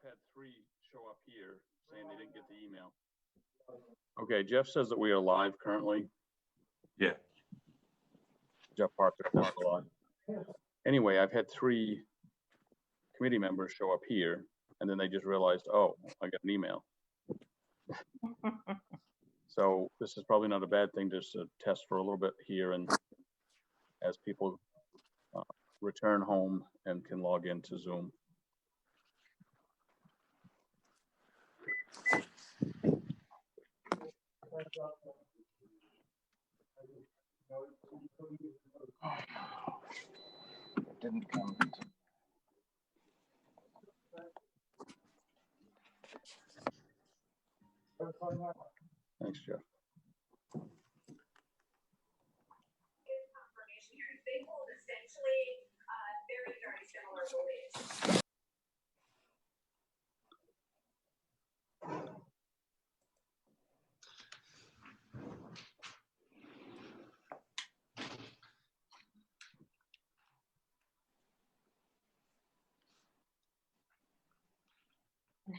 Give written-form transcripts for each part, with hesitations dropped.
had 3 show up here saying they didn't get the email. Okay, Jeff says that we are live currently. Yeah. Jeff Parker says we're live. Anyway, I've had 3 committee members show up here, and then they just realized, oh, I got an email. So this is probably not a bad thing, just to test for a little bit here, and as people return home and can log into Zoom. It didn't come. Thanks, Jeff. Confirmation here. They hold essentially very similar beliefs.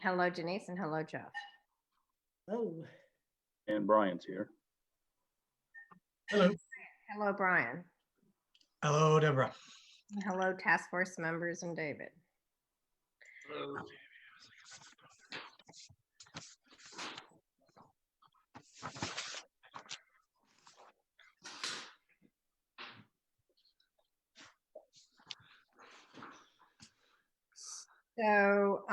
Hello, Denise, and hello, Jeff. Oh, And Brian's here. hello. Hello, Brian. Hello, Deborah. And hello, task force members and David. Hello. So,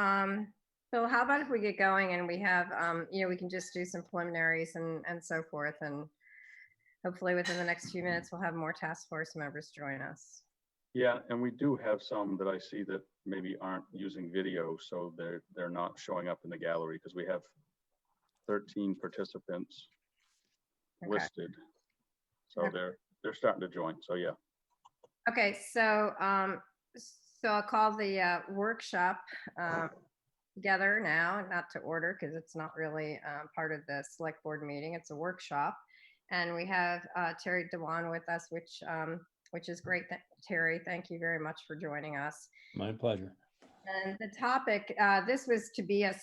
Bill, how about if we get going and we have, we can just do some preliminaries and so forth, and hopefully within the next few minutes, we'll have more task force members join us. Yeah, and we do have some that I see that maybe aren't using video, so they're not showing up in the gallery because we have 13 participants listed. So Okay. they're starting to join. So yeah. Okay, so I'll call the workshop together now, not to order because it's not really part of the select board meeting. It's a workshop, and we have Terry Dewan with us, which is great. Terry, thank you very much for joining us. My pleasure. And the topic, this was to be a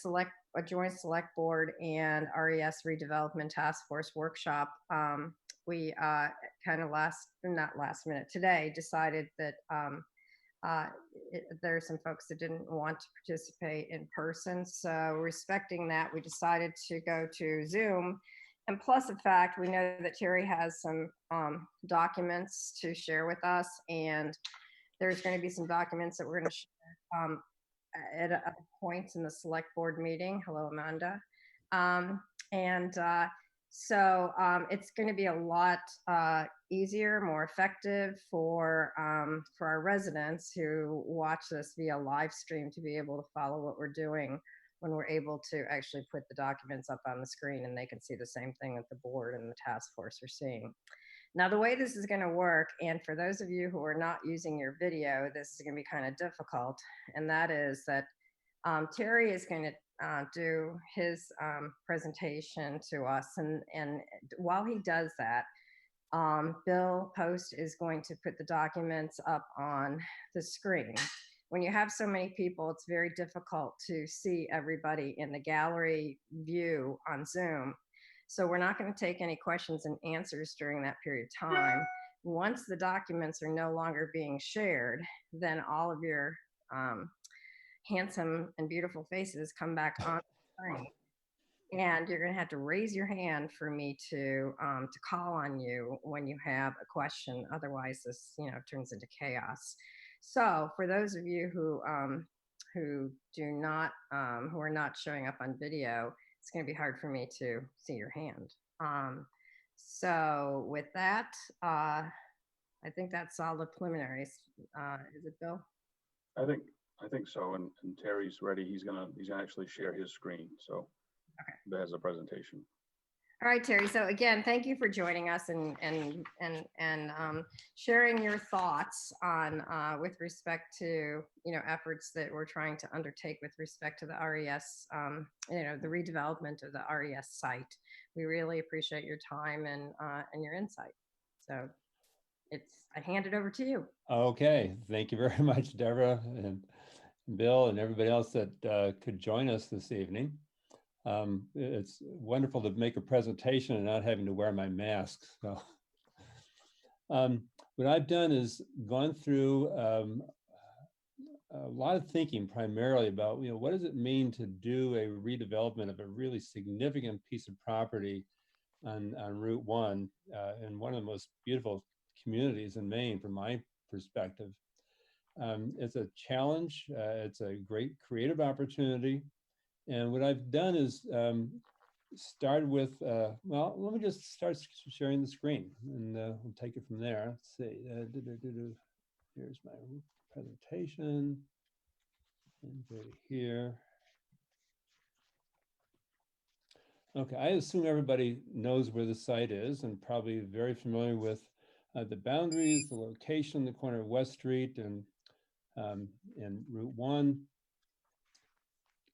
joint select board and RES redevelopment task force workshop. We kind of not last minute today, decided that there are some folks that didn't want to participate in person. So respecting that, we decided to go to Zoom. And plus the fact, we know that Terry has some documents to share with us, and there's going to be some documents that we're going to share at points in the select board meeting. Hello, Amanda. So it's going to be a lot easier, more effective for our residents who watch this via live stream to be able to follow what we're doing when we're able to actually put the documents up on the screen, and they can see the same thing that the board and the task force are seeing. Now, the way this is going to work, and for those of you who are not using your video, this is going to be kind of difficult, and that is that Terry is going to do his presentation to us, and while he does that, Bill Post is going to put the documents up on the screen. When you have so many people, it's very difficult to see everybody in the gallery view on Zoom. So we're not going to take any questions and answers during that period of time. Once the documents are no longer being shared, then all of your handsome and beautiful faces come back on the screen. And you're going to have to raise your hand for me to call on you when you have a question. Otherwise, this turns into chaos. So for those of you who are not showing up on video, it's going to be hard for me to see your hand. So with that, I think that's all the preliminaries. Is it, Bill? I think so. And Terry's ready. He's gonna actually share his screen. So okay. As a presentation. All right, Terry. So again, thank you for joining us and sharing your thoughts on with respect to efforts that we're trying to undertake with respect to the RES, the redevelopment of the RES site. We really appreciate your time and your insight. So I hand it over to you. Okay, thank you very much, Deborah, Bill, and everybody else that could join us this evening. It's wonderful to make a presentation and not having to wear my mask. So, what I've done is gone through a lot of thinking primarily about, what does it mean to do a redevelopment of a really significant piece of property on Route 1 in one of the most beautiful communities in Maine from my perspective. It's a challenge, it's a great creative opportunity. And what I've done is started with, well, let me just start sharing the screen and we'll take it from there. Let's see, here's my presentation, and go to here. Okay, I assume everybody knows where the site is and probably very familiar with the boundaries, the location, the corner of West Street and Route 1.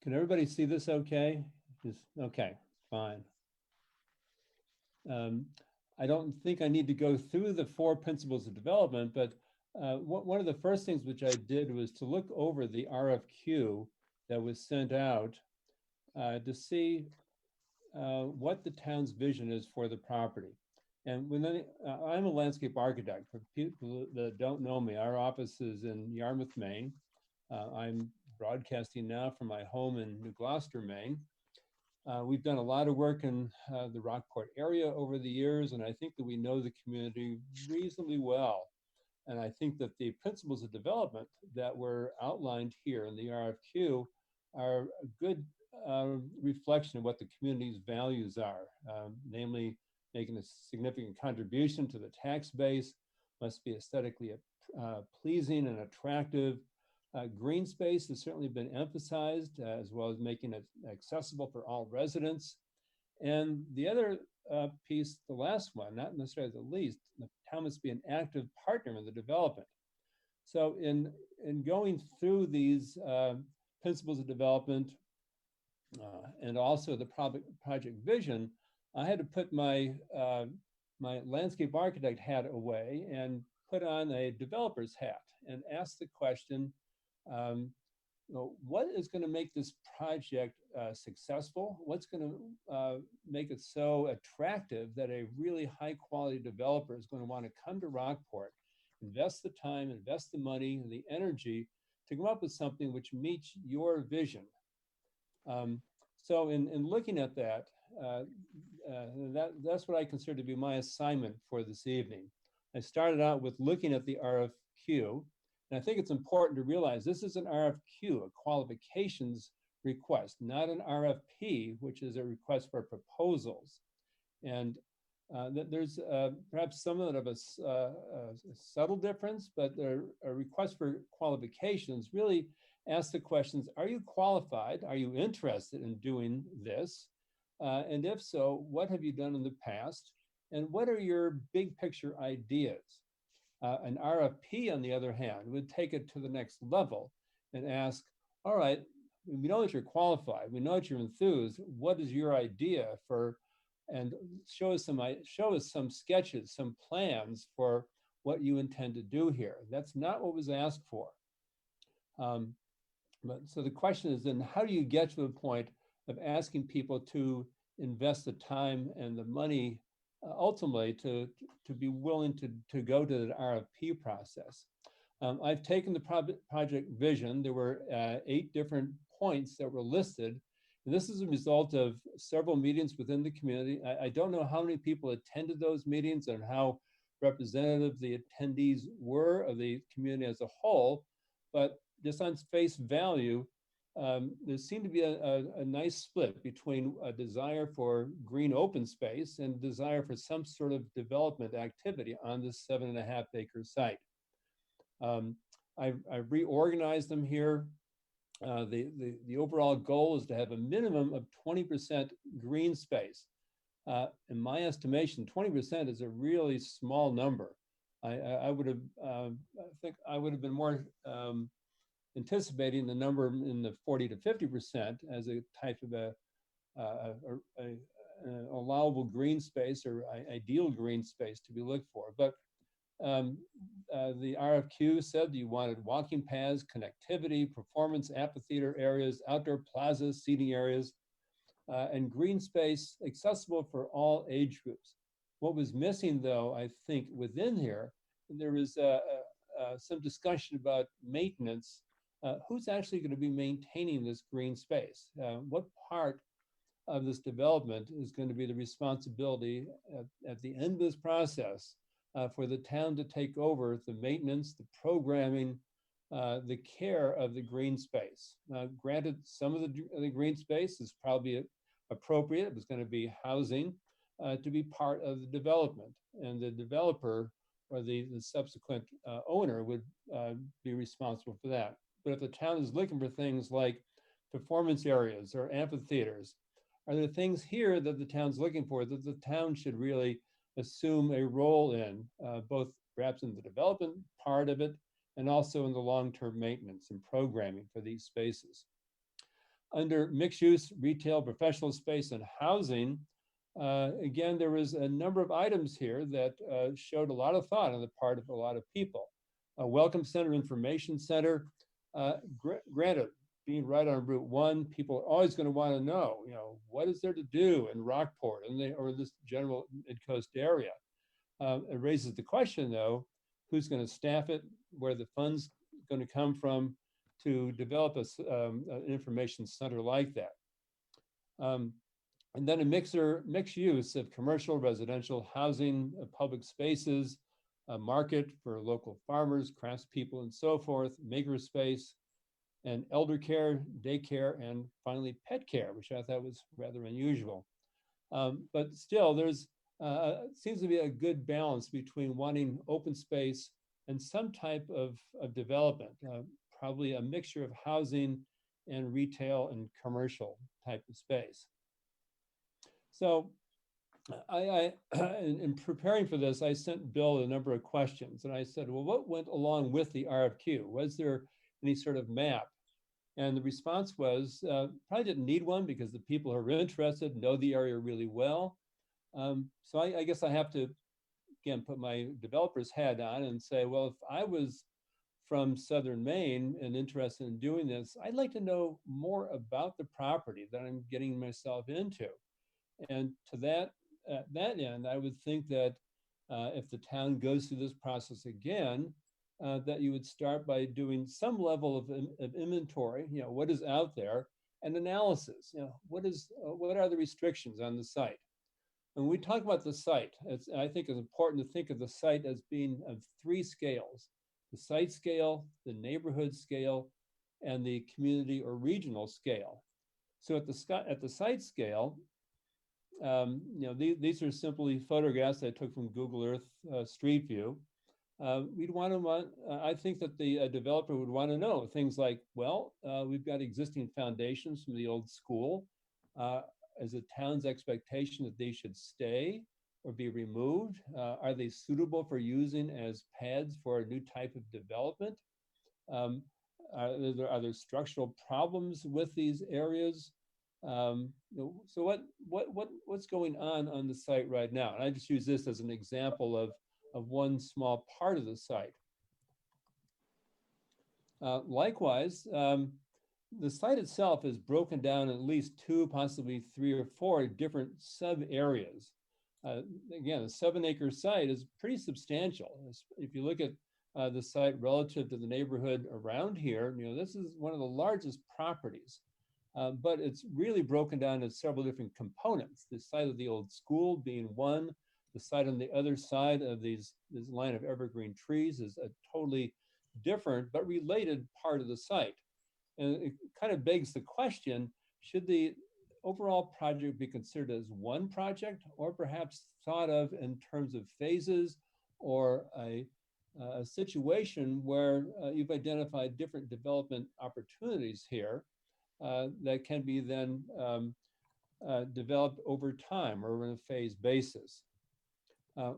Can everybody see this okay? Okay, fine. I don't think I need to go through the 4 principles of development, but one of the first things which I did was to look over the RFQ that was sent out to see what the town's vision is for the property. And I'm a landscape architect. For people that don't know me, our office is in Yarmouth, Maine. I'm broadcasting now from my home in New Gloucester, Maine. We've done a lot of work in the Rockport area over the years, and I think that we know the community reasonably well. And I think that the principles of development that were outlined here in the RFQ are a good reflection of what the community's values are, namely making a significant contribution to the tax base, must be aesthetically pleasing and attractive. Green space has certainly been emphasized, as well as making it accessible for all residents. And the other piece, the last one, not necessarily the least, the town must be an active partner in the development. So in going through these principles of development and also the project vision, I had to put my my landscape architect hat away and put on a developer's hat and ask the question, what is going to make this project successful? What's going to make it so attractive that a really high quality developer is going to want to come to Rockport, invest the time, invest the money, and the energy to come up with something which meets your vision? So in looking at that, that's what I consider to be my assignment for this evening. I started out with looking at the RFQ, and I think it's important to realize this is an RFQ, a qualifications request, not an RFP, which is a request for proposals. And there's perhaps somewhat of a subtle difference, but a request for qualifications really asks the questions, are you qualified? Are you interested in doing this? And if so, what have you done in the past? And what are your big picture ideas? An RFP, on the other hand, would take it to the next level and ask, all right, we know that you're qualified, we know that you're enthused, what is your idea for, and show us some sketches, some plans for what you intend to do here. That's not what was asked for. So the question is then, how do you get to the point of asking people to invest the time and the money ultimately to be willing to go to the RFP process? I've taken the project vision. There were 8 different points that were listed. And this is a result of several meetings within the community. I don't know how many people attended those meetings and how representative the attendees were of the community as a whole, but just on face value, there seemed to be a nice split between a desire for green open space and desire for some sort of development activity on this 7.5 acre site. I've reorganized them here. The overall goal is to have a minimum of 20% green space. In my estimation, 20% is a really small number. I would have, I think I would have been more anticipating the number in the 40 to 50% as a type of an allowable green space or ideal green space to be looked for. But the RFQ said you wanted walking paths, connectivity, performance amphitheater areas, outdoor plazas, seating areas, and green space accessible for all age groups. What was missing, though, I think within here, there was some discussion about maintenance. Who's actually going to be maintaining this green space? What part of this development is going to be the responsibility at the end of this process for the town to take over the maintenance, the programming, the care of the green space? Granted, some of the green space is probably appropriate. It was going to be housing to be part of the development, and the developer or the subsequent owner would be responsible for that. But if the town is looking for things like performance areas or amphitheaters, are there things here that the town's looking for that the town should really assume a role in, both perhaps in the development part of it and also in the long-term maintenance and programming for these spaces? Under mixed use, retail, professional space, and housing, again, there was a number of items here that showed a lot of thought on the part of a lot of people. A welcome center, information center, granted, being right on Route 1, people are always going to want to know, what is there to do in Rockport or this general mid-coast area? It raises the question, though, who's going to staff it, where the funds going to come from to develop an information center like that. And then a mixed use of commercial, residential, housing, public spaces, a market for local farmers, craftspeople, and so forth, makerspace, and elder care, daycare, and finally pet care, which I thought was rather unusual. But still, there's seems to be a good balance between wanting open space and some type of development, probably a mixture of housing and retail and commercial type of space. So in preparing for this, I sent Bill a number of questions, and I said, well, what went along with the RFQ? Was there any sort of map? And the response was, probably didn't need one because the people who are interested know the area really well. So I guess I have to, again, put my developer's hat on and say, well, if I was from Southern Maine and interested in doing this, I'd like to know more about the property that I'm getting myself into. And to that end, I would think that if the town goes through this process again, that you would start by doing some level of inventory, what is out there, and analysis, what are the restrictions on the site? When we talk about the site, I think it's important to think of the site as being of three scales: the site scale, the neighborhood scale, and the community or regional scale. So at the site scale, these are simply photographs I took from Google Earth Street View. I think that the developer would want to know things like, well, we've got existing foundations from the old school. Is the town's expectation that they should stay or be removed? Are they suitable for using as pads for a new type of development? Are there structural problems with these areas? So what's going on the site right now? And I just use this as an example of one small part of the site. Likewise, the site itself is broken down in at least 2, possibly 3 or 4 different sub areas. Again, a 7-acre site is pretty substantial. If you look at the site relative to the neighborhood around here, this is one of the largest properties. But it's really broken down into several different components. The site of the old school being one, the site on the other side of this line of evergreen trees is a totally different but related part of the site. And it kind of begs the question, should the overall project be considered as one project, or perhaps thought of in terms of phases, or a situation where you've identified different development opportunities here that can be then developed over time or on a phased basis.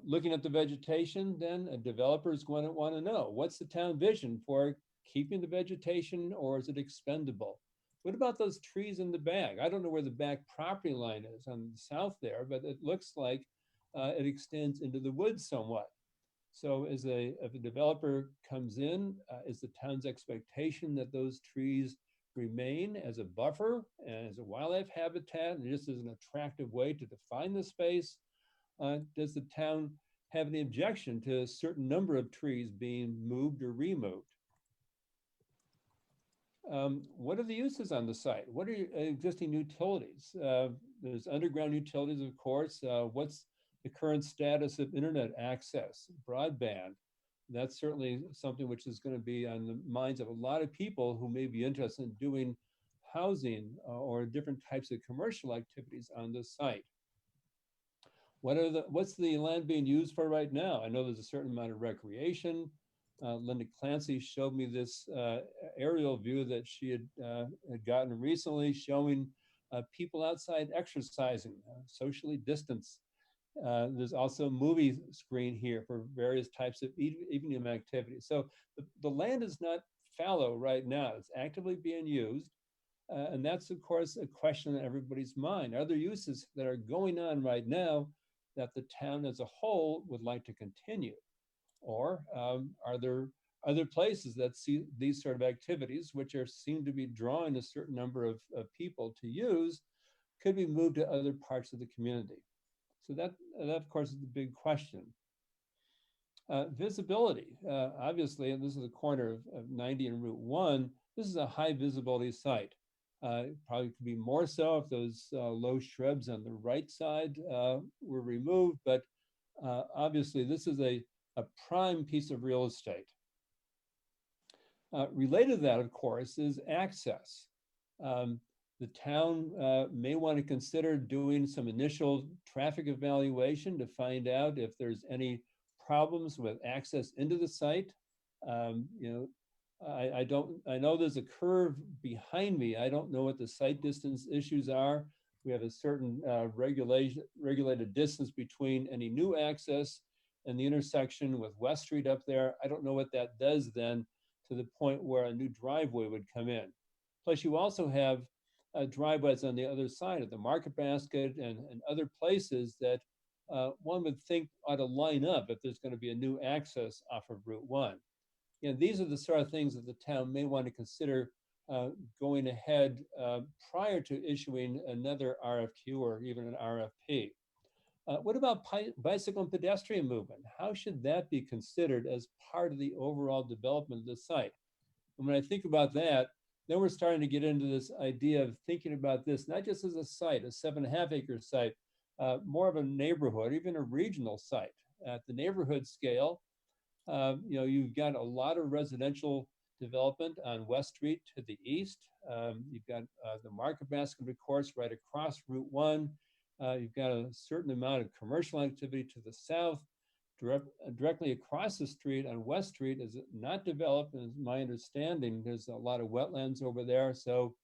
Looking at the vegetation, then a developer is going to want to know, what's the town vision for keeping the vegetation, or is it expendable? What about those trees in the back? I don't know where the back property line is on the south there, but it looks like it extends into the woods somewhat. So if a developer comes in, is the town's expectation that those trees remain as a buffer and as a wildlife habitat and just as an attractive way to define the space? Does the town have any objection to a certain number of trees being moved or removed? What are the uses on the site? What are existing utilities? There's underground utilities, of course. What's the current status of internet access, broadband? That's certainly something which is going to be on the minds of a lot of people who may be interested in doing housing or different types of commercial activities on the site. What's the land being used for right now? I know there's a certain amount of recreation. Linda Clancy showed me this aerial view that she had gotten recently showing people outside exercising, socially distanced. There's also a movie screen here for various types of evening activities. So the land is not fallow right now. It's actively being used. And that's, of course, a question in everybody's mind. Are there uses that are going on right now that the town as a whole would like to continue? Or are there other places that see these sort of activities, which seem to be drawing a certain number of people to use, could be moved to other parts of the community? So that of course, is the big question. Visibility, obviously, and this is the corner of 90 and Route 1, this is a high visibility site. Probably could be more so if those low shrubs on the right side were removed, but obviously this is a prime piece of real estate. Related to that, of course, is access. The town may want to consider doing some initial traffic evaluation to find out if there's any problems with access into the site. You know, I know there's a curve behind me. I don't know what the site distance issues are. We have a certain regulated distance between any new access and the intersection with West Street up there. I don't know what that does then to the point where a new driveway would come in. Plus you also have driveways on the other side of the Market Basket and other places that one would think ought to line up if there's going to be a new access off of Route 1. You know, these are the sort of things that the town may want to consider going ahead prior to issuing another RFQ or even an RFP. What about bicycle and pedestrian movement? How should that be considered as part of the overall development of the site? And when I think about that, then we're starting to get into this idea of thinking about this, not just as a site, a 7.5 acre site, more of a neighborhood, even a regional site. At the neighborhood scale, you know, you've got a lot of residential development on West Street to the east. You've got the Market Basket, of course, right across Route 1. You've got a certain amount of commercial activity to the south. Directly across the street on West Street is not developed, and as my understanding, there's a lot of wetlands over there. So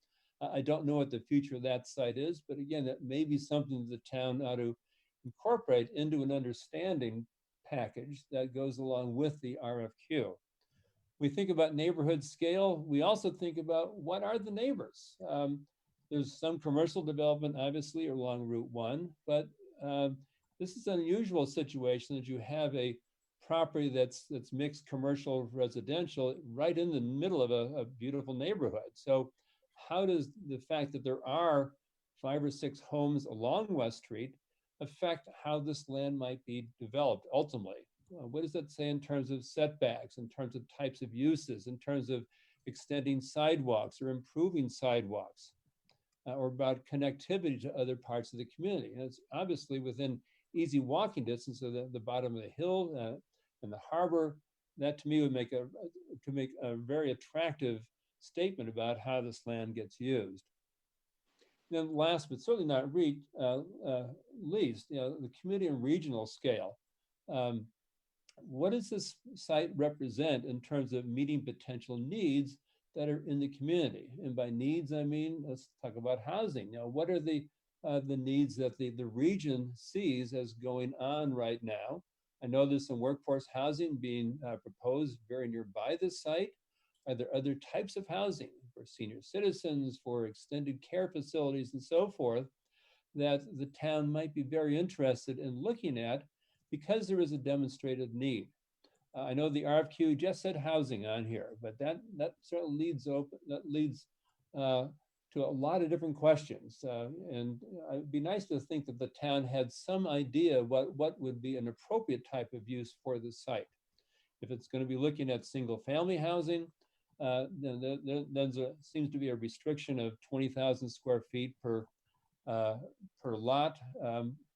I don't know what the future of that site is, but again, that may be something the town ought to incorporate into an understanding package that goes along with the RFQ. We think about neighborhood scale. We also think about what are the neighbors. There's some commercial development, obviously, along Route 1, but this is an unusual situation that you have a property that's mixed commercial residential right in the middle of a beautiful neighborhood. So how does the fact that there are 5 or 6 homes along West Street affect how this land might be developed ultimately? What does that say in terms of setbacks, in terms of types of uses, in terms of extending sidewalks or improving sidewalks, or about connectivity to other parts of the community? And it's obviously within easy walking distance of the bottom of the hill and the harbor. That to me would make a very attractive statement about how this land gets used. Then last but certainly not least, you know, the community and regional scale. What does this site represent in terms of meeting potential needs that are in the community? And by needs, I mean, let's talk about housing. Now, what are the needs that the region sees as going on right now? I know there's some workforce housing being proposed very nearby this site. Are there other types of housing for senior citizens, for extended care facilities and so forth that the town might be very interested in looking at because there is a demonstrated need? I know the RFQ just said housing on here, but that certainly leads to a lot of different questions. And it'd be nice to think that the town had some idea what would be an appropriate type of use for the site. If it's going to be looking at single family housing, then there seems to be a restriction of 20,000 square feet per lot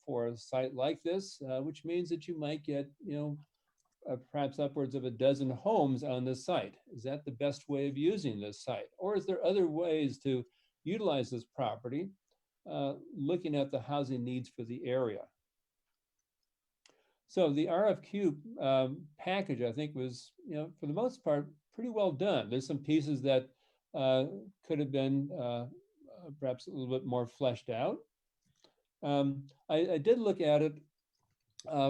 for a site like this, which means that you might get, perhaps upwards of a dozen homes on the site. Is that the best way of using this site? Or is there other ways to utilize this property, looking at the housing needs for the area? So the RFQ package, I think, was, for the most part, pretty well done. There's some pieces that could have been perhaps a little bit more fleshed out. I did look at it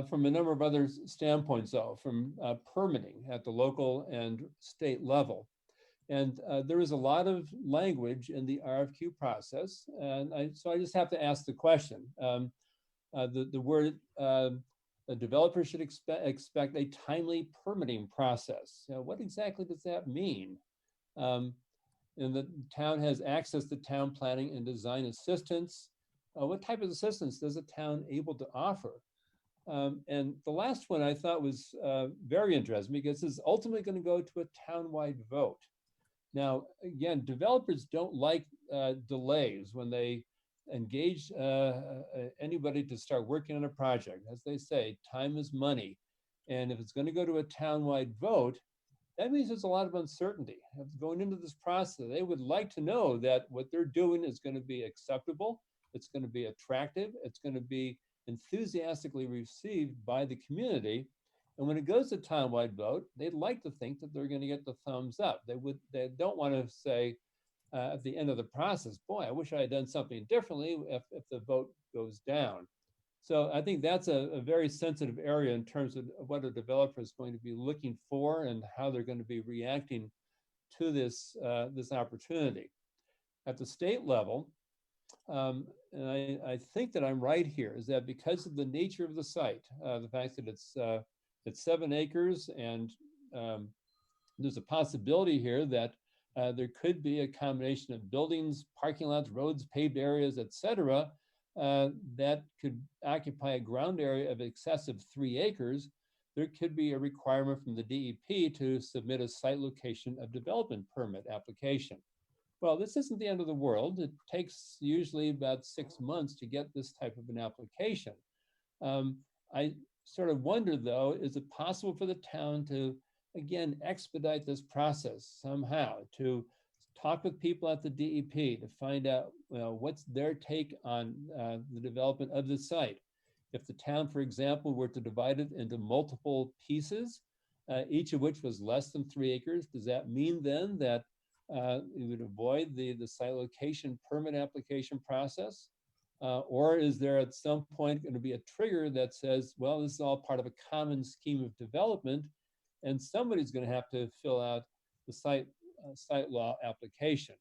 from a number of other standpoints, though, from permitting at the local and state level. And there is a lot of language in the RFQ process. And so I just have to ask the question. The word, the developer should expect a timely permitting process. What exactly does that mean? And the town has access to town planning and design assistance. What type of assistance does a town able to offer? And the last one I thought was very interesting because it's ultimately going to go to a townwide vote. Now, again, developers don't like delays when they engage anybody to start working on a project. As they say, time is money. And if it's going to go to a townwide vote, that means there's a lot of uncertainty. Going into this process, they would like to know that what they're doing is going to be acceptable, it's going to be attractive, it's going to be enthusiastically received by the community. And when it goes to townwide vote, they'd like to think that they're going to get the thumbs up. They don't want to say at the end of the process, boy, I wish I had done something differently if the vote goes down. So I think that's a very sensitive area in terms of what a developer is going to be looking for and how they're going to be reacting to this opportunity. At the state level, and I think that I'm right here, is that because of the nature of the site, the fact that it's 7 acres and there's a possibility here that there could be a combination of buildings, parking lots, roads, paved areas, et cetera, that could occupy a ground area of excess of 3 acres. There could be a requirement from the DEP to submit a site location of development permit application. Well, this isn't the end of the world. It takes usually about 6 months to get this type of an application. I sort of wonder, though, is it possible for the town to, again, expedite this process somehow, to talk with people at the DEP to find out what's their take on the development of the site. If the town, for example, were to divide it into multiple pieces, each of which was less than 3 acres, does that mean then that we would avoid the site location permit application process? Or is there at some point going to be a trigger that says, well, this is all part of a common scheme of development, and somebody's going to have to fill out the site law application?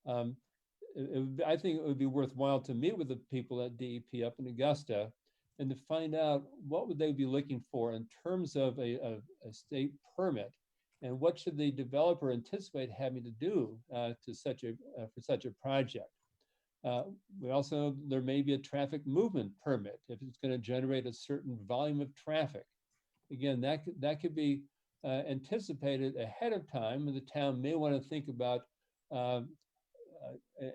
I think it would be worthwhile to meet with the people at DEP up in Augusta and to find out what would they be looking for in terms of a state permit, and what should the developer anticipate having to do for such a project. There may be a traffic movement permit if it's going to generate a certain volume of traffic. Again, that could be anticipated ahead of time, and the town may want to think about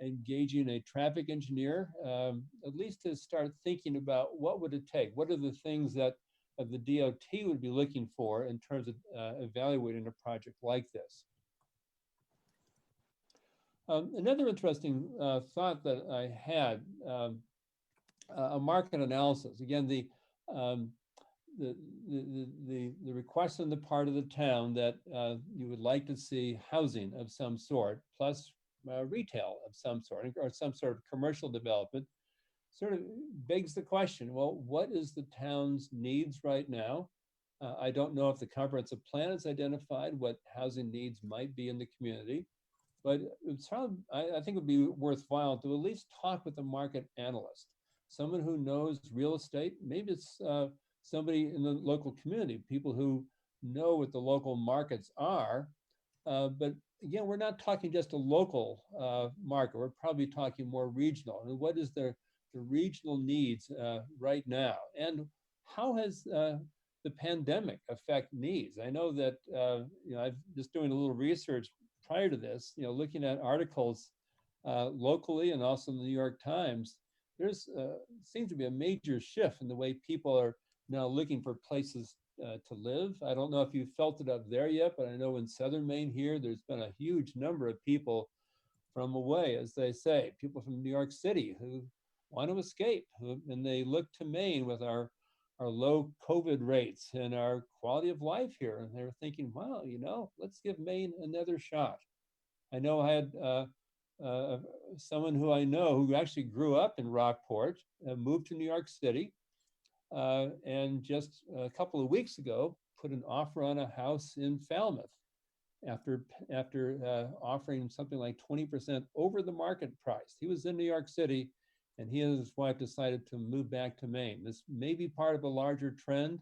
engaging a traffic engineer, at least to start thinking about what would it take, what are the things that the DOT would be looking for in terms of evaluating a project like this. Another interesting thought that I had, a market analysis. Again, the request on the part of the town that you would like to see housing of some sort, plus retail of some sort, or some sort of commercial development, sort of begs the question, well, what is the town's needs right now? I don't know if the comprehensive plan has identified what housing needs might be in the community, but I think it would be worthwhile to at least talk with a market analyst, someone who knows real estate. Maybe it's somebody in the local community, people who know what the local markets are. But again, we're not talking just a local market. We're probably talking more regional. And what is the regional needs right now? And how has the pandemic affect needs? I know that, I've just doing a little research prior to this, looking at articles locally and also in the New York Times. There's seems to be a major shift in the way people are now looking for places to live. I don't know if you felt it up there yet, but I know in Southern Maine here, there's been a huge number of people from away, as they say, people from New York City who want to escape, and they look to Maine with our low COVID rates and our quality of life here. And they're thinking, wow, let's give Maine another shot. I know I had someone who I know who actually grew up in Rockport, moved to New York City, and just a couple of weeks ago put an offer on a house in Falmouth after offering something like 20% over the market price. He was in New York City, and he and his wife decided to move back to Maine. This may be part of a larger trend.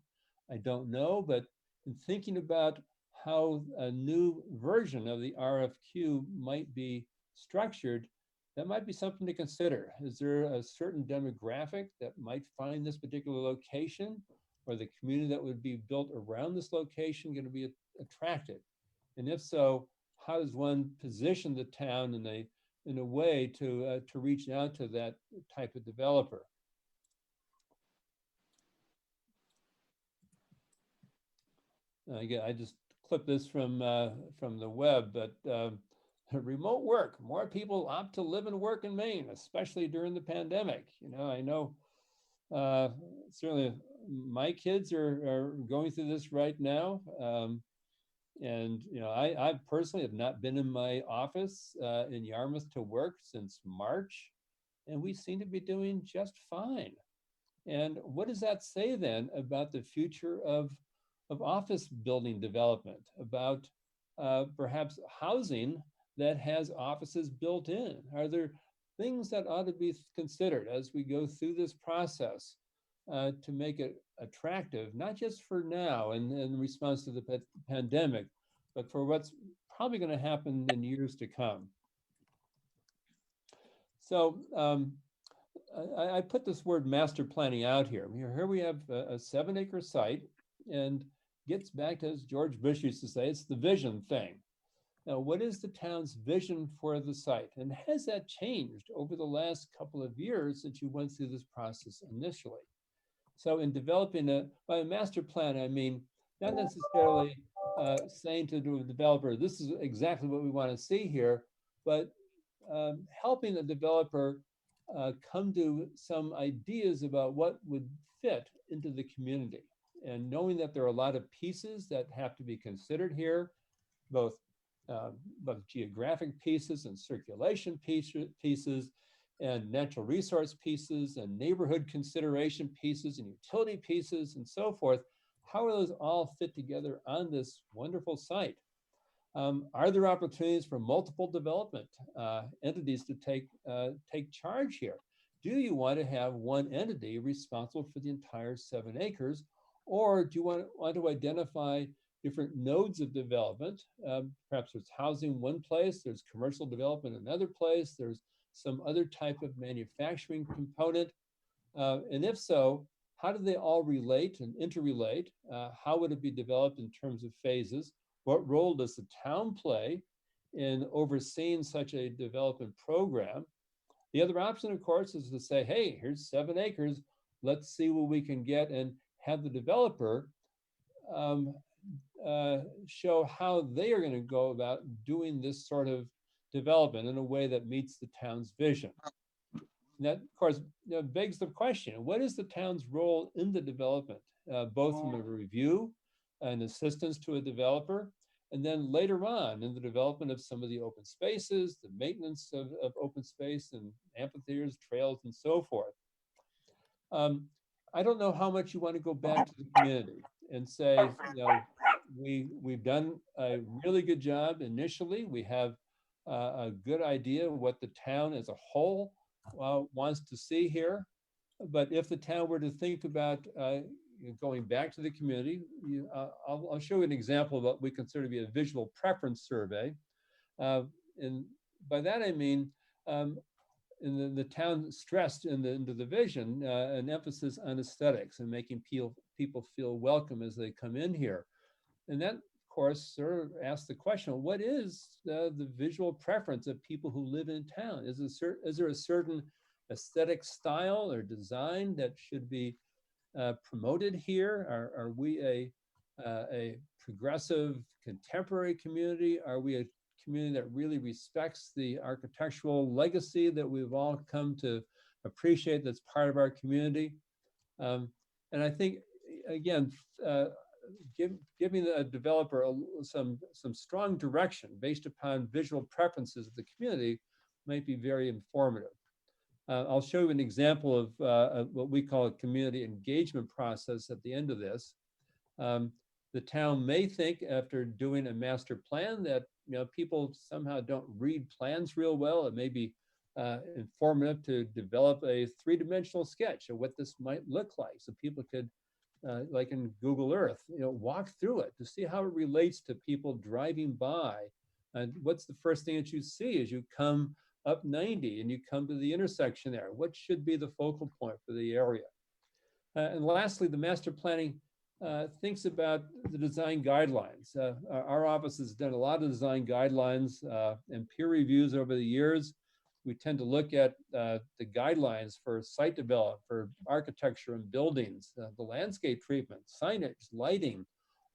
I don't know, but in thinking about how a new version of the RFQ might be structured, that might be something to consider. Is there a certain demographic that might find this particular location, or the community that would be built around this location going to be attracted? And if so, how does one position the town in a way to reach out to that type of developer? Again, I just clipped this from the web, but remote work, more people opt to live and work in Maine, especially during the pandemic. I know certainly my kids are going through this right now. And I personally have not been in my office in Yarmouth to work since March, and we seem to be doing just fine. And what does that say then about the future of office building development, about perhaps housing that has offices built in? Are there things that ought to be considered as we go through this process to make it attractive, not just for now and in response to the pandemic, but for what's probably going to happen in years to come? So I put this word master planning out here. Here we have a 7-acre site, and gets back to, as George Bush used to say, it's the vision thing. Now, what is the town's vision for the site? And has that changed over the last couple of years since you went through this process initially? So in developing by a master plan, I mean, not necessarily saying to the developer, this is exactly what we want to see here, but helping the developer come to some ideas about what would fit into the community. And knowing that there are a lot of pieces that have to be considered here, both geographic pieces and circulation pieces, and natural resource pieces, and neighborhood consideration pieces, and utility pieces, and so forth. How are those all fit together on this wonderful site? Are there opportunities for multiple development entities to take charge here? Do you want to have one entity responsible for the entire 7 acres, or do you want to identify different nodes of development? Perhaps there's housing one place, there's commercial development another place, there's some other type of manufacturing component. And if so, how do they all relate and interrelate? How would it be developed in terms of phases? What role does the town play in overseeing such a development program? The other option, of course, is to say, hey, here's 7 acres. Let's see what we can get, and have the developer show how they are going to go about doing this sort of development in a way that meets the town's vision. And that, of course, begs the question, what is the town's role in the development, both from a review and assistance to a developer, and then later on in the development of some of the open spaces, the maintenance of open space and amphitheaters, trails, and so forth. I don't know how much you want to go back to the community and say, we've done a really good job initially. We have a good idea of what the town as a whole wants to see here. But if the town were to think about going back to the community. I'll show you an example of what we consider to be a visual preference survey. And by that I mean, in the town stressed in the division an emphasis on aesthetics and making people feel welcome as they come in here. And that, of course, sort of asks the question, what is the visual preference of people who live in town? Is there a certain aesthetic style or design that should be promoted here? Are we a progressive contemporary community? Are we a community that really respects the architectural legacy that we've all come to appreciate that's part of our community? And I think, again, giving a developer some strong direction based upon visual preferences of the community might be very informative. I'll show you an example of what we call a community engagement process at the end of this. The town may think, after doing a master plan, that people somehow don't read plans real well. It may be informative to develop a three-dimensional sketch of what this might look like, so people could, like in Google Earth, walk through it to see how it relates to people driving by. And what's the first thing that you see as you come up 90 and you come to the intersection there? What should be the focal point for the area? And lastly, the master planning thinks about the design guidelines. Our office has done a lot of design guidelines and peer reviews over the years. We tend to look at the guidelines for site development, for architecture and buildings, the landscape treatment, signage, lighting,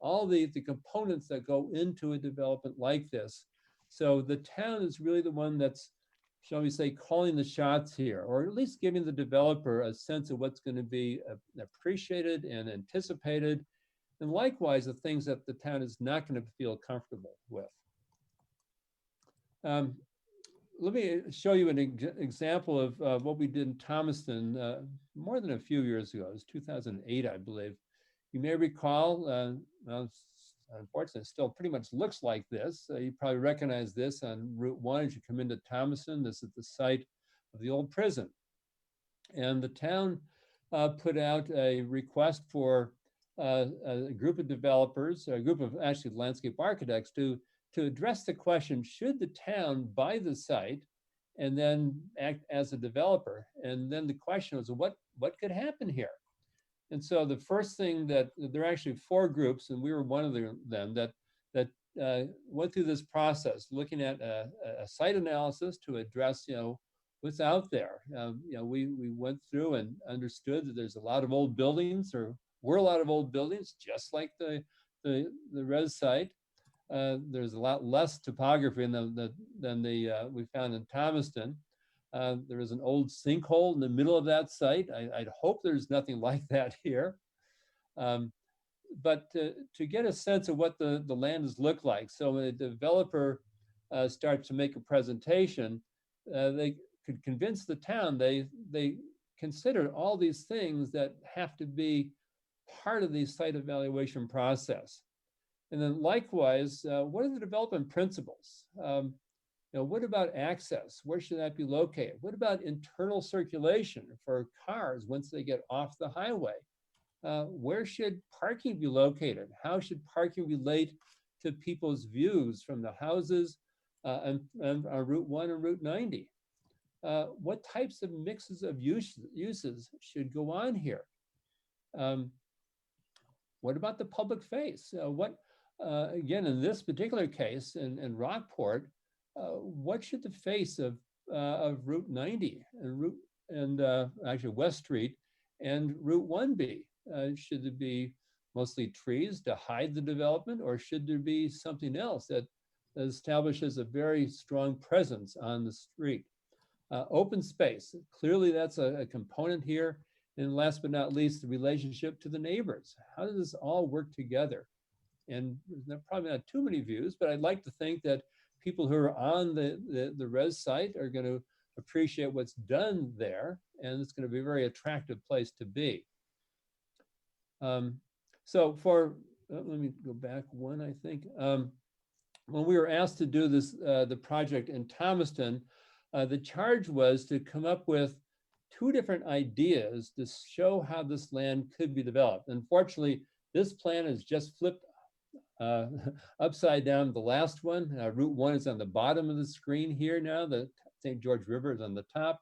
all the components that go into a development like this. So the town is really the one that's, shall we say, calling the shots here, or at least giving the developer a sense of what's going to be appreciated and anticipated, and likewise the things that the town is not going to feel comfortable with. Let me show you an example of what we did in Thomaston more than a few years ago. It was 2008, I believe. You may recall, well, unfortunately, it still pretty much looks like this. You probably recognize this on Route 1 as you come into Thomaston. This is the site of the old prison. And the town put out a request for a group of developers, a group of actually landscape architects to address the question, should the town buy the site and then act as a developer? And then the question was, what could happen here? And so the first thing that, there are actually 4 groups, and we were one of them that went through this process, looking at a site analysis to address, what's out there. We went through and understood that there's a lot of old buildings, or were a lot of old buildings, just like the res site. There's a lot less topography than we found in Thomaston. There is an old sinkhole in the middle of that site. I'd hope there's nothing like that here. But to get a sense of what the land has looked like, so when a developer starts to make a presentation, they could convince the town they considered all these things that have to be part of the site evaluation process. And then likewise, what are the development principles? What about access? Where should that be located? What about internal circulation for cars once they get off the highway? Where should parking be located? How should parking relate to people's views from the houses and Route 1 and Route 90? What types of mixes of uses should go on here? What about the public face? Again, in this particular case, in Rockport, what should the face of Route 90 and actually West Street and Route 1 be? Should it be mostly trees to hide the development, or should there be something else that establishes a very strong presence on the street? Open space, clearly that's a component here. And last but not least, the relationship to the neighbors. How does this all work together? And there's probably not too many views, but I'd like to think that people who are on the res site are going to appreciate what's done there, and it's going to be a very attractive place to be. So let me go back one, I think. When we were asked to do this, the project in Thomaston, the charge was to come up with two different ideas to show how this land could be developed. Unfortunately, this plan is just flipped upside down the last one. Route 1 is on the bottom of the screen here now. The St. George River is on the top.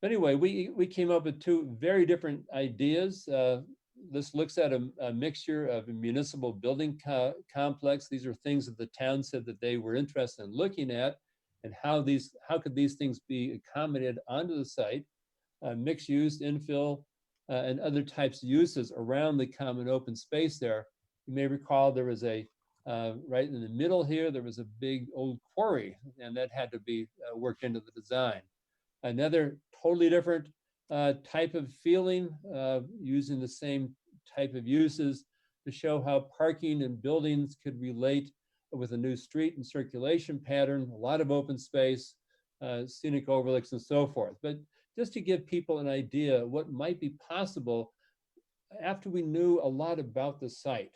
Anyway, we came up with two very different ideas. This looks at a mixture of a municipal building complex. These are things that the town said that they were interested in looking at, and how could these things be accommodated onto the site, mixed use, infill, and other types of uses around the common open space there. You may recall there was right in the middle here, there was a big old quarry, and that had to be worked into the design. Another totally different type of feeling, using the same type of uses to show how parking and buildings could relate with a new street and circulation pattern, a lot of open space, scenic overlooks and so forth. But just to give people an idea what might be possible after we knew a lot about the site.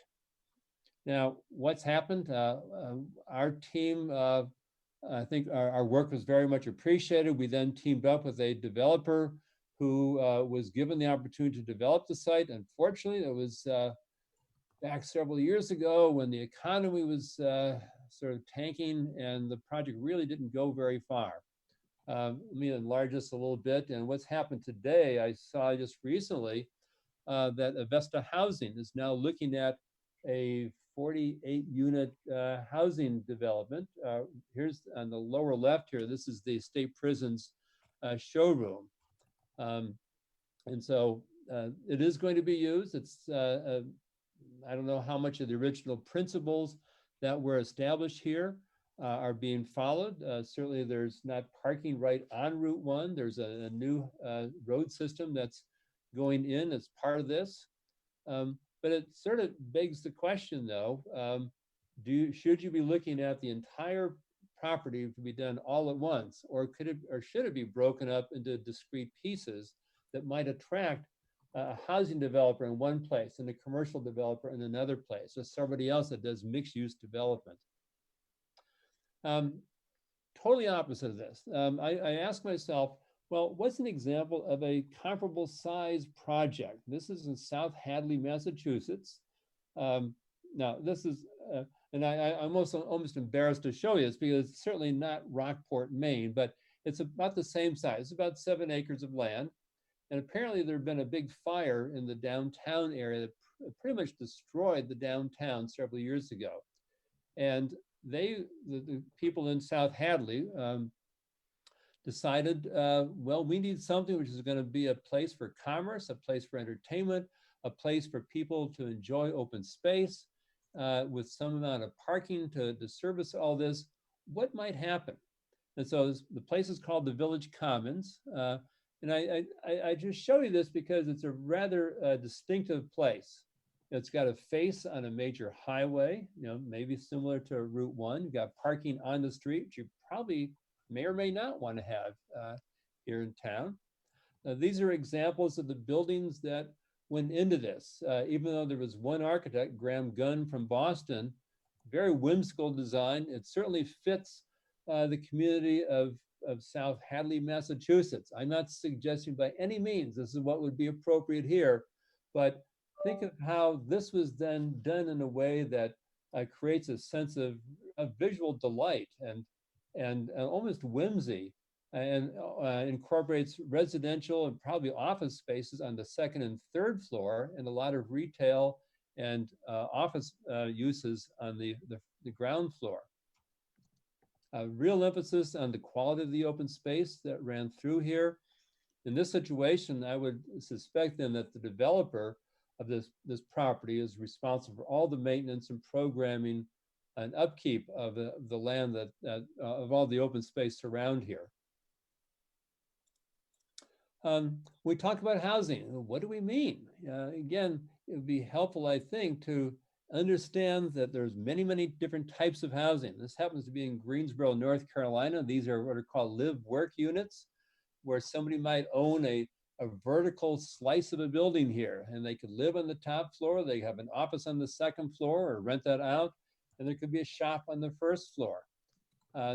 Now, what's happened? Our team, I think our work was very much appreciated. We then teamed up with a developer who was given the opportunity to develop the site. Unfortunately, it was back several years ago when the economy was sort of tanking and the project really didn't go very far. Let me enlarge this a little bit. And what's happened today, I saw just recently that Avesta Housing is now looking at a 48-unit housing development. Here's on the lower left here, this is the state prison's showroom. And so it is going to be used. It's, I don't know how much of the original principles that were established here are being followed. Certainly there's not parking right on Route 1. There's a new road system that's going in as part of this. But it sort of begs the question though, should you be looking at the entire property to be done all at once, or should it be broken up into discrete pieces that might attract a housing developer in one place and a commercial developer in another place, or somebody else that does mixed use development? Totally opposite of this. I asked myself, well, what's an example of a comparable size project? This is in South Hadley, Massachusetts. Now this is, and I'm also almost embarrassed to show you this because it's certainly not Rockport, Maine, but it's about the same size. It's about 7 acres of land. And apparently there had been a big fire in the downtown area that pretty much destroyed the downtown several years ago. And the people in South Hadley decided, well, we need something which is going to be a place for commerce, a place for entertainment, a place for people to enjoy open space with some amount of parking to service all this. What might happen? And so the place is called the Village Commons. And I just show you this because it's a rather distinctive place. It's got a face on a major highway, maybe similar to Route 1. You've got parking on the street, which you probably may or may not want to have here in town. These are examples of the buildings that went into this. Even though there was one architect, Graham Gunn from Boston, very whimsical design. It certainly fits the community of South Hadley, Massachusetts. I'm not suggesting by any means this is what would be appropriate here, but think of how this was then done in a way that creates a sense of visual delight and almost whimsy, and incorporates residential and probably office spaces on the 2nd and 3rd floor, and a lot of retail and office uses on the ground floor. A real emphasis on the quality of the open space that ran through here. In this situation, I would suspect then that the developer of this property is responsible for all the maintenance and programming and upkeep of the land of all the open space around here. We talk about housing. What do we mean? Again, it would be helpful, I think, to understand that there's many, many different types of housing. This happens to be in Greensboro, North Carolina. These are what are called live-work units, where somebody might own a vertical slice of a building here, and they could live on the top floor, they have an office on the 2nd floor or rent that out, and there could be a shop on the 1st floor.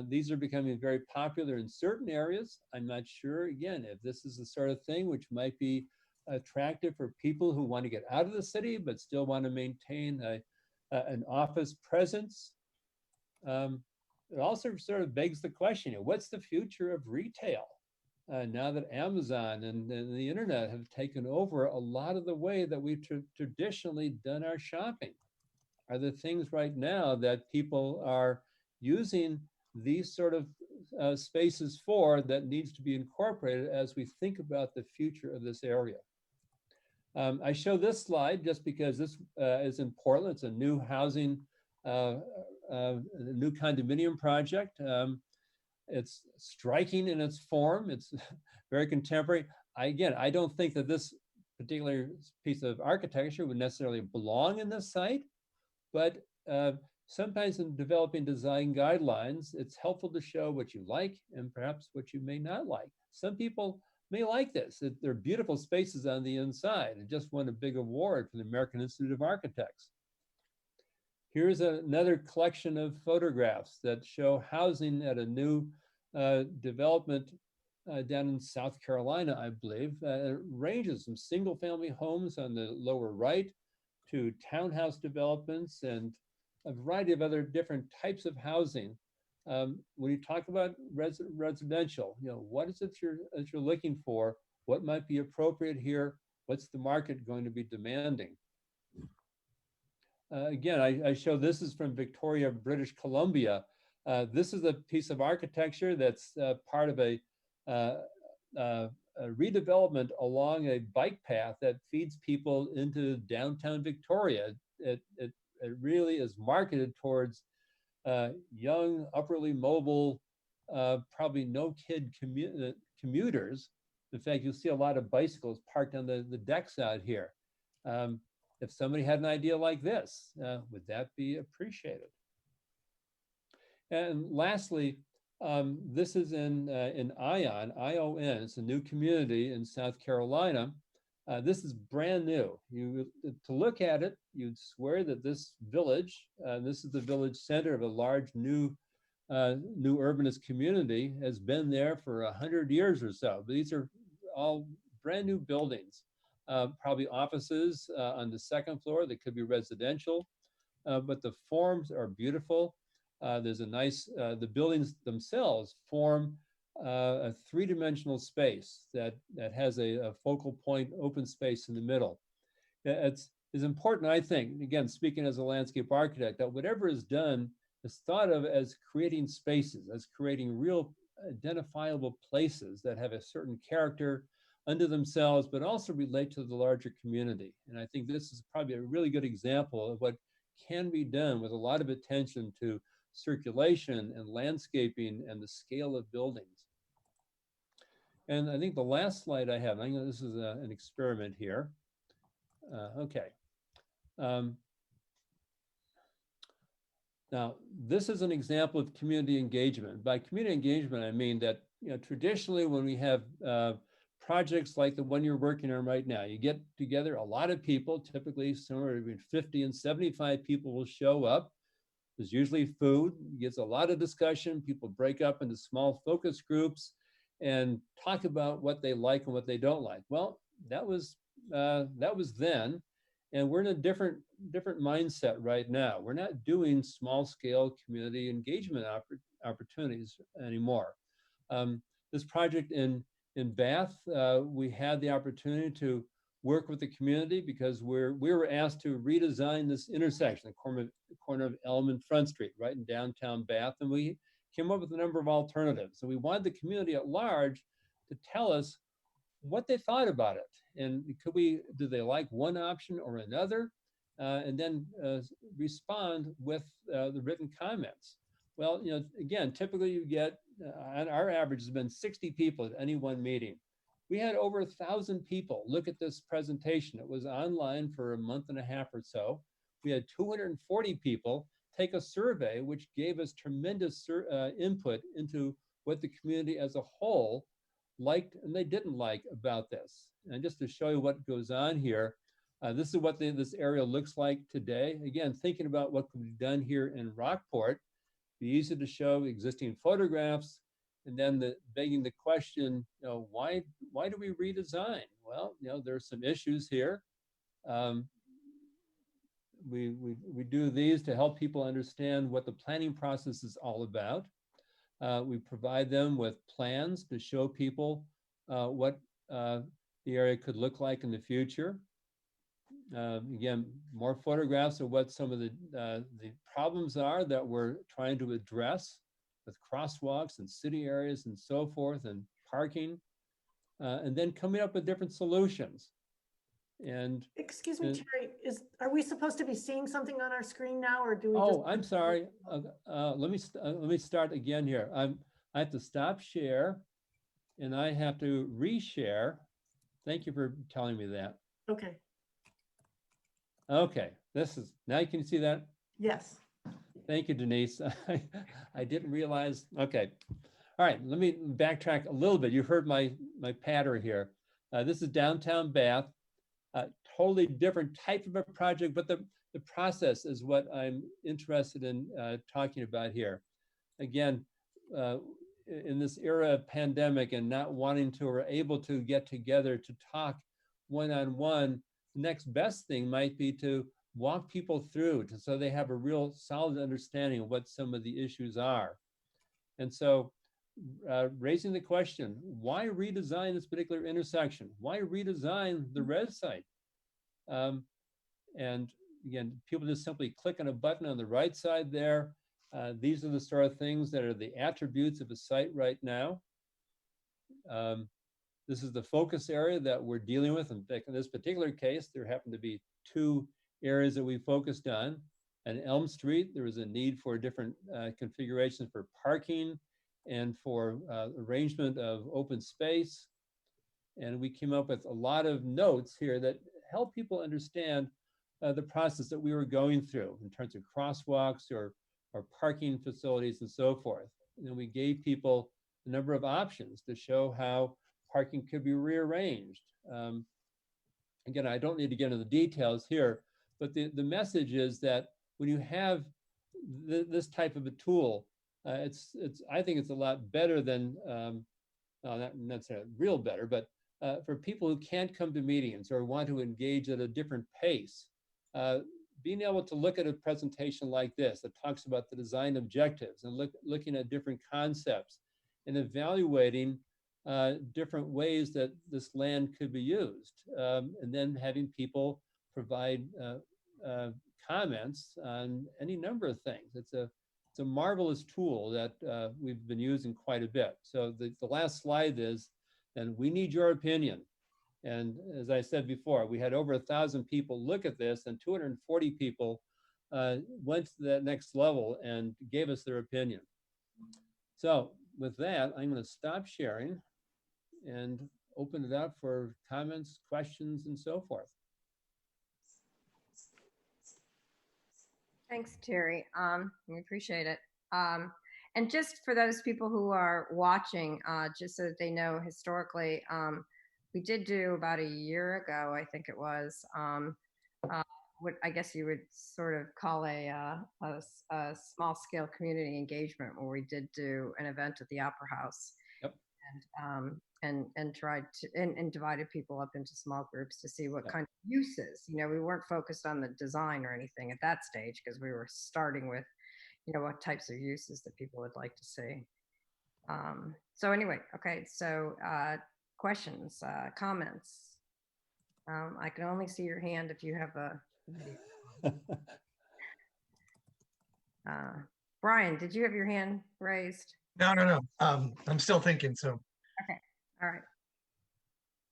These are becoming very popular in certain areas. I'm not sure, again, if this is the sort of thing which might be attractive for people who want to get out of the city but still want to maintain an office presence. It also sort of begs the question, what's the future of retail? Now that Amazon and the internet have taken over a lot of the way that we've traditionally done our shopping. Are there things right now that people are using these sort of spaces for that needs to be incorporated as we think about the future of this area? I show this slide just because this is in Portland. It's a new housing, a new condominium project. It's striking in its form. It's very contemporary. Again, I don't think that this particular piece of architecture would necessarily belong in this site, but sometimes in developing design guidelines, it's helpful to show what you like and perhaps what you may not like. Some people may like this. They're beautiful spaces on the inside. It just won a big award from the American Institute of Architects. Here's another collection of photographs that show housing at a new development down in South Carolina, I believe. It ranges from single-family homes on the lower right to townhouse developments and a variety of other different types of housing. When you talk about residential, what is it you're looking for? What might be appropriate here? What's the market going to be demanding? Again, I show this is from Victoria, British Columbia. This is a piece of architecture that's part of a redevelopment along a bike path that feeds people into downtown Victoria. It really is marketed towards young, upperly mobile, probably no kid commuters. In fact, you'll see a lot of bicycles parked on the decks out here. If somebody had an idea like this, would that be appreciated? And lastly, this is in Ion, I-O-N. It's a new community in South Carolina. This is brand new. To look at it, you'd swear that this village, this is the village center of a large new urbanist community, has been there for 100 years or so. But these are all brand new buildings. Probably offices on the second floor that could be residential, but the forms are beautiful. There's a nice, the buildings themselves form a three-dimensional space that has a focal point open space in the middle. It's important, I think, again, speaking as a landscape architect, that whatever is done is thought of as creating spaces, as creating real identifiable places that have a certain character unto themselves, but also relate to the larger community. And I think this is probably a really good example of what can be done with a lot of attention to circulation and landscaping and the scale of buildings. And I think the last slide I have, I know this is an experiment here. Okay. Now, this is an example of community engagement. By community engagement, I mean that traditionally when we have projects like the one you're working on right now, you get together a lot of people, typically somewhere between 50 and 75 people will show up. There's usually food, it gets a lot of discussion. People break up into small focus groups and talk about what they like and what they don't like. Well, that was then, and we're in a different mindset right now. We're not doing small scale community engagement opportunities anymore. This project in Bath, we had the opportunity to work with the community because we were asked to redesign this intersection, the corner of Elm and Front Street, right in downtown Bath, and we came up with a number of alternatives. So we wanted the community at large to tell us what they thought about it, and do they like one option or another, and then respond with the written comments. Well, again, typically you get, our average has been 60 people at any one meeting. We had over 1,000 people look at this presentation. It was online for a month and a half or so. We had 240 people take a survey, which gave us tremendous input into what the community as a whole liked and they didn't like about this. And just to show you what goes on here, this is what this area looks like today. Again, thinking about what could be done here in Rockport. be easy to show existing photographs, and then begging the question, why do we redesign? Well, there are some issues here. We do these to help people understand what the planning process is all about. We provide them with plans to show people what the area could look like in the future. Again, more photographs of what some of the problems are that we're trying to address with crosswalks and city areas and so forth, and parking, and then coming up with different solutions. And excuse me, Terry, are we supposed to be seeing something on our screen now, or do we just? oh, I'm sorry. Let me start again here. I have to stop share, and I have to reshare. Thank you for telling me that. Okay. Okay, now you can see that. Yes. Thank you, Denise. I didn't realize. Okay. All right, let me backtrack a little bit. You heard my patter here. This is downtown Bath. Totally different type of a project, but the process is what I'm interested in talking about here. Again, in this era of pandemic and not wanting to or able to get together to talk one-on-one, the next best thing might be to walk people through so they have a real solid understanding of what some of the issues are. And so raising the question, why redesign this particular intersection? Why redesign the res site? And again, people just simply click on a button on the right side there. These are the sort of things that are the attributes of a site right now. This is the focus area that we're dealing with. In fact, in this particular case, there happened to be two areas that we focused on. On Elm Street, there was a need for different configurations for parking and for arrangement of open space. And we came up with a lot of notes here that help people understand the process that we were going through in terms of crosswalks or parking facilities and so forth. And then we gave people a number of options to show how parking could be rearranged. Again, I don't need to get into the details here, but the message is that when you have this type of a tool, I think it's a lot better than, not necessarily real better, but for people who can't come to meetings or want to engage at a different pace, being able to look at a presentation like this that talks about the design objectives and looking at different concepts and evaluating different ways that this land could be used, and then having people provide comments on any number of things. It's a marvelous tool that we've been using quite a bit. So the last slide is, and we need your opinion. And as I said before, we had over 1,000 people look at this, and 240 people went to that next level and gave us their opinion. So with that, I'm going to stop sharing and open it up for comments, questions, and so forth. Thanks, Terry. We appreciate it. And just for those people who are watching, just so that they know historically, we did do about a year ago, I think it was, what I guess you would sort of call a small scale community engagement, where we did do an event at the Opera House. Yep. And tried to and divided people up into small groups to see what kind of uses. We weren't focused on the design or anything at that stage, because we were starting with, what types of uses that people would like to see. So anyway, okay, so questions, comments. I can only see your hand if you have a video. Brian, did you have your hand raised? No. I'm still thinking, so. Okay, all right.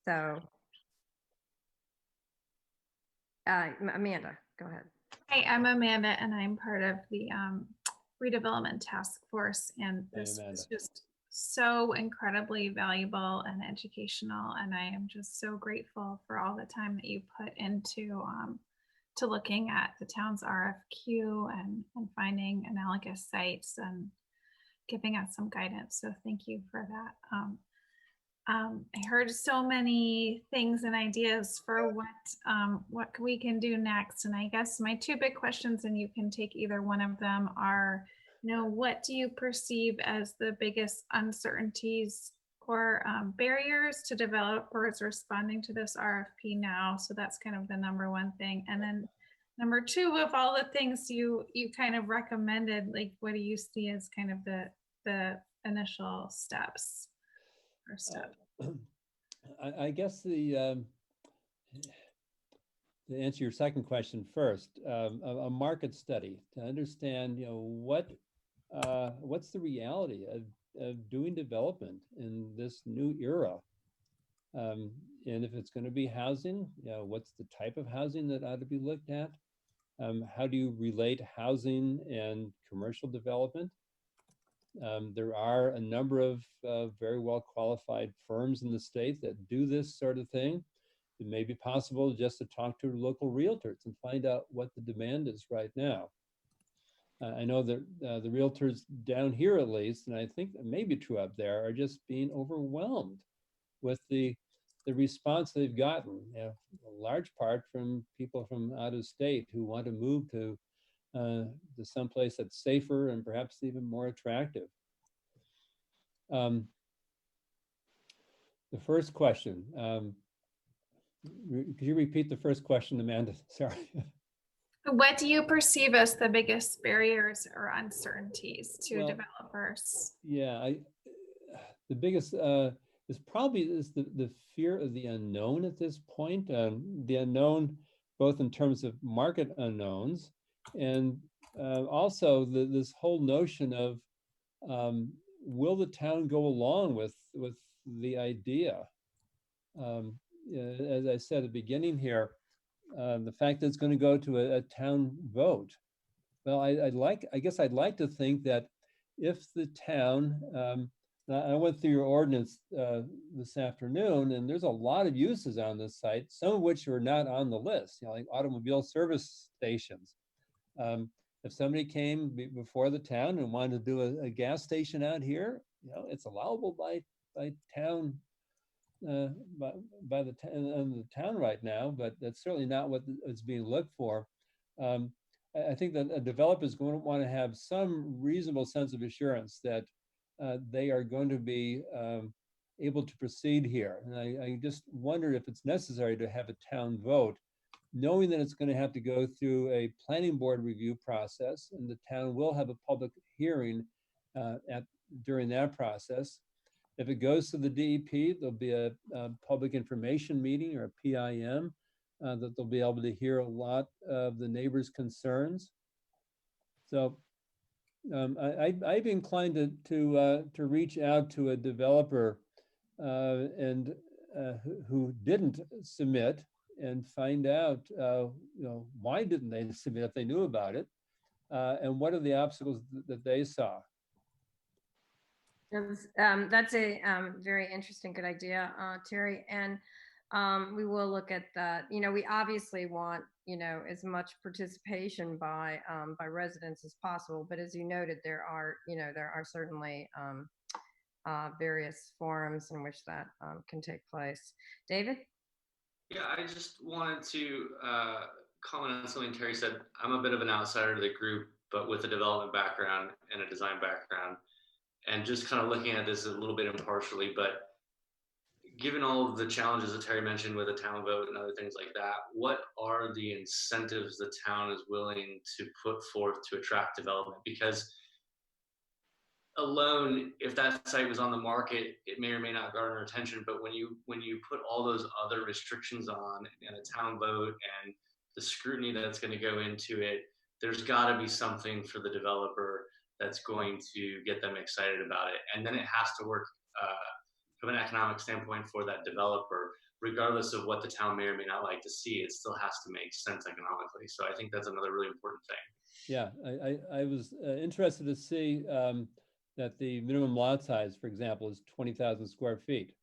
So, Amanda, go ahead. Hi, I'm Amanda, and I'm part of the redevelopment task force. And this is just so incredibly valuable and educational. And I am just so grateful for all the time that you put into to looking at the town's RFQ and finding analogous sites and giving us some guidance. So thank you for that. I heard so many things and ideas for what we can do next. And I guess my two big questions, and you can take either one of them, are What do you perceive as the biggest uncertainties or barriers to developers responding to this RFP now? So that's kind of the number one thing. And then number two, of all the things you kind of recommended, like what do you see as kind of the initial steps or step? I guess to answer your second question first, a market study to understand, what's the reality of doing development in this new era, and if it's going to be housing, what's the type of housing that ought to be looked at? How do you relate housing and commercial development? There are a number of very well qualified firms in the state that do this sort of thing. It may be possible just to talk to local realtors and find out what the demand is right now. I know that the realtors down here, at least, and I think that may be true up there, are just being overwhelmed with the response they've gotten, a large part from people from out of state who want to move to someplace that's safer and perhaps even more attractive. The first question, could you repeat the first question, Amanda? Sorry. What do you perceive as the biggest barriers or uncertainties to developers? Yeah, the biggest is probably the fear of the unknown at this point. The unknown, both in terms of market unknowns, and also this whole notion of will the town go along with the idea? As I said at the beginning here, the fact that it's going to go to a town vote. Well, I guess I'd like to think that if the town, I went through your ordinance this afternoon, and there's a lot of uses on this site, some of which are not on the list, like automobile service stations. If somebody came before the town and wanted to do a gas station out here, it's allowable by town, by the town right now, but that's certainly not what is being looked for. I think that a developer is going to want to have some reasonable sense of assurance that they are going to be able to proceed here. And I just wonder if it's necessary to have a town vote, knowing that it's going to have to go through a planning board review process, and the town will have a public hearing during that process. If it goes to the DEP, there'll be a public information meeting or a PIM that they'll be able to hear a lot of the neighbors' concerns. So I'd be inclined to reach out to a developer and who didn't submit and find out, why didn't they submit if they knew about it, and what are the obstacles that they saw. That's a very interesting, good idea, Terry. And we will look at that. We obviously want, as much participation by residents as possible. But as you noted, there are certainly various forums in which that can take place. David? Yeah, I just wanted to comment on something Terry said. I'm a bit of an outsider to the group, but with a development background and a design background. And just kind of looking at this a little bit impartially, but given all of the challenges that Terry mentioned with a town vote and other things like that, what are the incentives the town is willing to put forth to attract development? Because alone, if that site was on the market, it may or may not garner attention. But when you put all those other restrictions on and a town vote and the scrutiny that's going to go into it, there's got to be something for the developer that's going to get them excited about it. And then it has to work from an economic standpoint for that developer, regardless of what the town may or may not like to see. It still has to make sense economically. So I think that's another really important thing. Yeah, I was interested to see that the minimum lot size, for example, is 20,000 square feet.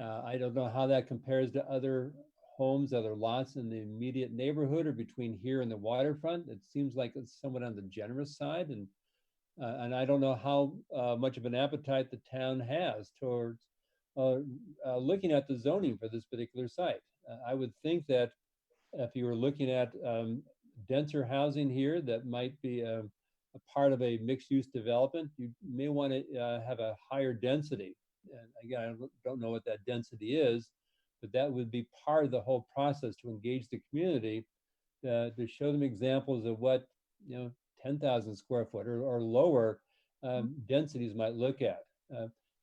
I don't know how that compares to other homes, other lots in the immediate neighborhood or between here and the waterfront. It seems like it's somewhat on the generous side, and I don't know how much of an appetite the town has towards looking at the zoning for this particular site. I would think that if you were looking at denser housing here, that might be a part of a mixed-use development, you may want to have a higher density. And again, I don't know what that density is, but that would be part of the whole process to engage the community, to show them examples of what 10,000 square foot or lower densities might look at.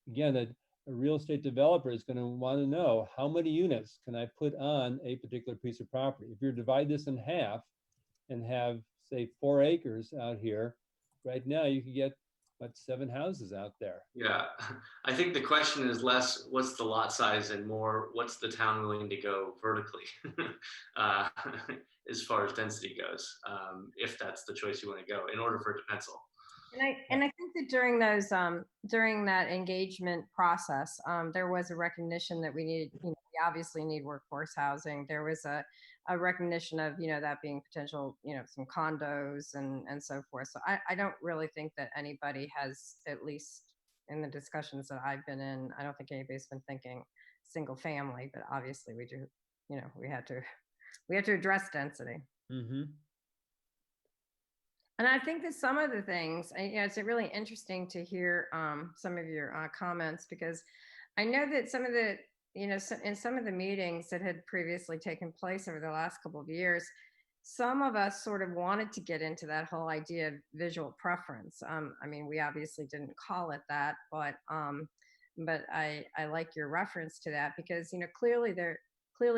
Again, a real estate developer is going to want to know how many units can I put on a particular piece of property. If you divide this in half and have, say, 4 acres out here, right now you could get, what, 7 houses out there. Yeah, I think the question is less what's the lot size and more what's the town willing to go vertically as far as density goes, if that's the choice you want to go in order for it to pencil. And I think that during that engagement process, there was a recognition that we needed, we obviously need workforce housing. There was a recognition of, that being potential, some condos and so forth. So I don't really think that anybody has, at least in the discussions that I've been in, I don't think anybody's been thinking single family, but obviously we do, we have to address density. Mm-hmm. And I think that some of the things, it's really interesting to hear some of your comments, because I know that some of the, in some of the meetings that had previously taken place over the last couple of years, some of us sort of wanted to get into that whole idea of visual preference. I mean, we obviously didn't call it that, but I like your reference to that, because clearly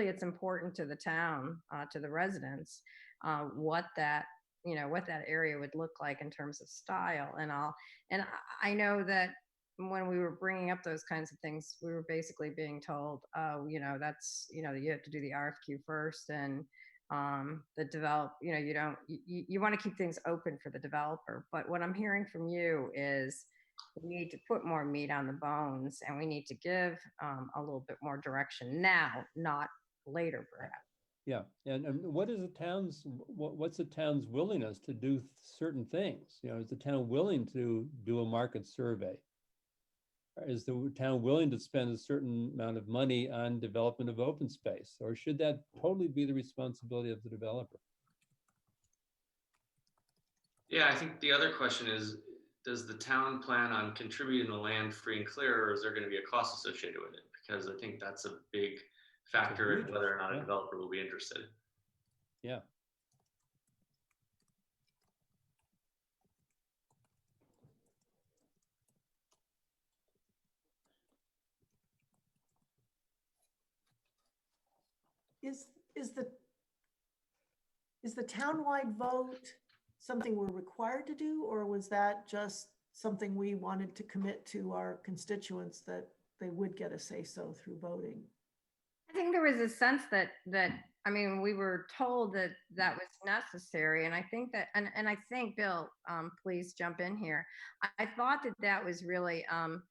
it's important to the town, to the residents, what that area would look like in terms of style and all. And I know that when we were bringing up those kinds of things, we were basically being told, that's, you have to do the RFQ first, and you want to keep things open for the developer. But what I'm hearing from you is we need to put more meat on the bones, and we need to give a little bit more direction now, not later, perhaps. Yeah, and what is what's the town's willingness to do certain things? Is the town willing to do a market survey? Is the town willing to spend a certain amount of money on development of open space? Or should that totally be the responsibility of the developer? Yeah, I think the other question is, does the town plan on contributing the land free and clear, or is there going to be a cost associated with it? Because I think that's a big factor in whether or not a developer will be interested. Yeah. Is the townwide vote something we're required to do, or was that just something we wanted to commit to our constituents that they would get a say-so through voting? I think there was a sense that I mean, we were told that was necessary, and I think that, and I think, Bill, please jump in here. I thought that was really on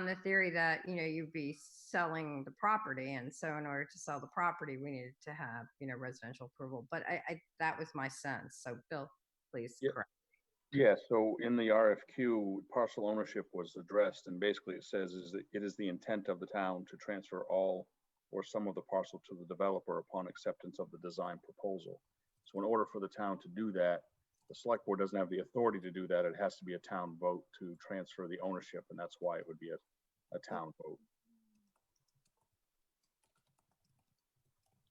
the theory that you'd be selling the property, and so in order to sell the property, we needed to have residential approval. But I that was my sense. So, Bill, please correct. Yeah, so in the RFQ, parcel ownership was addressed, and basically it says it is the intent of the town to transfer all or some of the parcel to the developer upon acceptance of the design proposal. So in order for the town to do that, the select board doesn't have the authority to do that. It has to be a town vote to transfer the ownership, and that's why it would be a town vote.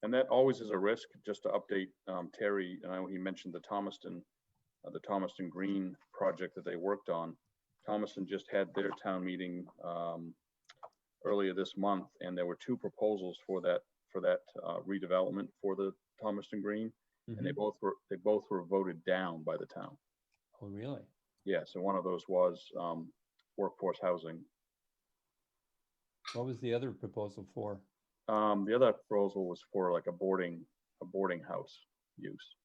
And that always is a risk. Just to update Terry, I know he mentioned the Thomaston Green project that they worked on. Thomaston just had their town meeting earlier this month, and there were 2 proposals for that redevelopment for the Thomaston Green, and they both were voted down by the town. Oh, really? Yeah. So one of those was workforce housing. What was the other proposal for? The other proposal was for like a boarding house use.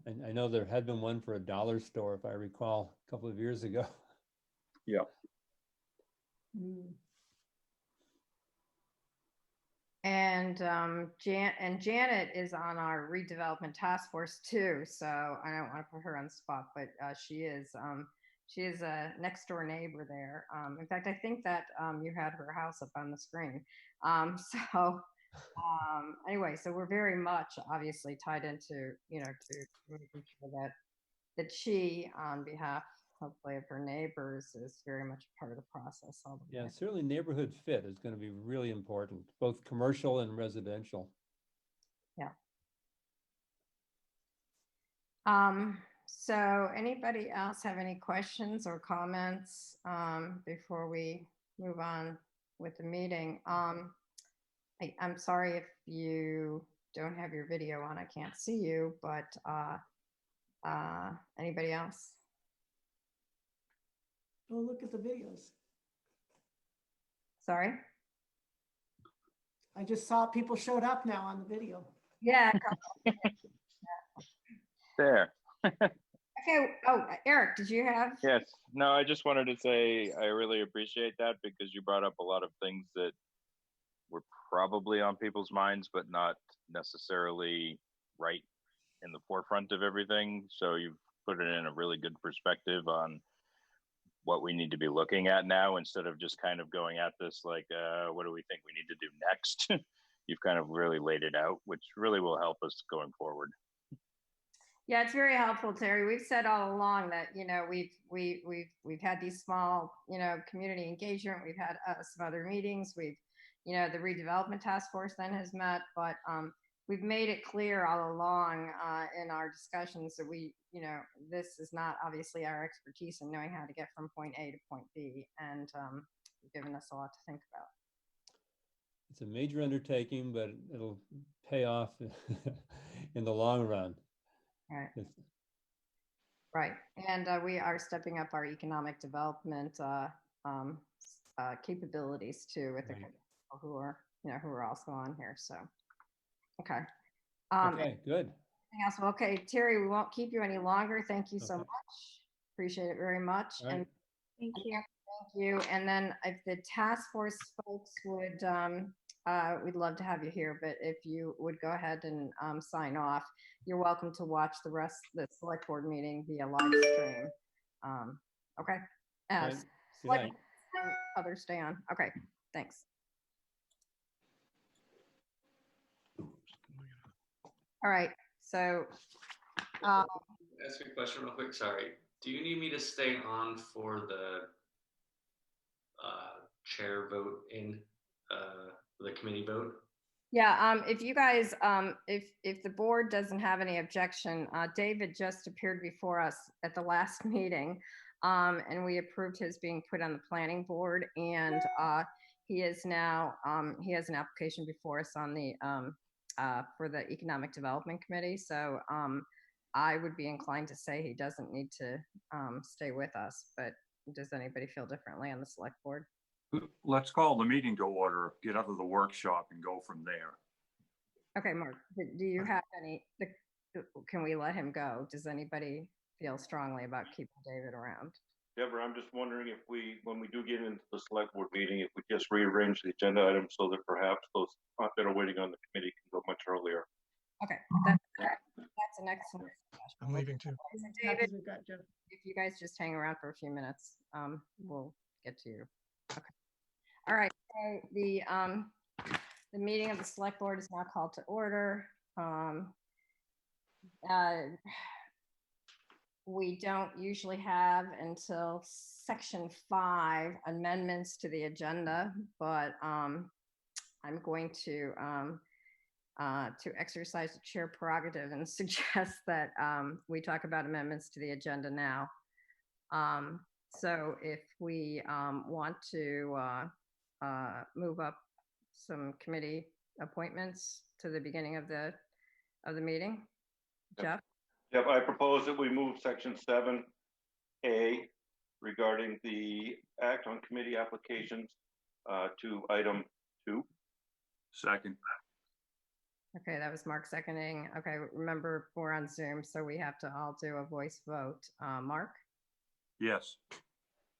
And I know there had been one for a dollar store, if I recall, a couple of years ago. Yeah. And Janet is on our redevelopment task force too, so I don't want to put her on the spot, but she is a next door neighbor there. In fact, I think that you had her house up on the screen. Anyway, so we're very much obviously tied into to making sure that that she, on behalf, hopefully, of her neighbors, is very much part of the process. All the Yeah, way. certainly neighborhood fit is going to be really important, both commercial and residential. Yeah. So anybody else have any questions or comments before we move on with the meeting? I'm sorry if you don't have your video on, I can't see you, but anybody else? Go look at the videos. Sorry? I just saw people showed up now on the video. Yeah. There. Okay. Oh, Eric, did you have? Yes. No, I just wanted to say I really appreciate that because you brought up a lot of things that were probably on people's minds, but not necessarily right in the forefront of everything. So you've put it in a really good perspective on what we need to be looking at now instead of just kind of going at this like, what do we think we need to do next? You've kind of really laid it out, which really will help us going forward. Yeah, it's very helpful, Terry. We've said all along that, you know, we've had these small, you know, community engagement. We've had some other meetings. We've, you know, the redevelopment task force then has met, but we've made it clear all along in our discussions that we, you know, this is not obviously our expertise in knowing how to get from point A to point B, and given us a lot to think about. It's a major undertaking, but it'll pay off in the long run. Right. Right. And we are stepping up our economic development capabilities too with the people who are, you know, who are also on here. So, okay. Okay, good. Anything else? Well, okay, Terry, we won't keep you any longer. Thank you so much. Appreciate it very much. All right. And Thank you. thank you. And then if the task force folks would, we'd love to have you here, but if you would go ahead and sign off, you're welcome to watch the rest of the select board meeting via live stream. Okay. Right. As Good night. others stay on. Okay, thanks. All right, so Ask a question real quick. Sorry. Do you need me to stay on for the chair vote in the committee vote? yeah, if you guys, if the board doesn't have any objection, David just appeared before us at the last meeting, and we approved his being put on the planning board, and he is now, he has an application before us on the, for the Economic Development Committee. So I would be inclined to say he doesn't need to stay with us, but does anybody feel differently on the select board? Let's call the meeting to order, get out of the workshop and go from there. Okay, Mark, do you have any, can we let him go? Does anybody feel strongly about keeping David around? Deborah, I'm just wondering if we, when we do get into the select board meeting, if we just rearrange the agenda items so that perhaps those that are waiting on the committee can go much earlier. Okay, that's an excellent suggestion. I'm leaving too. So David, We've got Jeff. if you guys just hang around for a few minutes, we'll get to you. Okay. All right. So the meeting of the select board is now called to order. We don't usually have until section 5 amendments to the agenda, but I'm going to exercise the chair prerogative and suggest that we talk about amendments to the agenda now. So if we want to move up some committee appointments to the beginning of the meeting, Jeff? Yep, I propose that we move section 7A regarding the act on committee applications to item 2. Second. Okay, that was Mark seconding. Okay, remember we're on Zoom, so we have to all do a voice vote. Mark? Yes.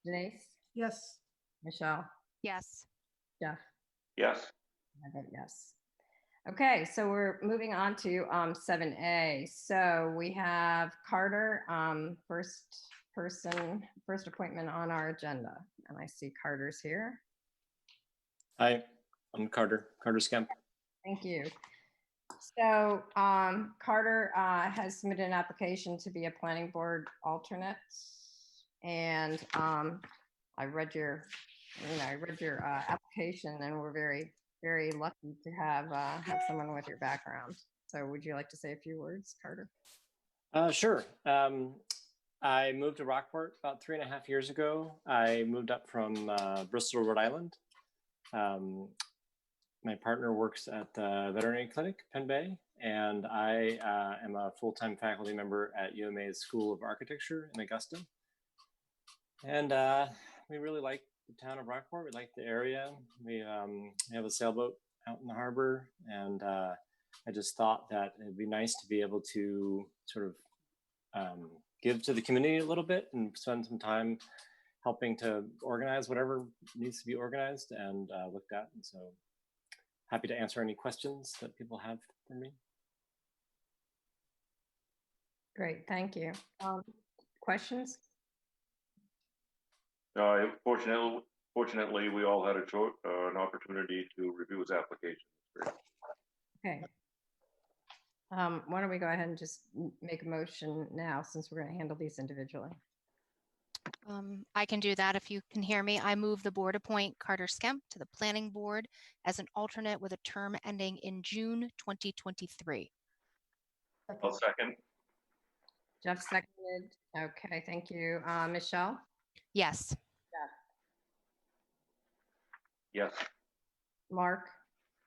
Denise? Yes. Michelle? Yes. Jeff? Yes. I vote yes. Okay, so we're moving on to 7A. So we have Carter, first appointment on our agenda. And I see Carter's here. Hi, I'm Carter Skemp. Thank you. So Carter has submitted an application to be a planning board alternate. And I read your, application, and we're very, very lucky to have someone with your background. So would you like to say a few words, Carter? Sure. I moved to Rockport about 3.5 years ago. I moved up from Bristol, Rhode Island. My partner works at the veterinary clinic, Penn Bay, and I am a full-time faculty member at UMA's School of Architecture in Augusta. And we really like the town of Rockport. We like the area. We have a sailboat out in the harbor, and I just thought that it'd be nice to be able to sort of give to the community a little bit and spend some time helping to organize whatever needs to be organized and looked at. And so happy to answer any questions that people have for me. Great, thank you. Questions? Fortunately, we all had an opportunity to review his application. Okay. Why don't we go ahead and just make a motion now, since we're going to handle these individually. I can do that if you can hear me. I move the board appoint Carter Skemp to the planning board as an alternate with a term ending in June 2023. I'll second. Jeff seconded. Okay, thank you. Michelle? Yes. Jeff? Yes. Mark?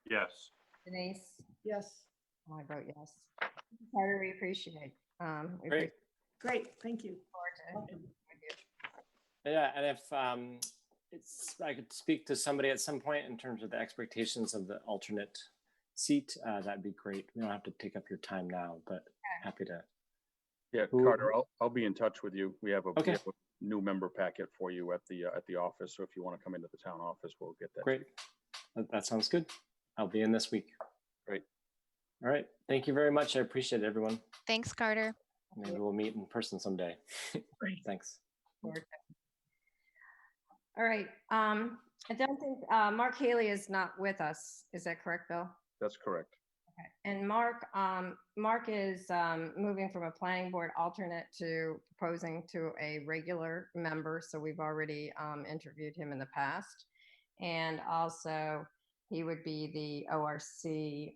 Yes. Denise? Yes. I vote yes. Carter, we appreciate. Great. Great, thank you. Yeah, and if I could speak to somebody at some point in terms of the expectations of the alternate seat, that'd be great. We don't have to take up your time now, but happy to. Yeah, Carter, I'll be in touch with you. We have a, okay. we have a new member packet for you at the office. So if you want to come into the town office, we'll get that. Great. That sounds good. I'll be in this week. Great. All right. Thank you very much. I appreciate it, everyone. Thanks, Carter. Maybe we'll meet in person someday. Thanks. All right. I don't think Mark Haley is not with us. Is that correct, Bill? That's correct. Okay. And Mark is moving from a planning board alternate to proposing to a regular member. So we've already interviewed him in the past. And also he would be the ORC,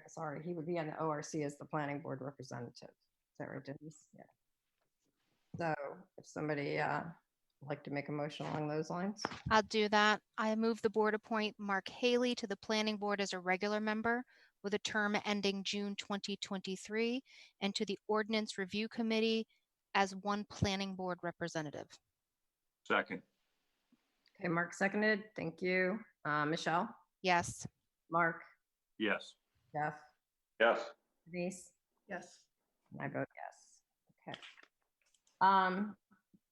sorry, he would be on the ORC as the planning board representative. Is that right, Denise? Yeah. So if somebody would like to make a motion along those lines. I'll do that. I move the board appoint Mark Haley to the planning board as a regular member with a term ending June 2023 and to the ordinance review committee as one planning board representative. Second. Okay, Mark seconded. Thank you. Michelle? Yes. Mark? Yes. Jeff? Yes. Denise? Yes. I vote yes. Okay.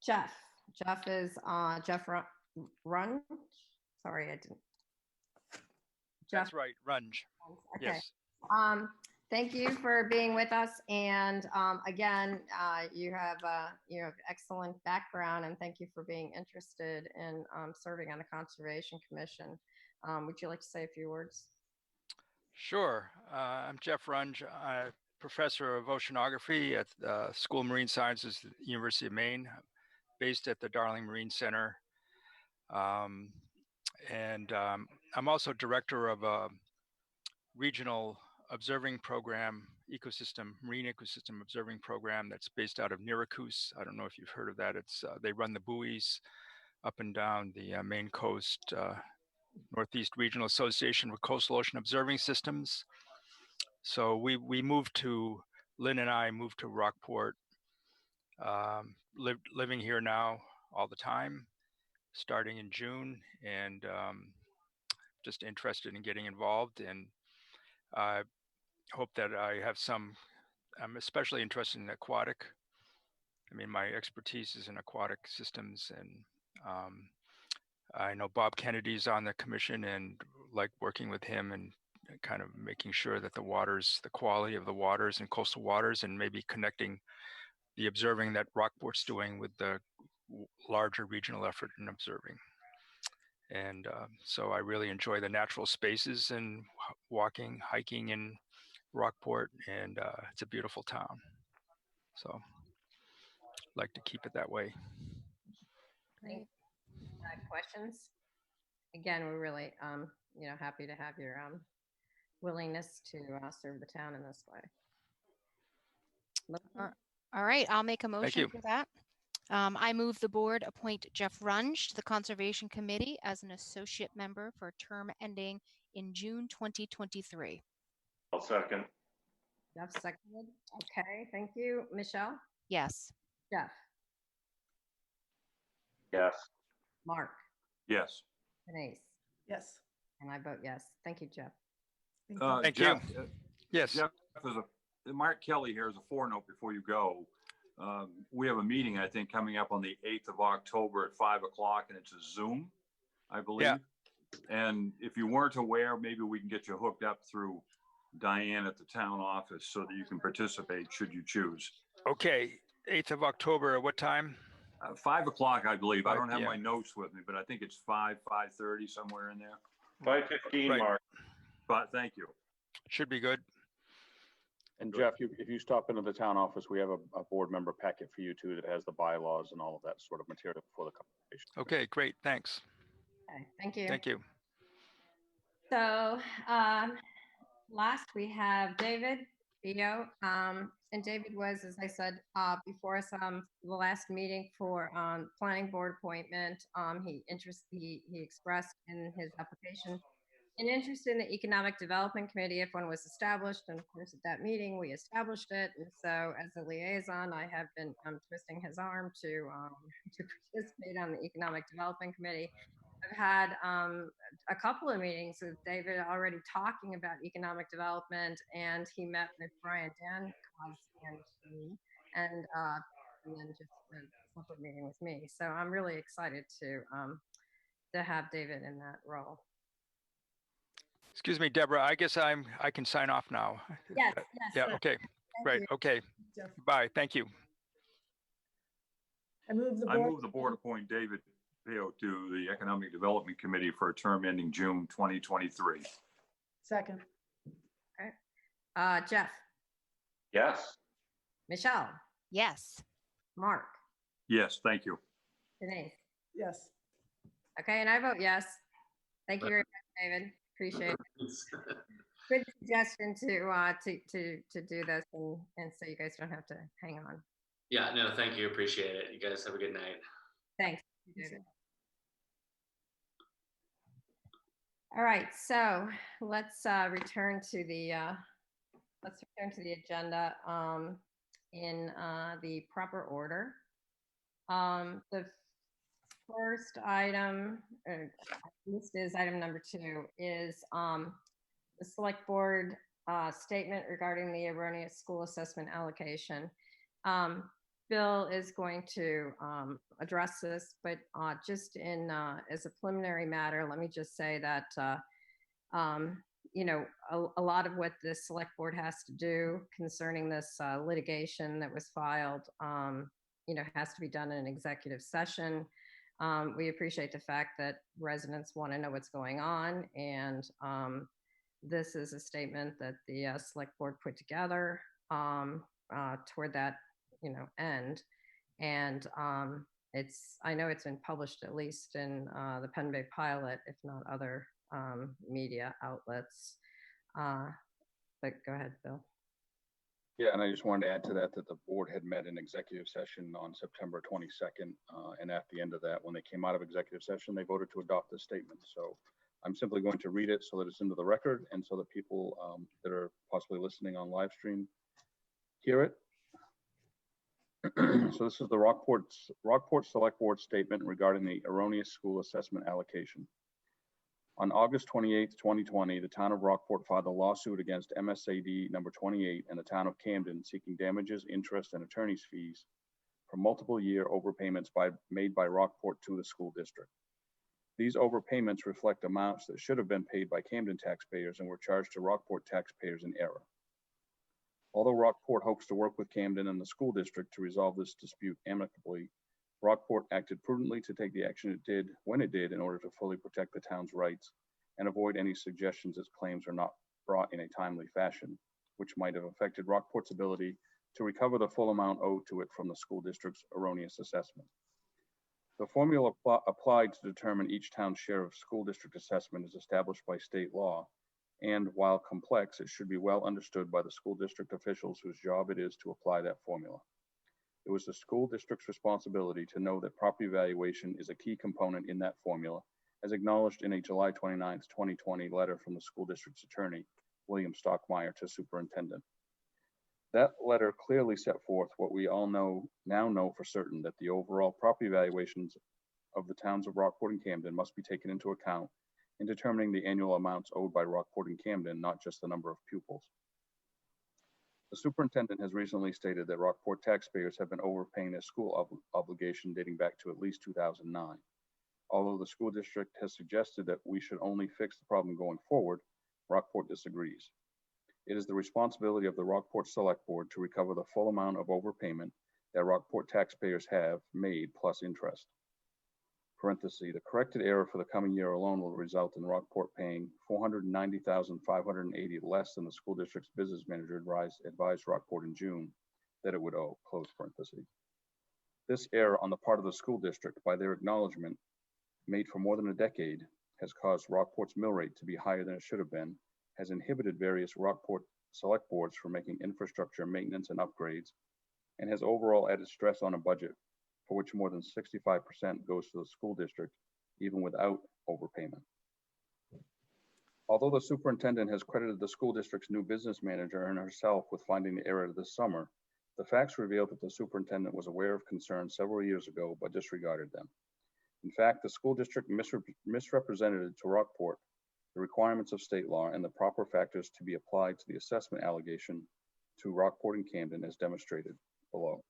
Jeff is Jeff Runge. Sorry, I didn't. Jeff. That's right, Runge. Okay. Yes. Thank you for being with us. And again, you have excellent background, and thank you for being interested in serving on the Conservation Commission. Would you like to say a few words? Sure. I'm Jeff Runge, professor of oceanography at the School of Marine Sciences at the University of Maine, based at the Darling Marine Center. I'm also director of a regional observing program, marine ecosystem observing program that's based out of Syracuse. I don't know if you've heard of that. It's they run the buoys up and down the Maine coast, Northeast Regional Association for Coastal Ocean Observing Systems. So Lynn and I moved to Rockport, living here now all the time, starting in June, and just interested in getting involved. And I hope that I'm especially interested in aquatic. I mean, my expertise is in aquatic systems, and I know Bob Kennedy's on the commission and like working with him and kind of making sure that the quality of the waters and coastal waters, and maybe connecting the observing that Rockport's doing with the larger regional effort in observing. And so I really enjoy the natural spaces and walking, hiking in Rockport, and it's a beautiful town. So I'd like to keep it that way. Great. Questions? Again, we're really, happy to have your willingness to serve the town in this way. All right, I'll make a motion you. for that. I move the board appoint Jeff Runge to the Conservation Committee as an associate member for a term ending in June 2023. I'll second. Jeff seconded. Okay, thank you. Michelle? Yes. Jeff? Yes. Mark? Yes. Denise? Yes. And I vote yes. Thank you, Jeff. Thank Jeff, you. Yes. Jeff, Mark Kelly here is a forenote before you go. We have a meeting, I think, coming up on the 8th of October at 5 o'clock, and it's a Zoom, I believe. Yeah. And if you weren't aware, maybe we can get you hooked up through Diane at the town office so that you can participate should you choose. Okay, 8th of October, at what time? 5 o'clock, I believe. I 5 don't have my p.m. notes with me, but I think it's 5:30, somewhere in there. 5:15, Right. Mark. But thank you. Should be good. And Jeff, if you stop into the town office, we have a board member packet for you too that has the bylaws and all of that sort of material for the conversation. Okay, great. Thanks. Okay, thank you. Thank you. So last we have David Bio, and David was, as I said, before us the last meeting for planning board appointment. He expressed in his application an interest in the Economic Development Committee if one was established, and of course at that meeting we established it. And so as a liaison, I have been twisting his arm to participate on the Economic Development Committee. I've had a couple of meetings with David already talking about economic development, and he met with Brian Dankos and me, and then just a separate meeting with me. So I'm really excited to have David in that role. Excuse me, Deborah, I guess I can sign off now. Yes, Yeah, okay, right, okay. Jeff. Bye, thank you. I move the board appoint David Peo to the Economic Development Committee for a term ending June 2023. Second. Okay. Jeff? Yes. Michelle? Yes. Mark? Yes, thank you. Denise? Yes. Okay, and I vote yes. Thank you very much, David. Appreciate it. Good suggestion to do this, and so you guys don't have to hang on. Yeah, no, thank you. Appreciate it. You guys have a good night. Thanks. All right, so let's return to the agenda in the proper order. The first item, this is item number 2, is the select board statement regarding the erroneous school assessment allocation. Bill is going to address this, but just in as a preliminary matter, let me just say that a lot of what the select board has to do concerning this litigation that was filed, has to be done in an executive session. We appreciate the fact that residents want to know what's going on, and this is a statement that the select board put together toward that end. And I know it's been published at least in the Penn Bay Pilot, if not other media outlets. But go ahead, Bill. Yeah, and I just wanted to add to that the board had met in executive session on September 22nd. And at the end of that, when they came out of executive session, they voted to adopt this statement. So I'm simply going to read it so that it's into the record and so that people that are possibly listening on live stream hear it. So this is the Rockport Select Board statement regarding the erroneous school assessment allocation. On August 28, 2020, the town of Rockport filed a lawsuit against MSAD number 28 and the town of Camden seeking damages, interest, and attorney's fees for multiple year overpayments made by Rockport to the school district. These overpayments reflect amounts that should have been paid by Camden taxpayers and were charged to Rockport taxpayers in error. Although Rockport hopes to work with Camden and the school district to resolve this dispute amicably, Rockport acted prudently to take the action it did when it did in order to fully protect the town's rights and avoid any suggestions its claims are not brought in a timely fashion, which might have affected Rockport's ability to recover the full amount owed to it from the school district's erroneous assessment. The formula applied to determine each town's share of school district assessment is established by state law, and while complex, it should be well understood by the school district officials whose job it is to apply that formula. It was the school district's responsibility to know that property valuation is a key component in that formula, as acknowledged in a July 29, 2020 letter from the school district's attorney, William Stockmeyer, to superintendent. That letter clearly set forth what we all now know for certain, that the overall property valuations of the towns of Rockport and Camden must be taken into account in determining the annual amounts owed by Rockport and Camden, not just the number of pupils. The superintendent has recently stated that Rockport taxpayers have been overpaying their school obligation dating back to at least 2009. Although the school district has suggested that we should only fix the problem going forward, Rockport disagrees. It is the responsibility of the Rockport Select Board to recover the full amount of overpayment that Rockport taxpayers have made plus interest. Parenthesis, the corrected error for the coming year alone will result in Rockport paying $490,580 less than the school district's business manager advised Rockport in June that it would owe, close parenthesis. This error on the part of the school district, by their acknowledgement, made for more than a decade, has caused Rockport's mill rate to be higher than it should have been, has inhibited various Rockport select boards from making infrastructure maintenance and upgrades, and has overall added stress on a budget for which more than 65% goes to the school district, even without overpayment. Although the superintendent has credited the school district's new business manager and herself with finding the error this summer, the facts reveal that the superintendent was aware of concerns several years ago but disregarded them. In fact, the school district misrepresented to Rockport the requirements of state law and the proper factors to be applied to the assessment allegation to Rockport and Camden as demonstrated below.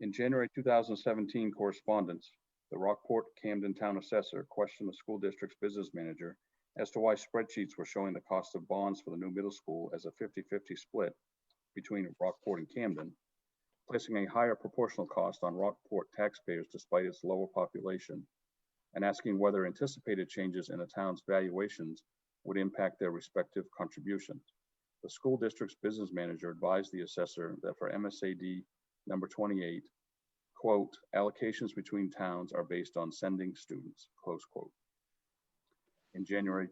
In January 2017 correspondence, the Rockport Camden Town Assessor questioned the school district's business manager as to why spreadsheets were showing the cost of bonds for the new middle school as a 50-50 split between Rockport and Camden, placing a higher proportional cost on Rockport taxpayers despite its lower population, and asking whether anticipated changes in the town's valuations would impact their respective contributions. The school district's business manager advised the assessor that for MSAD number 28, quote, allocations between towns are based on sending students, close quote. In January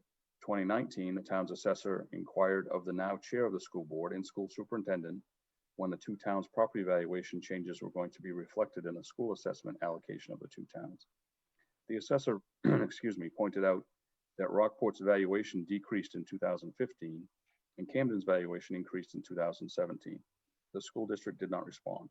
2019, the town's assessor inquired of the now chair of the school board and school superintendent when the two towns' property valuation changes were going to be reflected in the school assessment allocation of the two towns. The assessor, pointed out that Rockport's valuation decreased in 2015 and Camden's valuation increased in 2017. The school district did not respond.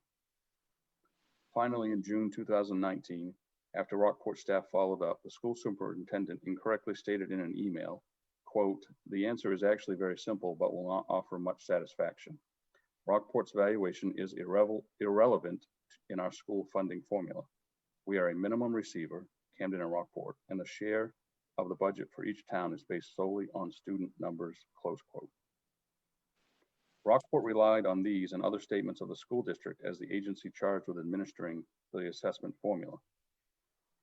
Finally, in June 2019, after Rockport staff followed up, the school superintendent incorrectly stated in an email, quote, the answer is actually very simple, but will not offer much satisfaction. Rockport's valuation is irrelevant in our school funding formula. We are a minimum receiver, Camden and Rockport, and the share of the budget for each town is based solely on student numbers, close quote. Rockport relied on these and other statements of the school district as the agency charged with administering the assessment formula.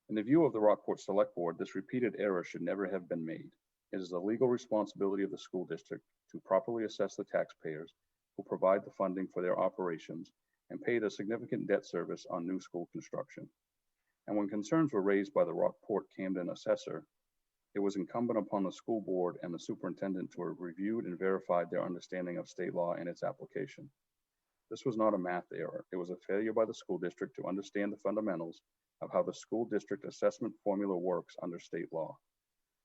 In the view of the Rockport Select Board, this repeated error should never have been made. It is the legal responsibility of the school district to properly assess the taxpayers who provide the funding for their operations and pay the significant debt service on new school construction. And when concerns were raised by the Rockport Camden assessor, it was incumbent upon the school board and the superintendent to have reviewed and verified their understanding of state law and its application. This was not a math error. It was a failure by the school district to understand the fundamentals of how the school district assessment formula works under state law.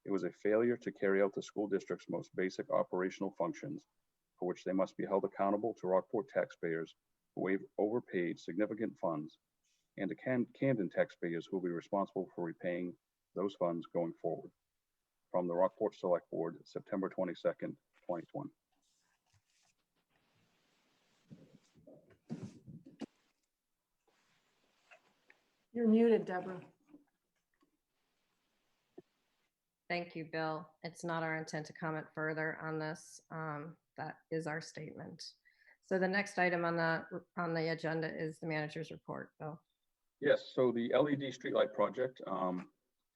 It was a failure to carry out the school district's most basic operational functions, for which they must be held accountable to Rockport taxpayers who overpaid significant funds, and to Camden taxpayers who will be responsible for repaying those funds going forward. From the Rockport Select Board, September 22nd, 2020. You're muted, Deborah. Thank you, Bill. It's not our intent to comment further on this. That is our statement. So the next item on the agenda is the manager's report, Bill. Yes, so the LED streetlight project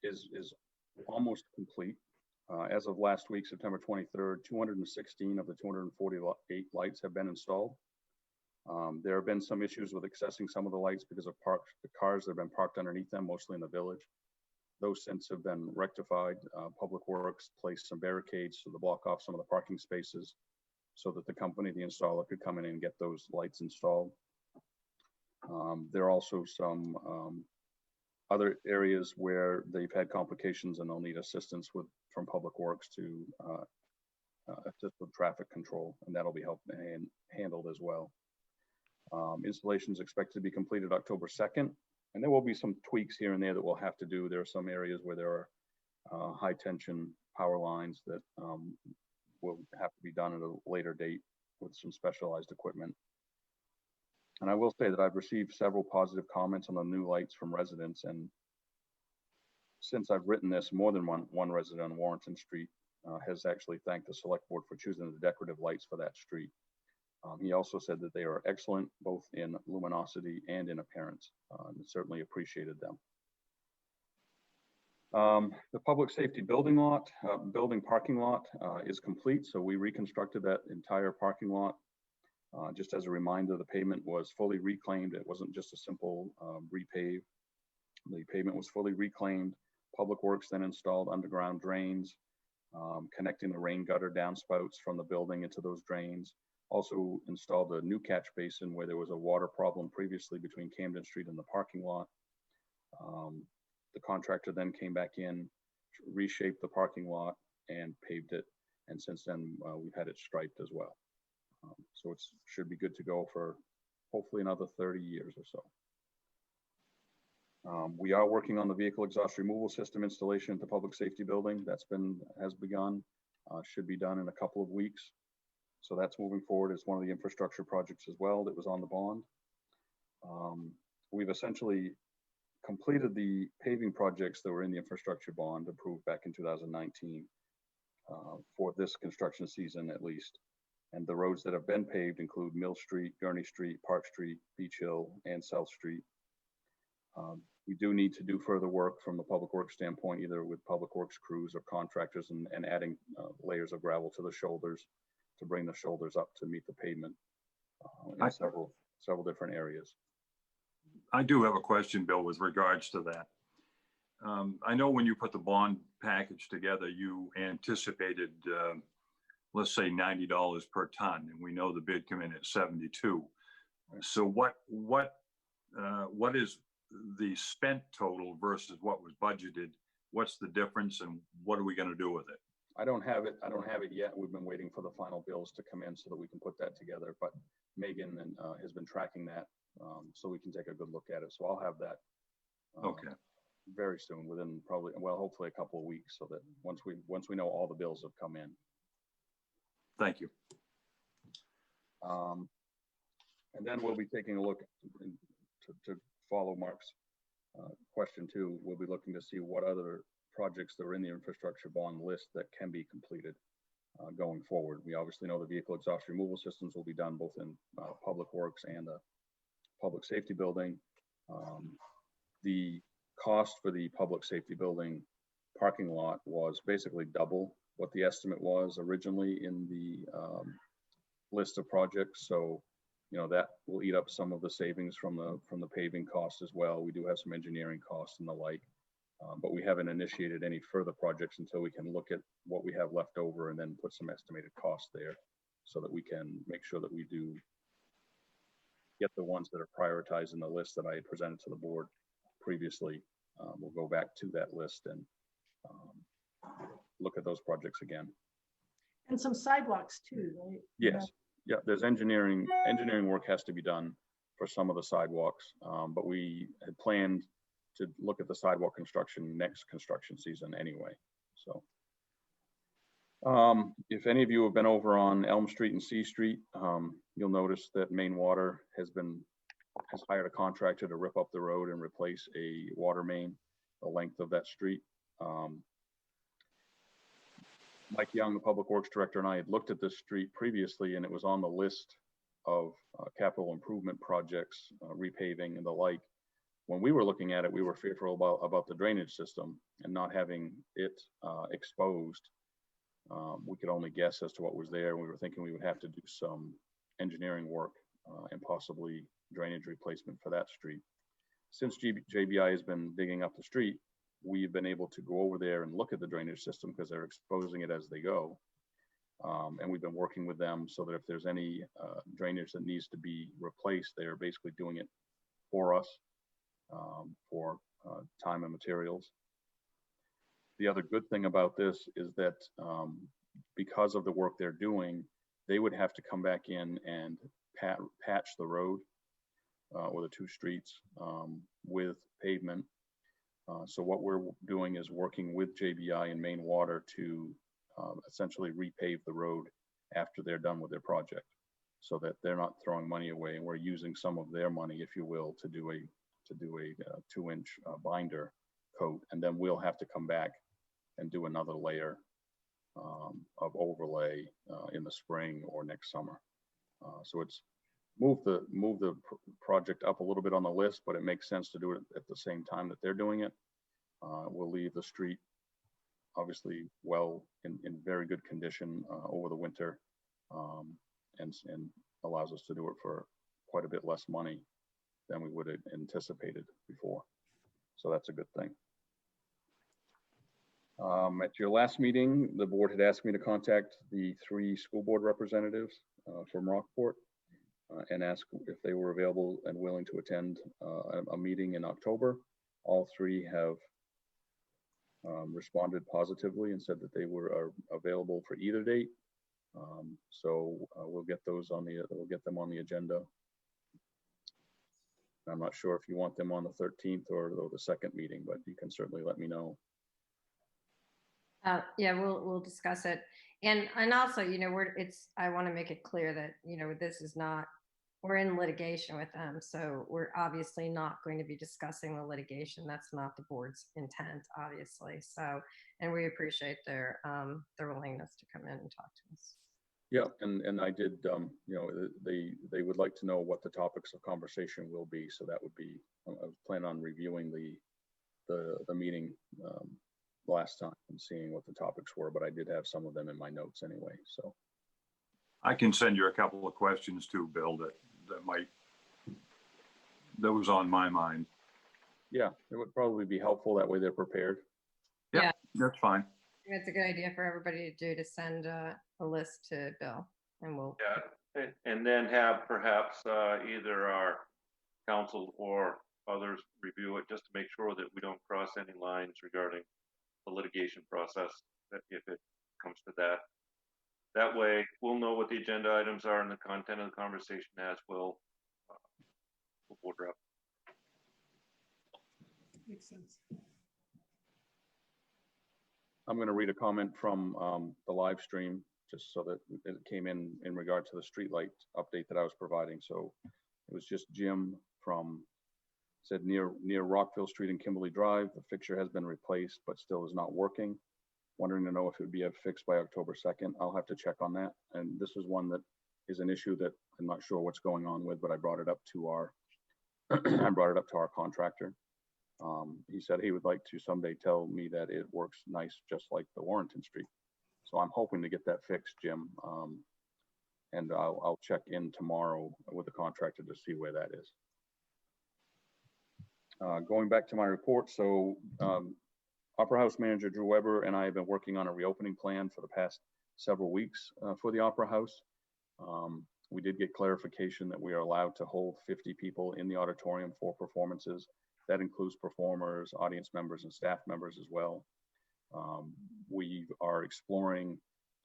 is almost complete. As of last week, September 23rd, 216 of the 248 lights have been installed. There have been some issues with accessing some of the lights because of the cars that have been parked underneath them, mostly in the village. Those since have been rectified. Public Works placed some barricades to block off some of the parking spaces so that the company, the installer, could come in and get those lights installed. There are also some other areas where they've had complications and they'll need assistance from Public Works to assist with traffic control, and that'll be handled as well. Installation is expected to be completed October 2nd, and there will be some tweaks here and there that we'll have to do. There are some areas where there are high tension power lines that will have to be done at a later date with some specialized equipment. And I will say that I've received several positive comments on the new lights from residents. And since I've written this, more than one resident on Warrenton Street has actually thanked the select board for choosing the decorative lights for that street. He also said that they are excellent, both in luminosity and in appearance, and certainly appreciated them. The public safety building parking lot is complete. So we reconstructed that entire parking lot. Just as a reminder, the pavement was fully reclaimed. It wasn't just a simple repave. The pavement was fully reclaimed. Public Works then installed underground drains, connecting the rain gutter downspouts from the building into those drains. Also installed a new catch basin where there was a water problem previously between Camden Street and the parking lot. The contractor then came back in, reshaped the parking lot and paved it. And since then, we've had it striped as well. So it should be good to go for hopefully another 30 years or so. We are working on the vehicle exhaust removal system installation at the public safety building. Has begun, should be done in a couple of weeks. So that's moving forward as one of the infrastructure projects as well that was on the bond. We've essentially completed the paving projects that were in the infrastructure bond approved back in 2019 for this construction season at least. And the roads that have been paved include Mill Street, Gurney Street, Park Street, Beach Hill, and South Street. We do need to do further work from the Public Works standpoint, either with Public Works crews or contractors, and adding layers of gravel to the shoulders to bring the shoulders up to meet the pavement in several different areas. I do have a question, Bill, with regards to that. I know when you put the bond package together, you anticipated, let's say $90 per ton, and we know the bid come in at 72. So what is the spent total versus what was budgeted? What's the difference, and what are we going to do with it? I don't have it yet. We've been waiting for the final bills to come in so that we can put that together. But Megan has been tracking that, so we can take a good look at it. So I'll have that okay very soon, within probably, well, hopefully a couple of weeks, so that once we know all the bills have come in. Thank you. And then we'll be taking a look to follow Mark's question too. We'll be looking to see what other projects that are in the infrastructure bond list that can be completed going forward. We obviously know the vehicle exhaust removal systems will be done both in Public Works and the public safety building. The cost for the public safety building parking lot was basically double what the estimate was originally in the list of projects. So, you know, that will eat up some of the savings from the paving cost as well. We do have some engineering costs and the like, but we haven't initiated any further projects until we can look at what we have left over and then put some estimated costs there so that we can make sure that we do get the ones that are prioritized in the list that I had presented to the board previously. We'll go back to that list and look at those projects again. And some sidewalks too, right? Yes. Yeah, there's engineering work has to be done for some of the sidewalks, but we had planned to look at the sidewalk construction next construction season anyway. So if any of you have been over on Elm Street and C Street, you'll notice that Maine Water has hired a contractor to rip up the road and replace a water main the length of that street. Mike Young, the Public Works Director, and I had looked at this street previously, and it was on the list of capital improvement projects, repaving and the like. when we were looking at it, we were fearful about the drainage system and not having it exposed. We could only guess as to what was there. We were thinking we would have to do some engineering work and possibly drainage replacement for that street. Since JBI has been digging up the street, we've been able to go over there and look at the drainage system because they're exposing it as they go. And we've been working with them so that if there's any drainage that needs to be replaced, they are basically doing it for us for time and materials. The other good thing about this is that because of the work they're doing, they would have to come back in and patch the road or the two streets with pavement. So what we're doing is working with JBI and Maine Water to essentially repave the road after they're done with their project, so that they're not throwing money away, and we're using some of their money, if you will, to do a 2-inch binder coat, and then we'll have to come back and do another layer of overlay in the spring or next summer. So it's move the project up a little bit on the list, but it makes sense to do it at the same time that they're doing it. We'll leave the street obviously well in very good condition over the winter, and allows us to do it for quite a bit less money than we would have anticipated before. So that's a good thing. At your last meeting, the board had asked me to contact the 3 school board representatives from Rockport and ask if they were available and willing to attend a meeting in October. All 3 have responded positively and said that they are available for either date. So we'll get those on we'll get them on the agenda. I'm not sure if you want them on the 13th or the second meeting, but you can certainly let me know. Yeah, we'll discuss it. And also, you know, I want to make it clear that, you know, this is not, we're in litigation with them. So we're obviously not going to be discussing the litigation. That's not the board's intent, obviously. So, and we appreciate their willingness to come in and talk to us. Yeah, and I did, you know, they would like to know what the topics of conversation will be. So that would be, I was planning on reviewing the meeting last time and seeing what the topics were, but I did have some of them in my notes anyway. So I can send you a couple of questions too, Bill, that was on my mind. Yeah, it would probably be helpful. That way they're prepared. Yeah, that's fine. It's a good idea for everybody to do, to send a list to Bill, and we'll. Yeah, and then have perhaps either our council or others review it just to make sure that we don't cross any lines regarding the litigation process, if it comes to that. That way, we'll know what the agenda items are and the content of the conversation, as will the board rep. Makes sense. I'm going to read a comment from the live stream, just so that it came in regard to the streetlight update that I was providing. So it was just Jim said near Rockville Street and Kimberly Drive, the fixture has been replaced, but still is not working. Wondering to know if it would be fixed by October 2nd. I'll have to check on that. And this is one that is an issue that I'm not sure what's going on with, but I brought it up to our contractor. He said he would like to someday tell me that it works nice, just like the Warrenton Street. So I'm hoping to get that fixed, Jim. And I'll check in tomorrow with the contractor to see where that is. Going back to my report, so Opera House manager Drew Weber and I have been working on a reopening plan for the past several weeks for the Opera House. We did get clarification that we are allowed to hold 50 people in the auditorium for performances. That includes performers, audience members, and staff members as well. We are exploring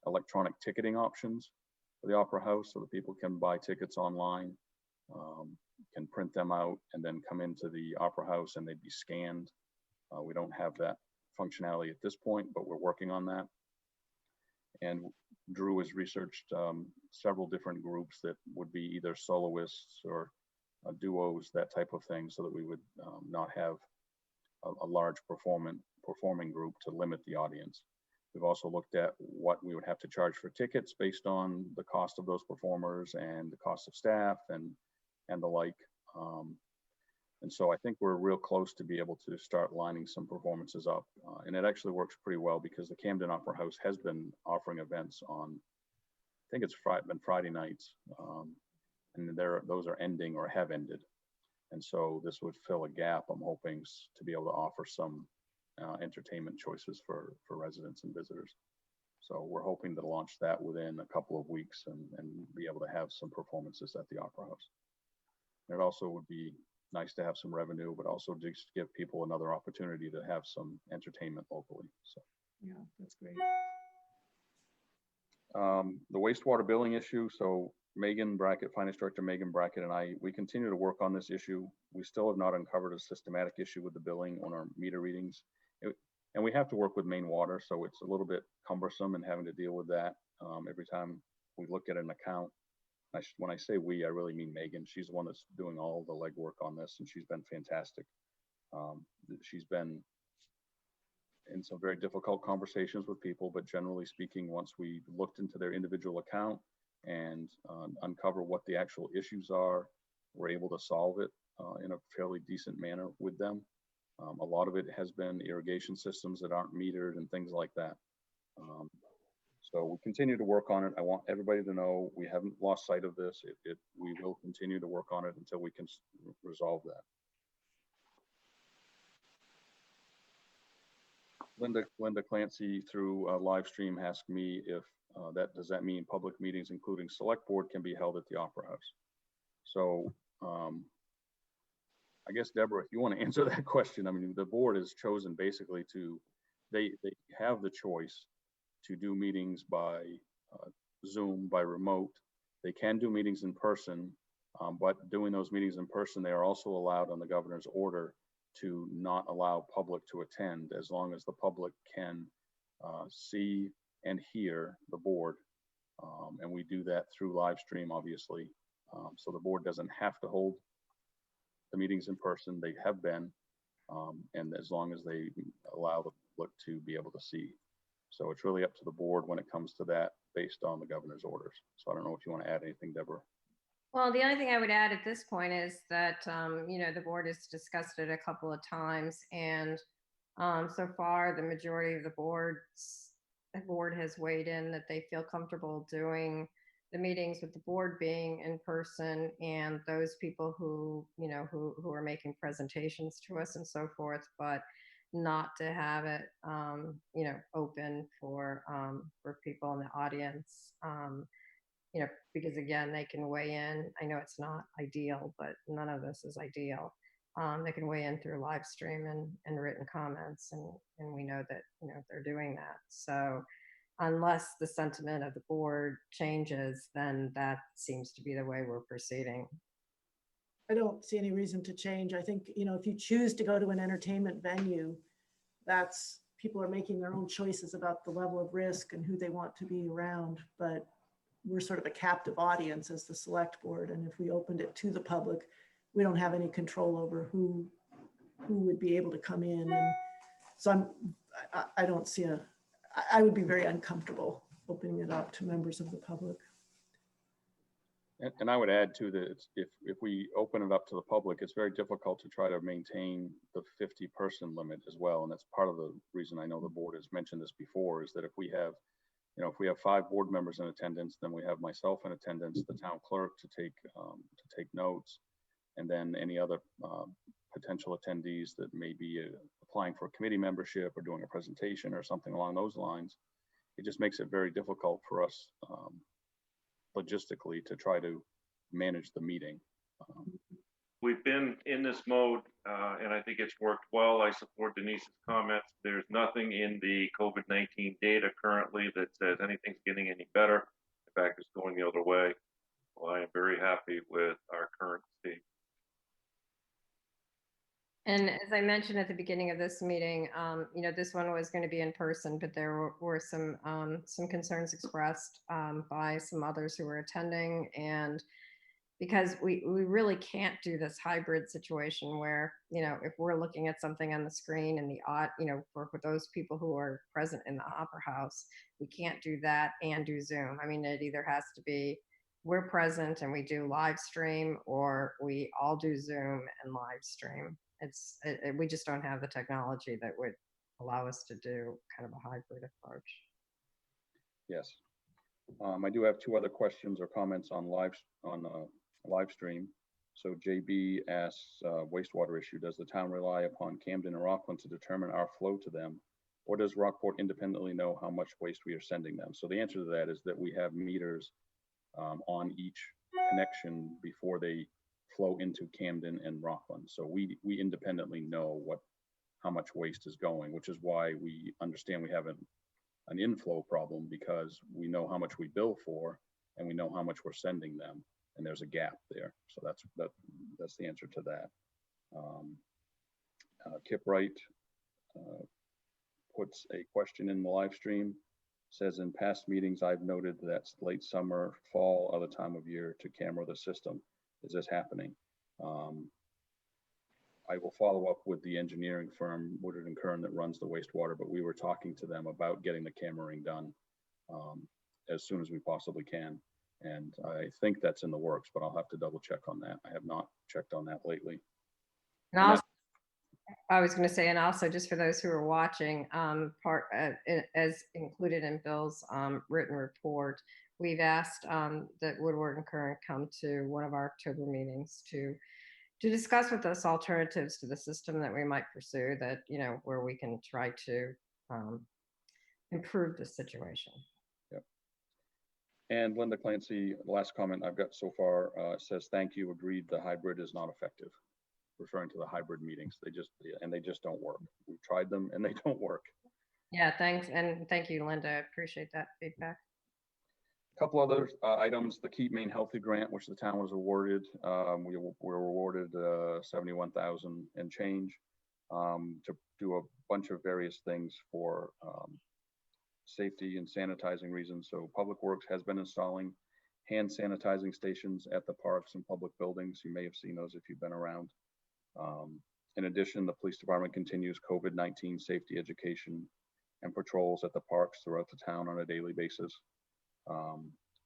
electronic ticketing options for the Opera House so that people can buy tickets online, can print them out, and then come into the Opera House and they'd be scanned. We don't have that functionality at this point, but we're working on that. And Drew has researched several different groups that would be either soloists or duos, that type of thing, so that we would not have a large performing group to limit the audience. We've also looked at what we would have to charge for tickets based on the cost of those performers and the cost of staff and the like. And so I think we're real close to be able to start lining some performances up. And it actually works pretty well because the Camden Opera House has been offering events on, I think it's been Friday nights. And those are ending or have ended. And so this would fill a gap, I'm hoping, to be able to offer some entertainment choices for residents and visitors. So we're hoping to launch that within a couple of weeks and be able to have some performances at the Opera House. And it also would be nice to have some revenue, but also just give people another opportunity to have some entertainment locally. So Yeah, that's great. the wastewater billing issue. So Megan Brackett, Finance Director Megan Brackett, and I, we continue to work on this issue. We still have not uncovered a systematic issue with the billing on our meter readings. And we have to work with Maine Water, so it's a little bit cumbersome and having to deal with that every time we look at an account. When I say we, I really mean Megan. She's the one that's doing all the legwork on this, and she's been fantastic. She's been in some very difficult conversations with people, but generally speaking, once we looked into their individual account and uncover what the actual issues are, we're able to solve it in a fairly decent manner with them. A lot of it has been irrigation systems that aren't metered and things like that. So we continue to work on it. I want everybody to know we haven't lost sight of this. We will continue to work on it until we can resolve that. Linda Clancy through live stream asked me if does that mean public meetings, including select board, can be held at the Opera House? So I guess, Deborah, if you want to answer that question, I mean, the board has chosen basically they have the choice to do meetings by Zoom, by remote. They can do meetings in person, but doing those meetings in person, they are also allowed on the governor's order to not allow public to attend as long as the public can see and hear the board. And we do that through live stream, obviously. So the board doesn't have to hold the meetings in person. They have been, and as long as they allow the public to be able to see. So it's really up to the board when it comes to that based on the governor's orders. So I don't know if you want to add anything, Deborah. Well, the only thing I would add at this point is that, you know, the board has discussed it a couple of times, and so far the majority of the board has weighed in that they feel comfortable doing the meetings with the board being in person, and those people who, you know, who are making presentations to us and so forth, but not to have it, you know, open for people in the audience, you know, because again, they can weigh in. I know it's not ideal, but none of this is ideal. They can weigh in through live stream and written comments, and we know that, you know, they're doing that. So unless the sentiment of the board changes, then that seems to be the way we're proceeding. I don't see any reason to change. I think, you know, if you choose to go to an entertainment venue, that's, people are making their own choices about the level of risk and who they want to be around. But we're sort of a captive audience as the select board. And if we opened it to the public, we don't have any control over who would be able to come in. And so I don't see I would be very uncomfortable opening it up to members of the public. And I would add too that if we open it up to the public, it's very difficult to try to maintain the 50-person limit as well. And that's part of the reason I know the board has mentioned this before, is that if we have, you know, if we have 5 board members in attendance, then we have myself in attendance, the town clerk to take notes, and then any other potential attendees that may be applying for a committee membership or doing a presentation or something along those lines. It just makes it very difficult for us logistically to try to manage the meeting. We've been in this mode, and I think it's worked well. I support Denise's comments. There's nothing in the COVID-19 data currently that says anything's getting any better. In fact, it's going the other way. Well, I am very happy with our current state. And as I mentioned at the beginning of this meeting, you know, this one was going to be in person, but there were some concerns expressed by some others who were attending, and because we really can't do this hybrid situation where, you know, if we're looking at something on the screen and you know, for those people who are present in the Opera House, we can't do that and do Zoom. I mean, it either has to be we're present and we do live stream, or we all do Zoom and live stream. We just don't have the technology that would allow us to do kind of a hybrid approach. Yes. I do have two other questions or comments on live stream. So JB asks, wastewater issue, does the town rely upon Camden and Rockland to determine our flow to them? Or does Rockport independently know how much waste we are sending them? So the answer to that is that we have meters on each connection before they flow into Camden and Rockland. So we independently know how much waste is going, which is why we understand we have an inflow problem, because we know how much we bill for and we know how much we're sending them, and there's a gap there. So that's the answer to that. Kip Wright puts a question in the live stream, says, in past meetings I've noted that late summer, fall, other time of year to camera the system. Is this happening? I will follow up with the engineering firm, Woodard and Kern, that runs the wastewater, but we were talking to them about getting the cameraing done as soon as we possibly can. And I think that's in the works, but I'll have to double check on that. I have not checked on that lately. And also, I was going to say, and also just for those who are watching, as included in Bill's written report, we've asked that Woodward and Kern come to one of our October meetings to discuss with us alternatives to the system that we might pursue, that, you know, where we can try to improve the situation. Yep. And Linda Clancy, last comment I've got so far, says, thank you, agreed, the hybrid is not effective, referring to the hybrid meetings. They just don't work. We've tried them and they don't work. Yeah, thanks. And thank you, Linda. I appreciate that feedback. A couple other items, the Keep Maine Healthy grant, which the town was awarded. We were awarded 71,000 and change to do a bunch of various things for safety and sanitizing reasons. So Public Works has been installing hand sanitizing stations at the parks and public buildings. You may have seen those if you've been around. In addition, the police department continues COVID-19 safety education and patrols at the parks throughout the town on a daily basis.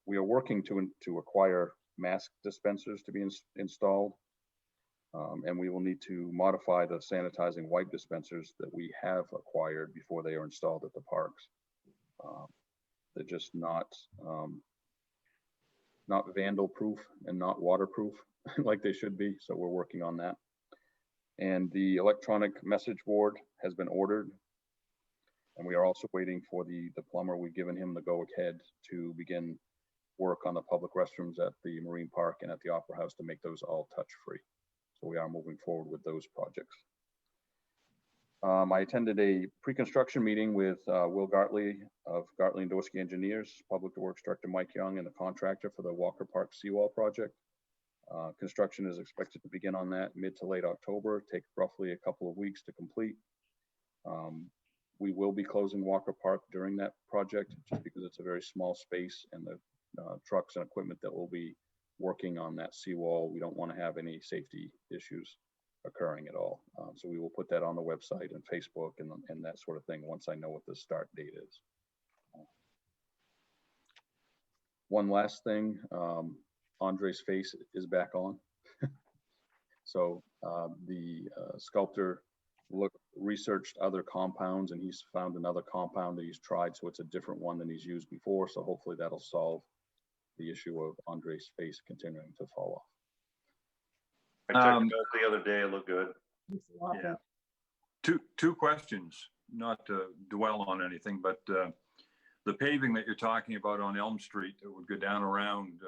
We are working to acquire mask dispensers to be installed, and we will need to modify the sanitizing wipe dispensers that we have acquired before they are installed at the parks. They're just not vandal proof and not waterproof like they should be, so we're working on that. And the electronic message board has been ordered, and we are also waiting for the plumber. We've given him the go-ahead to begin work on the public restrooms at the Marine Park and at the Opera House to make those all touch-free. So we are moving forward with those projects. I attended a pre-construction meeting with Will Gartley of Gartley and Dorsey Engineers, Public Works Director Mike Young, and the contractor for the Walker Park seawall project. Construction is expected to begin on that mid to late October, take roughly a couple of weeks to complete. We will be closing Walker Park during that project just because it's a very small space, and the trucks and equipment that will be working on that seawall, we don't want to have any safety issues occurring at all. So we will put that on the website and Facebook and that sort of thing once I know what the start date is. One last thing, Andre's face is back on. So the sculptor researched other compounds, and he's found another compound that he's tried, so it's a different one than he's used before. So hopefully that'll solve the issue of Andre's face continuing to fall off. I checked it out the other day. It looked good. Yeah. Two questions, not to dwell on anything, but the paving that you're talking about on Elm Street that would go down around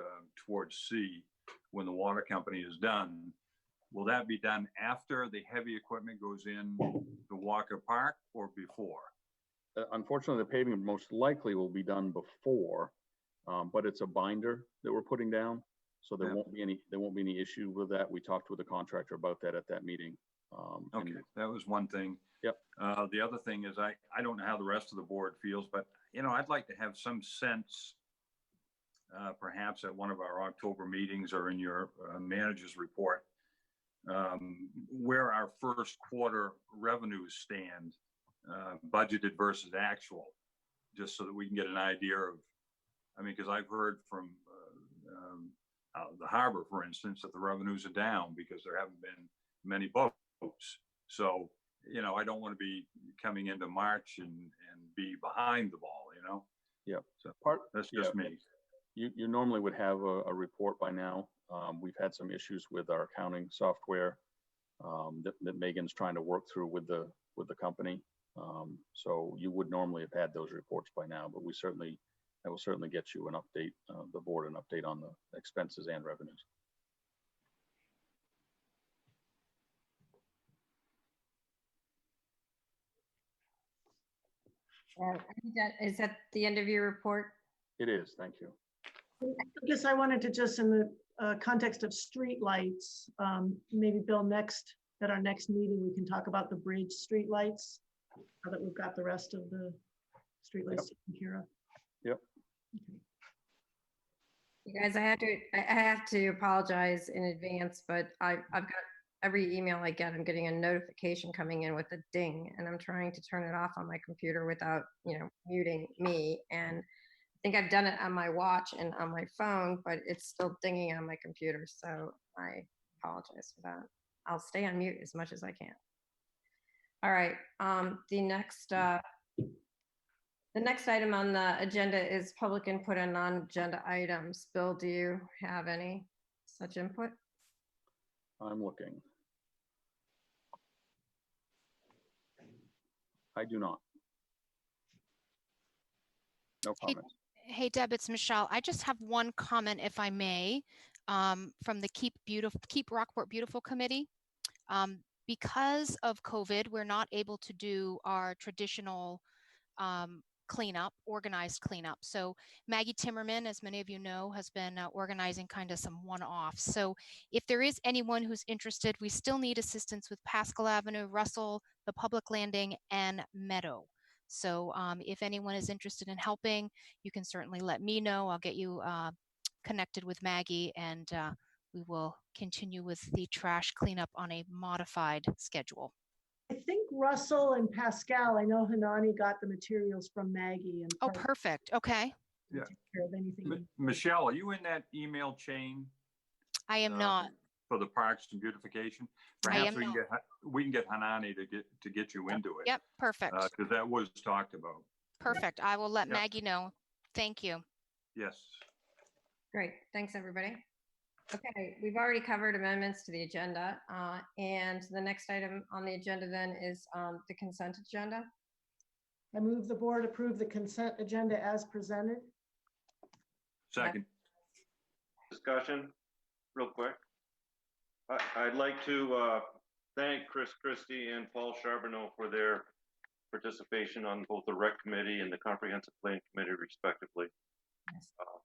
towards C when the water company is done, will that be done after the heavy equipment goes in the Walker Park or before? Unfortunately, the paving most likely will be done before, but it's a binder that we're putting down, so there won't be any issue with that. We talked with the contractor about that at that meeting. Okay, that was one thing. Yep. The other thing is I don't know how the rest of the board feels, but you know, I'd like to have some sense, perhaps at one of our October meetings or in your manager's report, where our first quarter revenues stand, budgeted versus actual, just so that we can get an idea of, I mean, because I've heard from the harbor, for instance, that the revenues are down because there haven't been many boats. So, you know, I don't want to be coming into March and be behind the ball, you know? Yep. So Part, that's just yeah, me. You normally would have a report by now. We've had some issues with our accounting software that Megan's trying to work through with the company. So you would normally have had those reports by now, but I will certainly get you an update, the board an update on the expenses and revenues. Is that the end of your report? It is, thank you. I guess I wanted to just, in the context of streetlights, maybe Bill, at our next meeting, we can talk about the bridge streetlights, now that we've got the rest of the streetlights taken care of. Yep. Okay. You guys, I have to apologize in advance, but I've got every email I get, I'm getting a notification coming in with a ding, and I'm trying to turn it off on my computer without, muting me. And I think I've done it on my watch and on my phone, but it's still dinging on my computer. So I apologize for that. I'll stay on mute as much as I can. All right. The next item on the agenda is public input on non-agenda items. Bill, do you have any such input? I'm looking. I do not. No comments. Hey, Deb, it's Michelle. I just have one comment, if I may, from the Keep Rockport Beautiful Committee. Because of COVID, we're not able to do our traditional organized cleanup. So Maggie Timmerman, as many of you know, has been organizing kind of some one-offs. So if there is anyone who's interested, we still need assistance with Pascal Avenue, Russell, the Public Landing, and Meadow. So if anyone is interested in helping, you can certainly let me know. I'll get you connected with Maggie, and we will continue with the trash cleanup on a modified schedule. I think Russell and Pascal, I know Hanani got the materials from Maggie. And oh, perfect. Okay. Yeah. Take care of anything. Michelle, are you in that email chain? I am not. For the parks and beautification? Perhaps we can get Hanani to get you into it. Yep, perfect. Because that was talked about. Perfect. I will let Maggie know. Thank you. Yes. Great. Thanks, everybody. Okay, we've already covered amendments to the agenda, and the next item on the agenda then is the consent agenda. I move the board approve the consent agenda as presented. Second. Discussion, real quick. I'd like to thank Chris Christie and Paul Charbonneau for their participation on both the Rec Committee and the Comprehensive Plan Committee, respectively,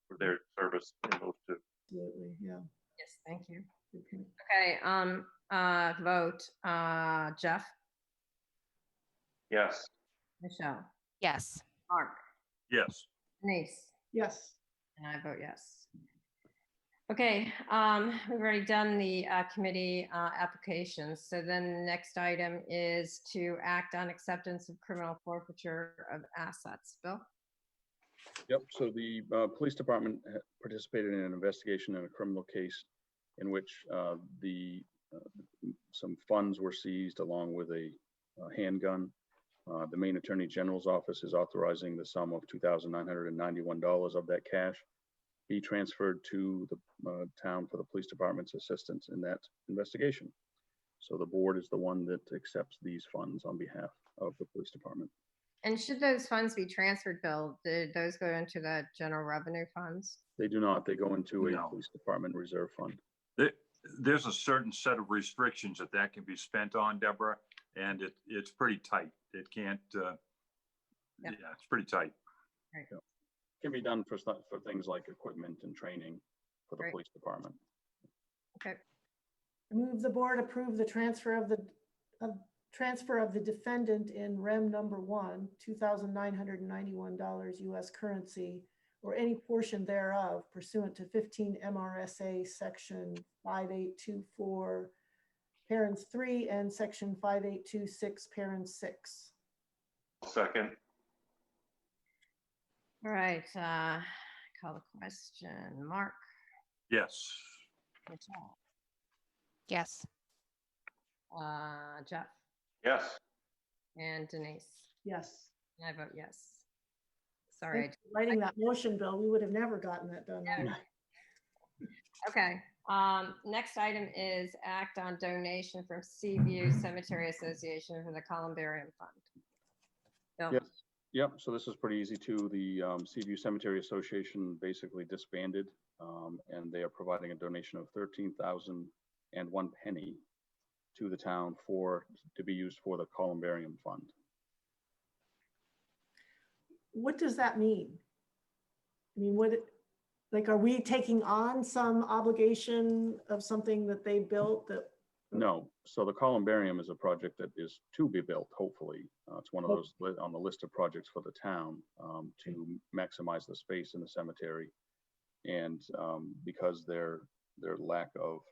for their service in those two. Absolutely, yeah. Yes, thank you. Okay, vote. Jeff? Yes. Michelle? Yes. Mark? Yes. Denise? Yes. And I vote yes. Okay, we've already done the committee applications. So then the next item is to act on acceptance of criminal forfeiture of assets. Bill? Yep, so the police department participated in an investigation in a criminal case in which some funds were seized along with a handgun. The Maine Attorney General's office is authorizing the sum of $2,991 of that cash be transferred to the town for the police department's assistance in that investigation. So the board is the one that accepts these funds on behalf of the police department. And should those funds be transferred, Bill, did those go into the general revenue funds? They do not. They go into a police department reserve fund. There's a certain set of restrictions that can be spent on, Deborah, and it's pretty tight. It can't, yeah, it's pretty tight. Right. Yeah. Can be done for things like equipment and training for the police department. Okay. I move the board approve the transfer of the defendant in REM number 1, $2,991 US currency, or any portion thereof pursuant to 15 MRSA section 5824 parens 3 and section 5826 parens 6. Second. All right, call the question. Mark? Yes. Michelle, Yes. Jeff, Yes. and Denise. Yes. And I vote yes. Sorry. Thanks for writing that motion, Bill. We would have never gotten that done. Yeah. Okay. Next item is act on donation from Seaview Cemetery Association for the Columbarium Fund. Bill? Yes. Yep. So this is pretty easy too. The Seaview Cemetery Association basically disbanded, and they are providing a donation of 13,001 penny to the town to be used for the Columbarium Fund. What does that mean? I mean, like, are we taking on some obligation of something that they built that? No. So the Columbarium is a project that is to be built, hopefully. It's one of those on the list of projects for the town to maximize the space in the cemetery. And because their lack of,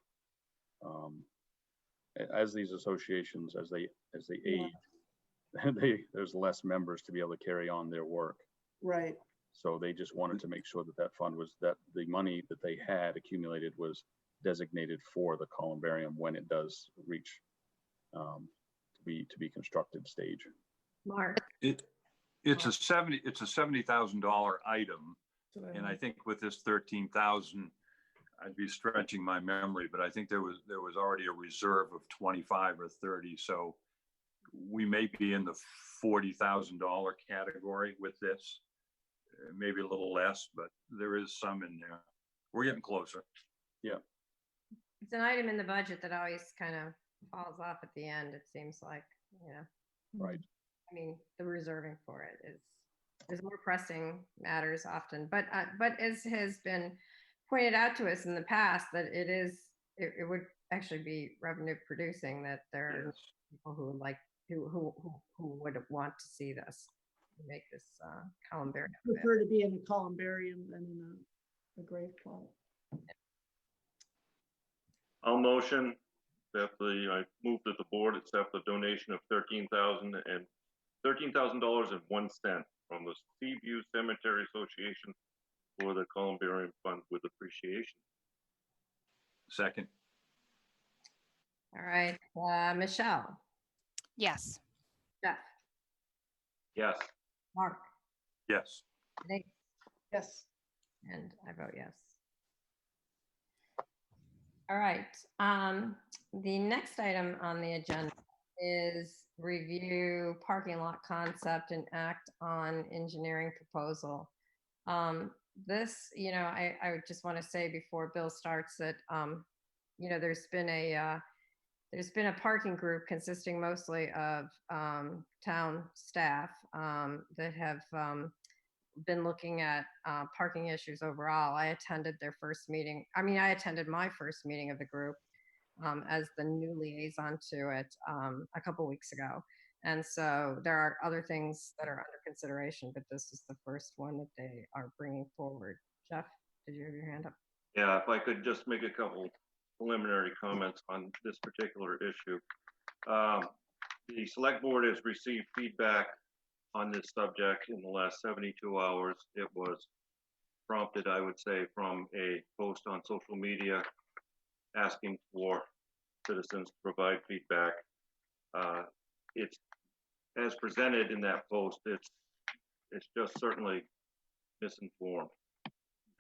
as these associations, as they age, there's less members to be able to carry on their work. Right. So they just wanted to make sure that that fund was, that the money that they had accumulated was designated for the Columbarium when it does reach to be constructed stage. Mark? It's a $70,000 item, and I think with this 13,000, I'd be stretching my memory, but I think there was already a reserve of 25 or 30, so we may be in the $40,000 category with this, maybe a little less, but there is some in there. We're getting closer. Yeah. It's an item in the budget that always kind of falls off at the end, it seems like, you know. Right. I mean, the reserving for it is, there's more pressing matters often, but as has been pointed out to us in the past, that it would actually be revenue producing, that there are people who would like, who would want to see this, make this columbarium. I prefer to be in a columbarium than in a grave plot. I'll motion that I move that the board accept the donation of $13,001 from the Seaview Cemetery Association for the Columbarium Fund with appreciation. Second. All right, Michelle? Yes. Jeff? Yes. Mark? Yes. Nate? Yes. And I vote yes. All right, the next item on the agenda is review parking lot concept and act on engineering proposal. This, you know, I just want to say before Bill starts that, you know, there's been a parking group consisting mostly of town staff that have been looking at parking issues overall. I attended their first meeting. I mean, I attended my first meeting of the group as the new liaison to it a couple weeks ago. And so there are other things that are under consideration, but this is the first one that they are bringing forward. Jeff, did you have your hand up? Yeah, if I could just make a couple preliminary comments on this particular issue. The select board has received feedback on this subject in the last 72 hours. It was prompted, I would say, from a post on social media asking for citizens to provide feedback. It's as presented in that post, it's just certainly misinformed.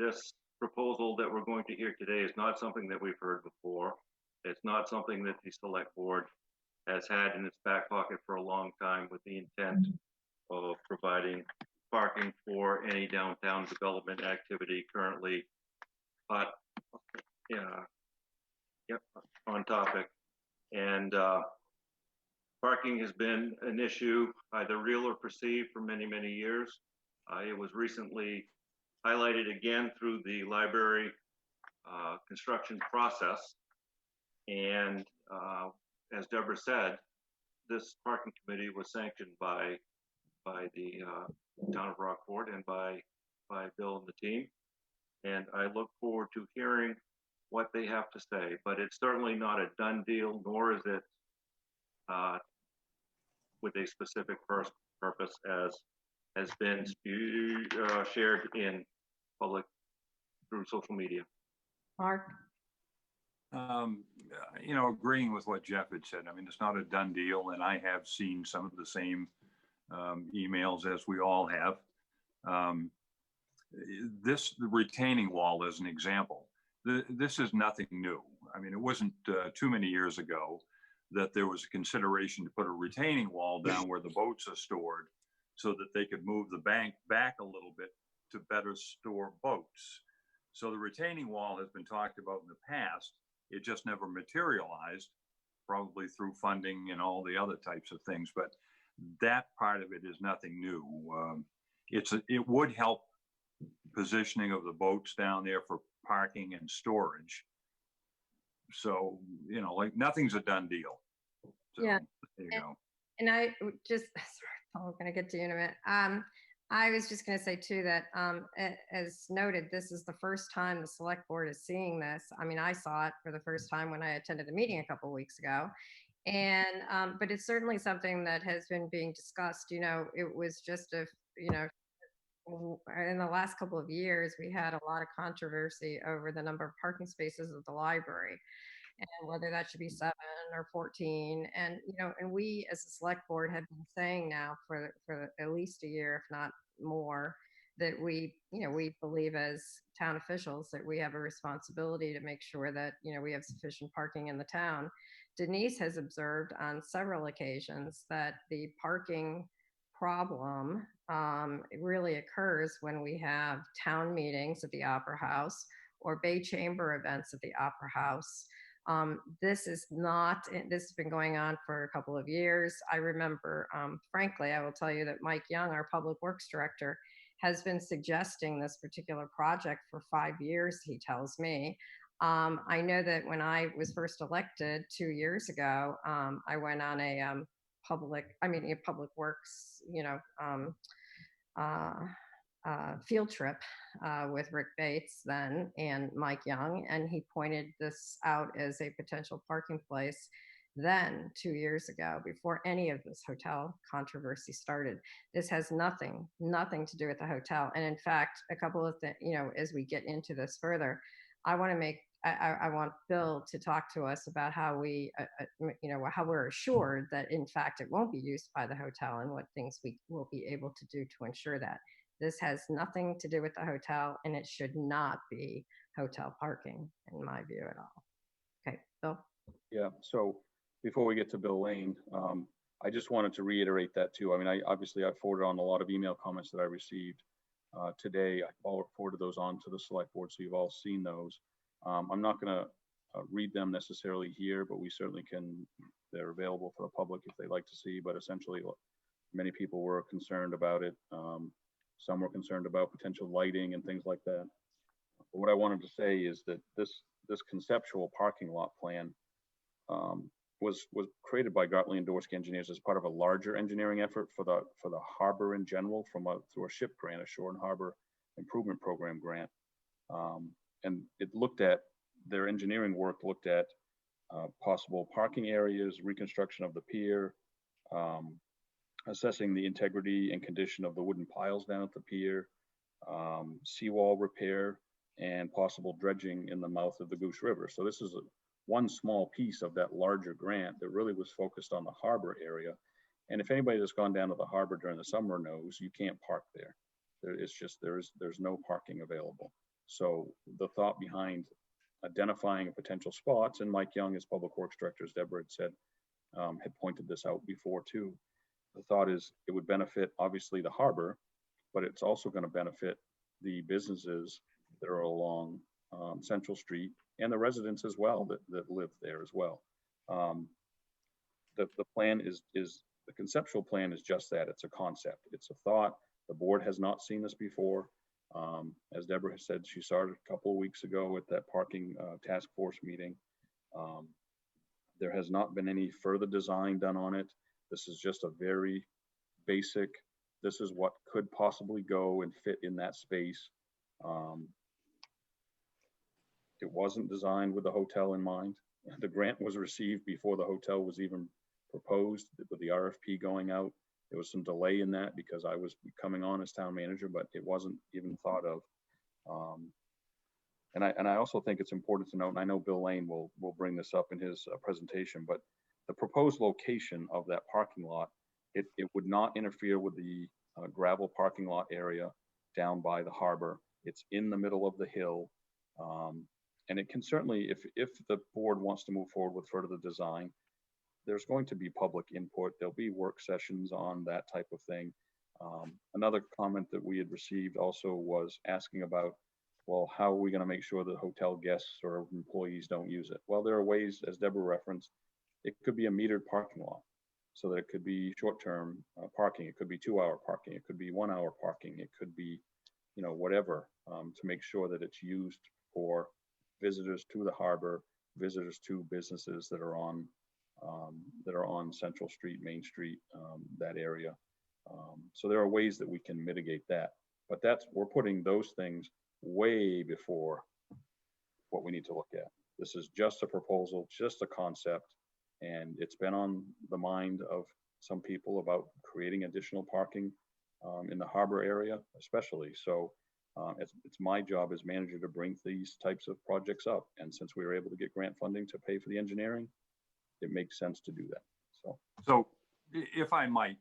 This proposal that we're going to hear today is not something that we've heard before. It's not something that the select board has had in its back pocket for a long time with the intent of providing parking for any downtown development activity currently, but on topic. And parking has been an issue, either real or perceived, for many, many years. It was recently highlighted again through the library construction process. And as Deborah said, this parking committee was sanctioned by the town of Rockport and by Bill and the team. And I look forward to hearing what they have to say, but it's certainly not a done deal, nor is it with a specific purpose as has been shared in public through social media. Mark? You know, agreeing with what Jeff had said, I mean, it's not a done deal, and I have seen some of the same emails as we all have. The retaining wall is an example. This is nothing new. I mean, it wasn't too many years ago that there was a consideration to put a retaining wall down where the boats are stored so that they could move the bank back a little bit to better store boats. So the retaining wall has been talked about in the past. It just never materialized, probably through funding and all the other types of things. But that part of it is nothing new. It would help positioning of the boats down there for parking and storage. So, you know, like nothing's a done deal. So, Yeah. there you go. And I just, sorry, I'm going to get to you in a minute. I was just going to say too that as noted, this is the first time the select board is seeing this. I mean, I saw it for the first time when I attended a meeting a couple of weeks ago. And, but it's certainly something that has been being discussed. You know, it was just you know, in the last couple of years, we had a lot of controversy over the number of parking spaces at the library and whether that should be 7 or 14. And, you know, and we as a select board have been saying now for at least a year, if not more, that we, you know, we believe as town officials that we have a responsibility to make sure that, you know, we have sufficient parking in the town. Denise has observed on several occasions that the parking problem it really occurs when we have town meetings at the Opera House or Bay Chamber events at the Opera House. This has been going on for a couple of years. I remember, frankly, I will tell you that Mike Young, our Public Works Director, has been suggesting this particular project for 5 years, he tells me. I know that when I was first elected 2 years ago, I went on a Public Works, you know, field trip with Rick Bates then and Mike Young, and he pointed this out as a potential parking place then 2 years ago, before any of this hotel controversy started. This has nothing to do with the hotel. And in fact, a couple of things, you know, as we get into this further, I want Bill to talk to us about how we, you know, how we're assured that in fact it won't be used by the hotel and what things we will be able to do to ensure that. This has nothing to do with the hotel, and it should not be hotel parking, in my view, at all. Okay, Bill? Yeah, so before we get to Bill Lane, I just wanted to reiterate that too. I mean, obviously I forwarded on a lot of email comments that I received today. I forwarded those on to the select board, so you've all seen those. I'm not going to read them necessarily here, but we certainly can. They're available for the public if they'd like to see, but essentially many people were concerned about it. Some were concerned about potential lighting and things like that. But what I wanted to say is that this conceptual parking lot plan was created by Gartley and Dorsey Engineers as part of a larger engineering effort for the harbor in general, through a SHIP grant, a Shore and Harbor Improvement Program grant. And it looked at, their engineering work looked at possible parking areas, reconstruction of the pier, assessing the integrity and condition of the wooden piles down at the pier, seawall repair, and possible dredging in the mouth of the Goose River. So this is one small piece of that larger grant that really was focused on the harbor area. And if anybody that's gone down to the harbor during the summer knows, you can't park there. It's just, there's no parking available. So the thought behind identifying potential spots, and Mike Young, as Public Works Director, as Deborah had said, had pointed this out before too. The thought is it would benefit obviously the harbor, but it's also going to benefit the businesses that are along Central Street and the residents as well that live there as well. The plan is the conceptual plan is just that. It's a concept. It's a thought. The board has not seen this before. As Deborah has said, she started a couple of weeks ago at that parking task force meeting. There has not been any further design done on it. This is just a very basic, this is what could possibly go and fit in that space. It wasn't designed with the hotel in mind. The grant was received before the hotel was even proposed, with the RFP going out. There was some delay in that because I was coming on as town manager, but it wasn't even thought of. And I also think it's important to note, and I know Bill Lane will bring this up in his presentation, but the proposed location of that parking lot, it would not interfere with the gravel parking lot area down by the harbor. It's in the middle of the hill. And it can certainly, if the board wants to move forward with further design, there's going to be public input. There'll be work sessions on that type of thing. Another comment that we had received also was asking about, well, how are we going to make sure that hotel guests or employees don't use it? Well, there are ways, as Deborah referenced, it could be a metered parking lot. So that it could be short-term parking. It could be 2-hour parking. It could be 1-hour parking. It could be, you know, whatever, to make sure that it's used for visitors to the harbor, visitors to businesses that are on Central Street, Main Street, that area. So there are ways that we can mitigate that, but we're putting those things way before what we need to look at. This is just a proposal, just a concept, and it's been on the mind of some people about creating additional parking in the harbor area, especially. So it's my job as manager to bring these types of projects up. And since we were able to get grant funding to pay for the engineering, it makes sense to do that. So if I might,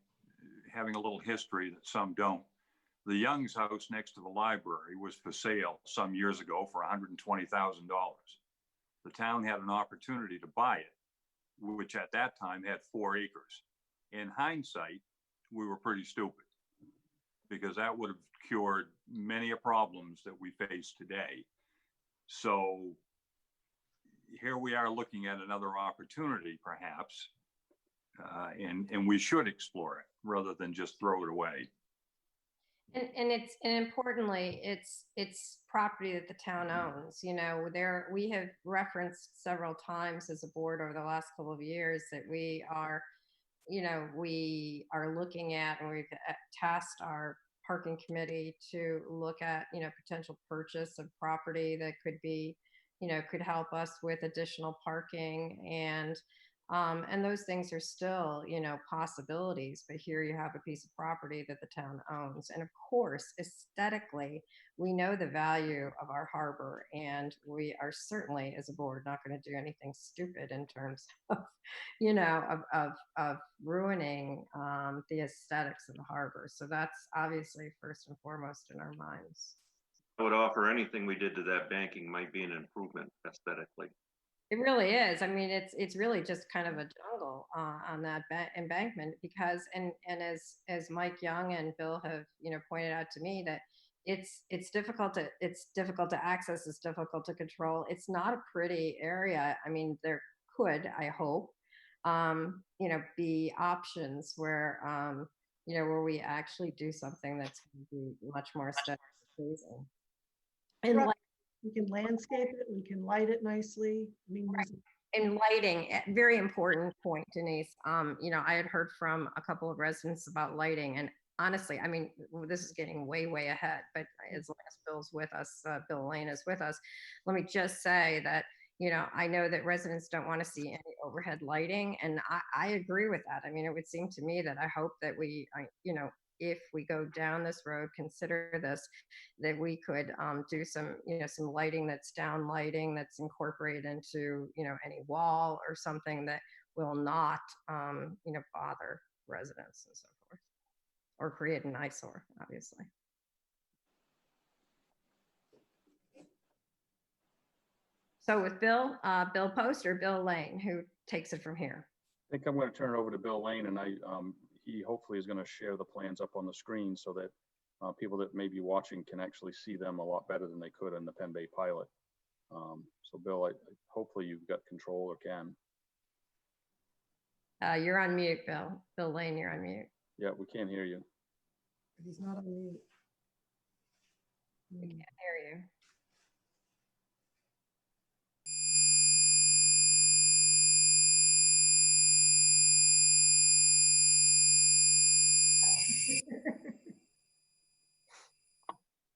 having a little history that some don't, the Young's house next to the library was for sale some years ago for $120,000. The town had an opportunity to buy it, which at that time had 4 acres. In hindsight, we were pretty stupid, because that would have cured many problems that we face today. So here we are looking at another opportunity, perhaps, and we should explore it rather than just throw it away. And importantly, it's property that the town owns. You know, we have referenced several times as a board over the last couple of years that we are looking at, and we've tasked our parking committee to look at, potential purchase of property that could help us with additional parking, and those things are still, possibilities. But here you have a piece of property that the town owns. And of course, aesthetically, we know the value of our harbor, and we are certainly, as a board, not going to do anything stupid in terms of, of ruining the aesthetics of the harbor. So that's obviously first and foremost in our minds. I would offer anything we did to that banking might be an improvement aesthetically. It really is. I mean, it's really just kind of a jungle on that embankment, because and as Mike Young and Bill have pointed out to me, that it's difficult to access, it's difficult to control. It's not a pretty area. I mean, there could, I hope, be options where where we actually do something that's going to be much more aesthetically pleasing. And right. We can landscape it, we can light it nicely. I mean, and lighting, very important point, Denise. I had heard from a couple of residents about lighting, and honestly, I mean, this is getting way ahead, but as long as Bill's with us, Bill Lane is with us, let me just say that, I know that residents don't want to see any overhead lighting, and I agree with that. I mean, it would seem to me that I hope that if we go down this road, consider this, that we could do some lighting that's down lighting that's incorporated into, any wall or something that will not, bother residents and so forth, or create an eyesore, obviously. So with Bill Post or Bill Lane, who takes it from here? I think I'm going to turn it over to Bill Lane, and he hopefully is going to share the plans up on the screen so that people that may be watching can actually see them a lot better than they could in the Penn Bay pilot. So Bill, hopefully you've got control, or can. You're on mute, Bill. Bill Lane, you're on mute. Yeah, we can't hear you. He's not on mute. We can't hear you.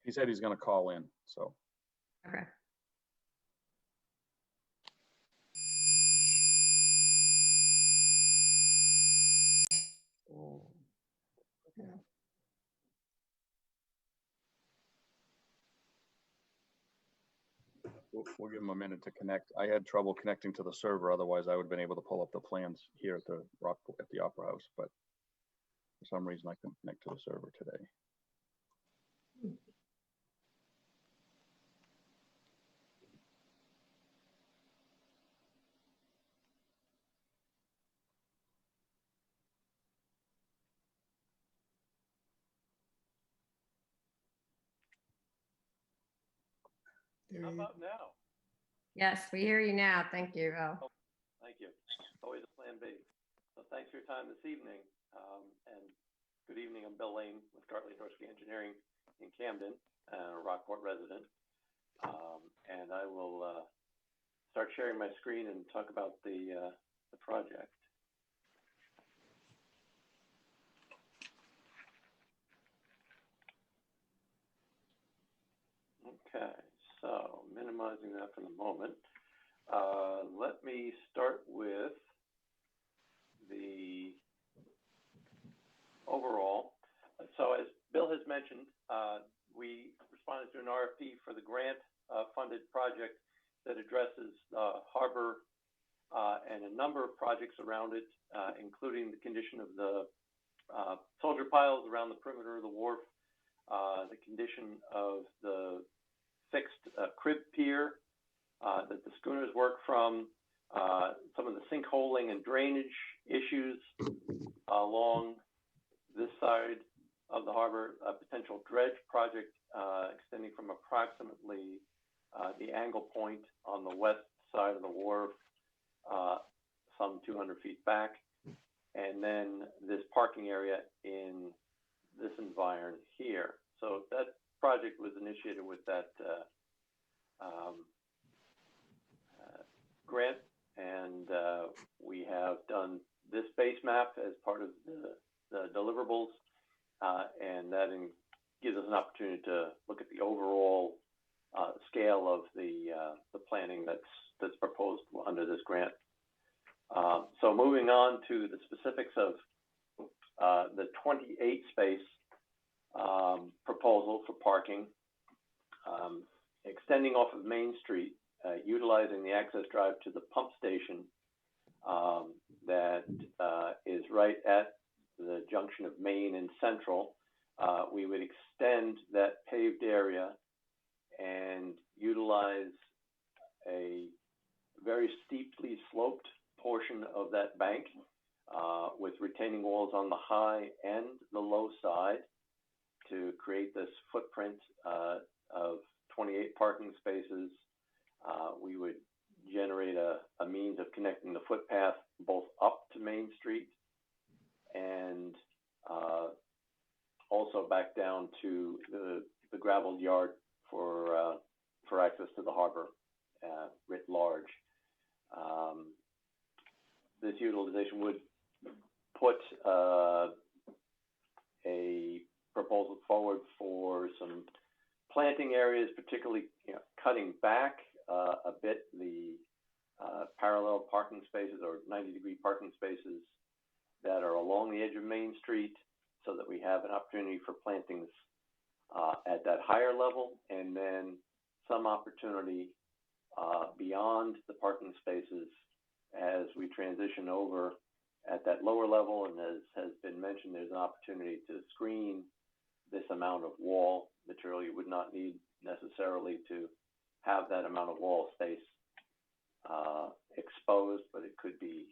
He said he's going to call in, so. Okay. Oh. Okay. We'll give them a minute to connect. I had trouble connecting to the server. Otherwise, I would have been able to pull up the plans here at the Opera House. But for some reason, I couldn't connect to the server today. How about now? Yes, we hear you now. Thank you, Bill. Oh, thank you. Always a plan B. So thanks for your time this evening. And good evening. I'm Bill Lane with Gartley Dorsey Engineering in Camden, a Rockport resident. And I will start sharing my screen and talk about the project. Okay, so minimizing that for the moment. Let me start with the overall. So as Bill has mentioned, we responded to an RFP for the grant funded project that addresses harbor and a number of projects around it, including the condition of the soldier piles around the perimeter of the wharf, the condition of the fixed crib pier that the schooners work from, some of the sinkholing and drainage issues along this side of the harbor, a potential dredge project extending from approximately the angle point on the west side of the wharf, some 200 feet back, and then this parking area in this environment here. So that project was initiated with that grant, and we have done this base map as part of the deliverables, and that gives us an opportunity to look at the overall scale of the planning that's proposed under this grant. So moving on to the specifics of the 28 space proposal for parking, extending off of Main Street, utilizing the access drive to the pump station that is right at the junction of Main and Central. We would extend that paved area and utilize a very steeply sloped portion of that bank with retaining walls on the high and the low side to create this footprint of 28 parking spaces. We would generate a means of connecting the footpath both up to Main Street and also back down to the gravel yard for access to the harbor writ large. This utilization would put a proposal forward for some planting areas, particularly cutting back a bit the parallel parking spaces or 90-degree parking spaces that are along the edge of Main Street, so that we have an opportunity for plantings at that higher level, and then some opportunity beyond the parking spaces as we transition over at that lower level. And as has been mentioned, there's an opportunity to screen this amount of wall material. You would not need necessarily to have that amount of wall space exposed, but it could be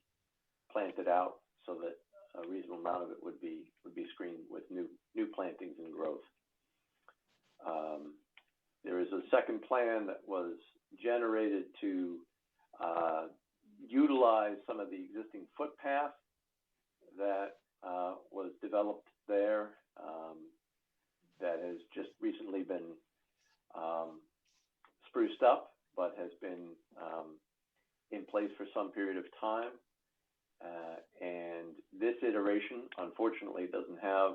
planted out so that a reasonable amount of it would be screened with new plantings and growth. There is a second plan that was generated to utilize some of the existing footpath that was developed there, that has just recently been spruced up, but has been in place for some period of time. And this iteration, unfortunately, doesn't have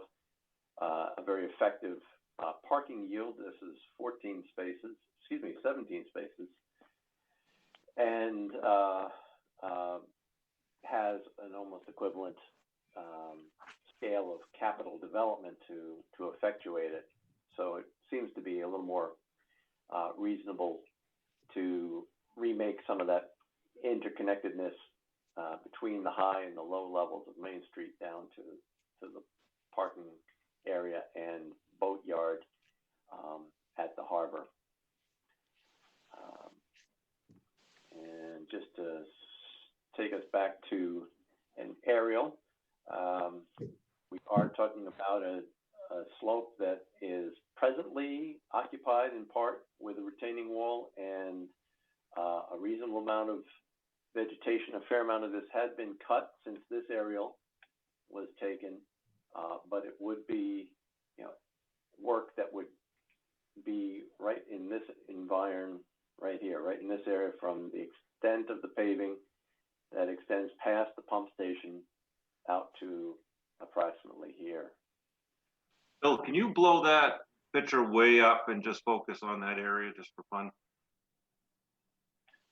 a very effective parking yield. This is 17 spaces, and has an almost equivalent scale of capital development to effectuate it. So it seems to be a little more reasonable to remake some of that interconnectedness between the high and the low levels of Main Street down to the parking area and boat yard at the harbor. And just to take us back to an aerial, we are talking about a slope that is presently occupied in part with a retaining wall and a reasonable amount of vegetation. A fair amount of this had been cut since this aerial was taken, but it would be, work that would be right in this environment, right here, right in this area, from the extent of the paving that extends past the pump station out to approximately here. Bill, can you blow that picture way up and just focus on that area just for fun?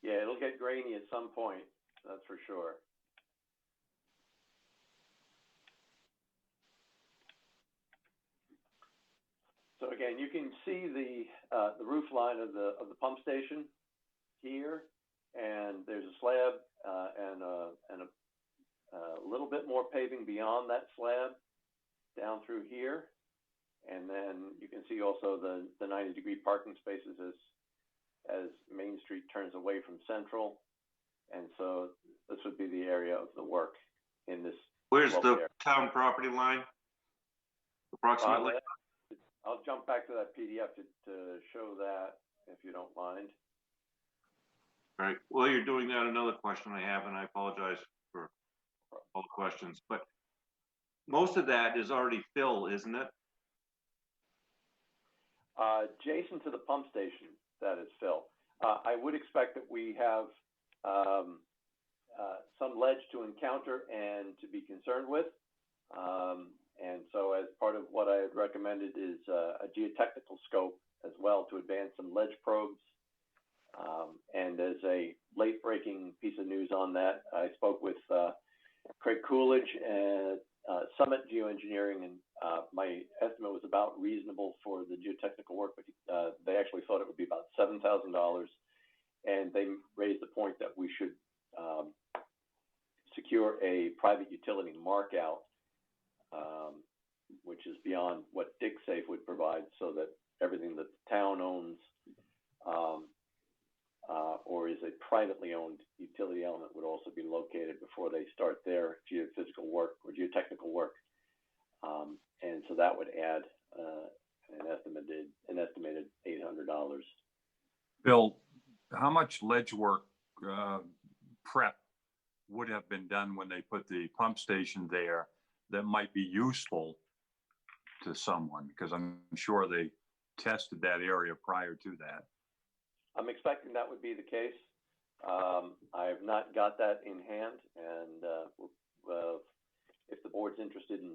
Yeah, it'll get grainy at some point, that's for sure. So again, you can see the roof line of the pump station here, and there's a slab and a little bit more paving beyond that slab down through here. And then you can see also the 90-degree parking spaces as Main Street turns away from Central. And so this would be the area of the work in this. Where's the town property line? Approximately? I'll jump back to that PDF to show that, if you don't mind. All right. Well, you're doing that. Another question I have, and I apologize for all the questions, but most of that is already fill, isn't it? Adjacent to the pump station, that is fill. I would expect that we have some ledge to encounter and to be concerned with. And so as part of what I had recommended is a geotechnical scope as well to advance some ledge probes. And as a late breaking piece of news on that, I spoke with Craig Coolidge and Summit Geoengineering, and my estimate was about reasonable for the geotechnical work, but they actually thought it would be about $7,000. And they raised the point that we should secure a private utility mark out, which is beyond what DigSafe would provide, so that everything that the town owns or is a privately owned utility element would also be located before they start their geophysical work or geotechnical work. And so that would add an estimated $800. Bill, how much ledge work prep would have been done when they put the pump station there that might be useful to someone? Because I'm sure they tested that area prior to that. I'm expecting that would be the case. I have not got that in hand, and if the board's interested in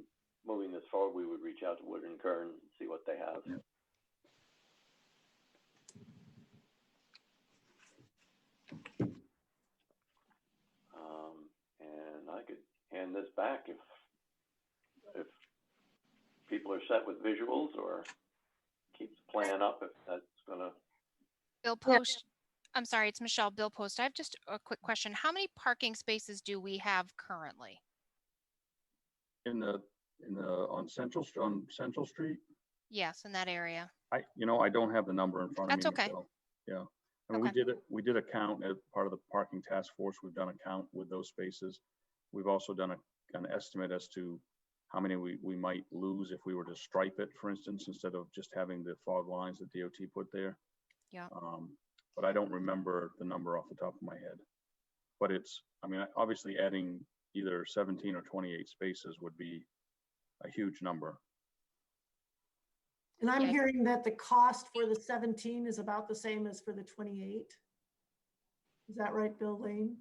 moving this forward, we would reach out to Wood and Kern and see what they have. Yeah. And I could hand this back if people are set with visuals, or keep the plan up if that's gonna. Bill Post, I'm sorry, it's Michelle. Bill Post, I have just a quick question. How many parking spaces do we have currently? On Central Street? Yes, in that area. I don't have the number in front of me. That's okay. Michelle. Yeah. I mean, we did a count as part of the parking task force. We've done a count with those spaces. We've also done an estimate as to how many we might lose if we were to stripe it, for instance, instead of just having the fog lines that DOT put there. Yeah. But I don't remember the number off the top of my head. But obviously adding either 17 or 28 spaces would be a huge number. And I'm hearing that the cost for the 17 is about the same as for the 28. Is that right, Bill Lane?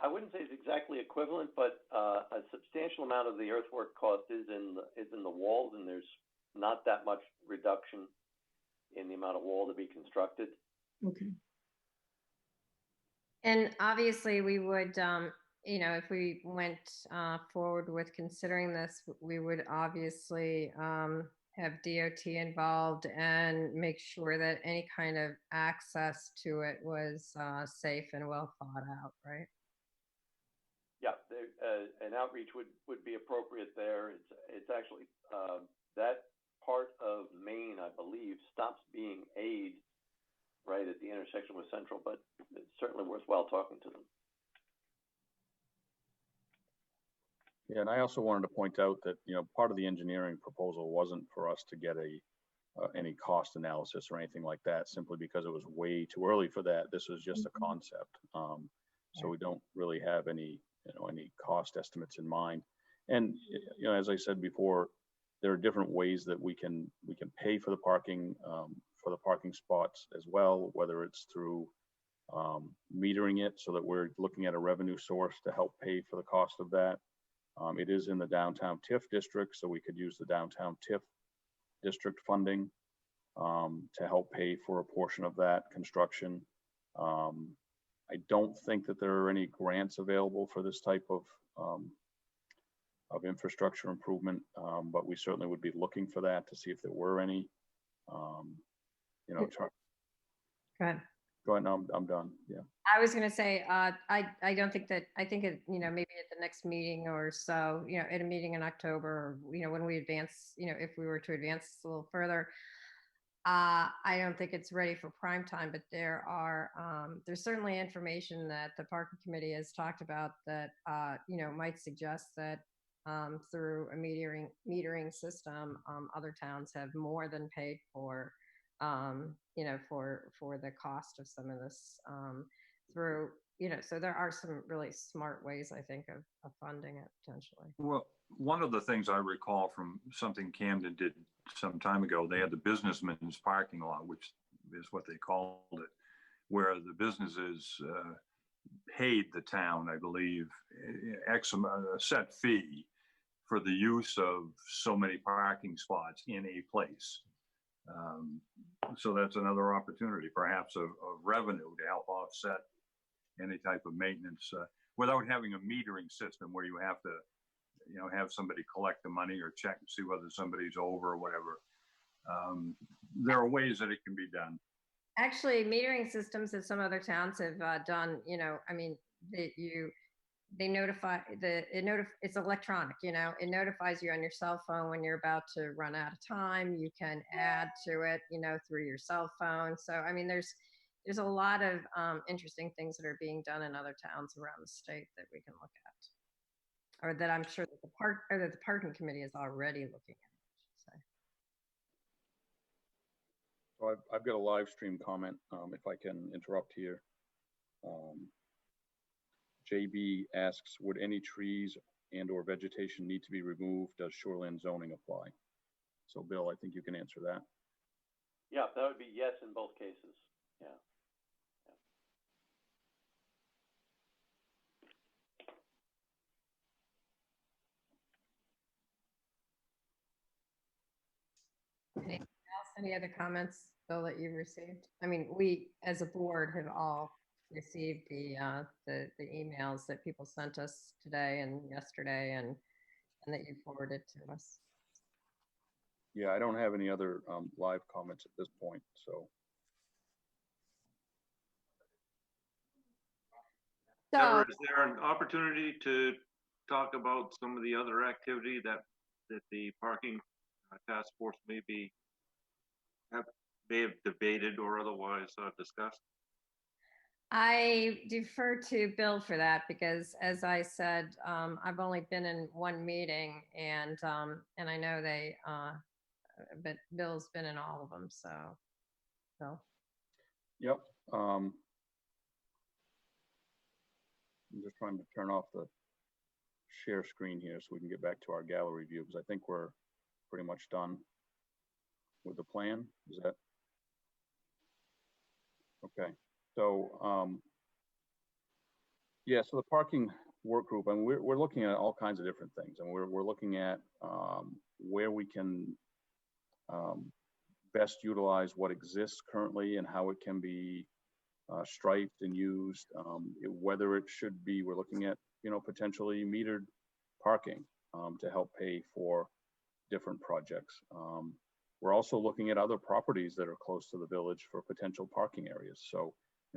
I wouldn't say it's exactly equivalent, but a substantial amount of the earthwork cost is in the walls, and there's not that much reduction in the amount of wall to be constructed. Okay. And obviously we would, if we went forward with considering this, we would obviously have DOT involved and make sure that any kind of access to it was safe and well thought out, right? Yeah, an outreach would be appropriate there. It's actually that part of Maine, I believe, stops being aid right at the intersection with Central, but it's certainly worthwhile talking to them. Yeah, and I also wanted to point out that, you know, part of the engineering proposal wasn't for us to get any cost analysis or anything like that, simply because it was way too early for that. This was just a concept. So we don't really have any, you know, any cost estimates in mind. And, you know, as I said before, there are different ways that we can pay for the parking spots as well, whether it's through metering it so that we're looking at a revenue source to help pay for the cost of that. It is in the downtown TIF district, so we could use the downtown TIF district funding to help pay for a portion of that construction. I don't think that there are any grants available for this type of infrastructure improvement, but we certainly would be looking for that to see if there were any. You know, Go ahead. Go ahead. No, I'm done. Yeah. I was going to say, I don't think that, I think it, you know, maybe at the next meeting or so, you know, at a meeting in October, or, you know, when we advance, you know, if we were to advance a little further, I don't think it's ready for prime time, but there are, there's certainly information that the parking committee has talked about that, you know, might suggest that through a metering system, other towns have more than paid for, you know, for the cost of some of this through, you know, so there are some really smart ways, I think, of funding it potentially. Well, one of the things I recall from something Camden did some time ago, they had the businessman's parking lot, which is what they called it, where the businesses paid the town, I believe, a set fee for the use of so many parking spots in a place. So that's another opportunity, perhaps, of revenue to help offset any type of maintenance without having a metering system where you have to, you know, have somebody collect the money or check and see whether somebody's over or whatever. There are ways that it can be done. Actually, metering systems that some other towns have done, you know, I mean, they notify it's electronic, you know, it notifies you on your cell phone when you're about to run out of time. You can add to it, you know, through your cell phone. So, I mean, there's a lot of interesting things that are being done in other towns around the state that we can look at, or that I'm sure that the parking committee is already looking at, I should say. So I've got a live stream comment, if I can interrupt here. JB asks, would any trees and or vegetation need to be removed? Does shoreline zoning apply? So Bill, I think you can answer that. Yeah, that would be yes in both cases. Yeah. Anything else? Any other comments, Bill, that you've received? I mean, we as a board have all received the emails that people sent us today and yesterday, and that you forwarded to us. Yeah, I don't have any other live comments at this point. So. Deborah, is there an opportunity to talk about some of the other activity that the parking task force may have debated or otherwise discussed? I defer to Bill for that because, as I said, I've only been in one meeting, and I know they, but Bill's been in all of them. So, Bill. Yep. I'm just trying to turn off the share screen here so we can get back to our gallery view, because I think we're pretty much done with the plan. Is that okay? So, yeah, so the parking work group, and we're looking at all kinds of different things, and we're looking at where we can best utilize what exists currently and how it can be striped and used, whether it should be, we're looking at, you know, potentially metered parking to help pay for different projects. we're also looking at other properties that are close to the village for potential parking areas. So,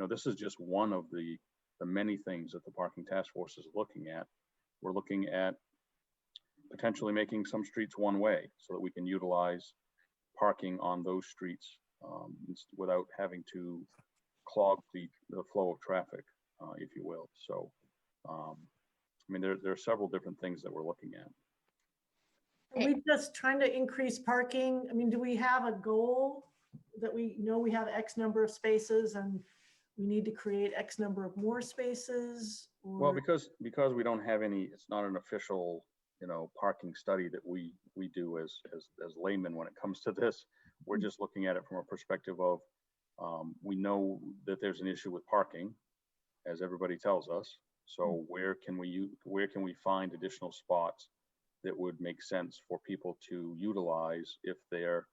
this is just one of the many things that the parking task force is looking at. We're looking at potentially making some streets one way so that we can utilize parking on those streets without having to clog the flow of traffic, if you will. So, there are several different things that we're looking at. Are we just trying to increase parking? I mean, do we have a goal that we know we have X number of spaces and we need to create X number of more spaces? Or... Well, because we don't have any, it's not an official, parking study that we do as laymen when it comes to this. We're just looking at it from a perspective of, we know that there's an issue with parking, as everybody tells us. So where can we find additional spots that would make sense for people to utilize if they're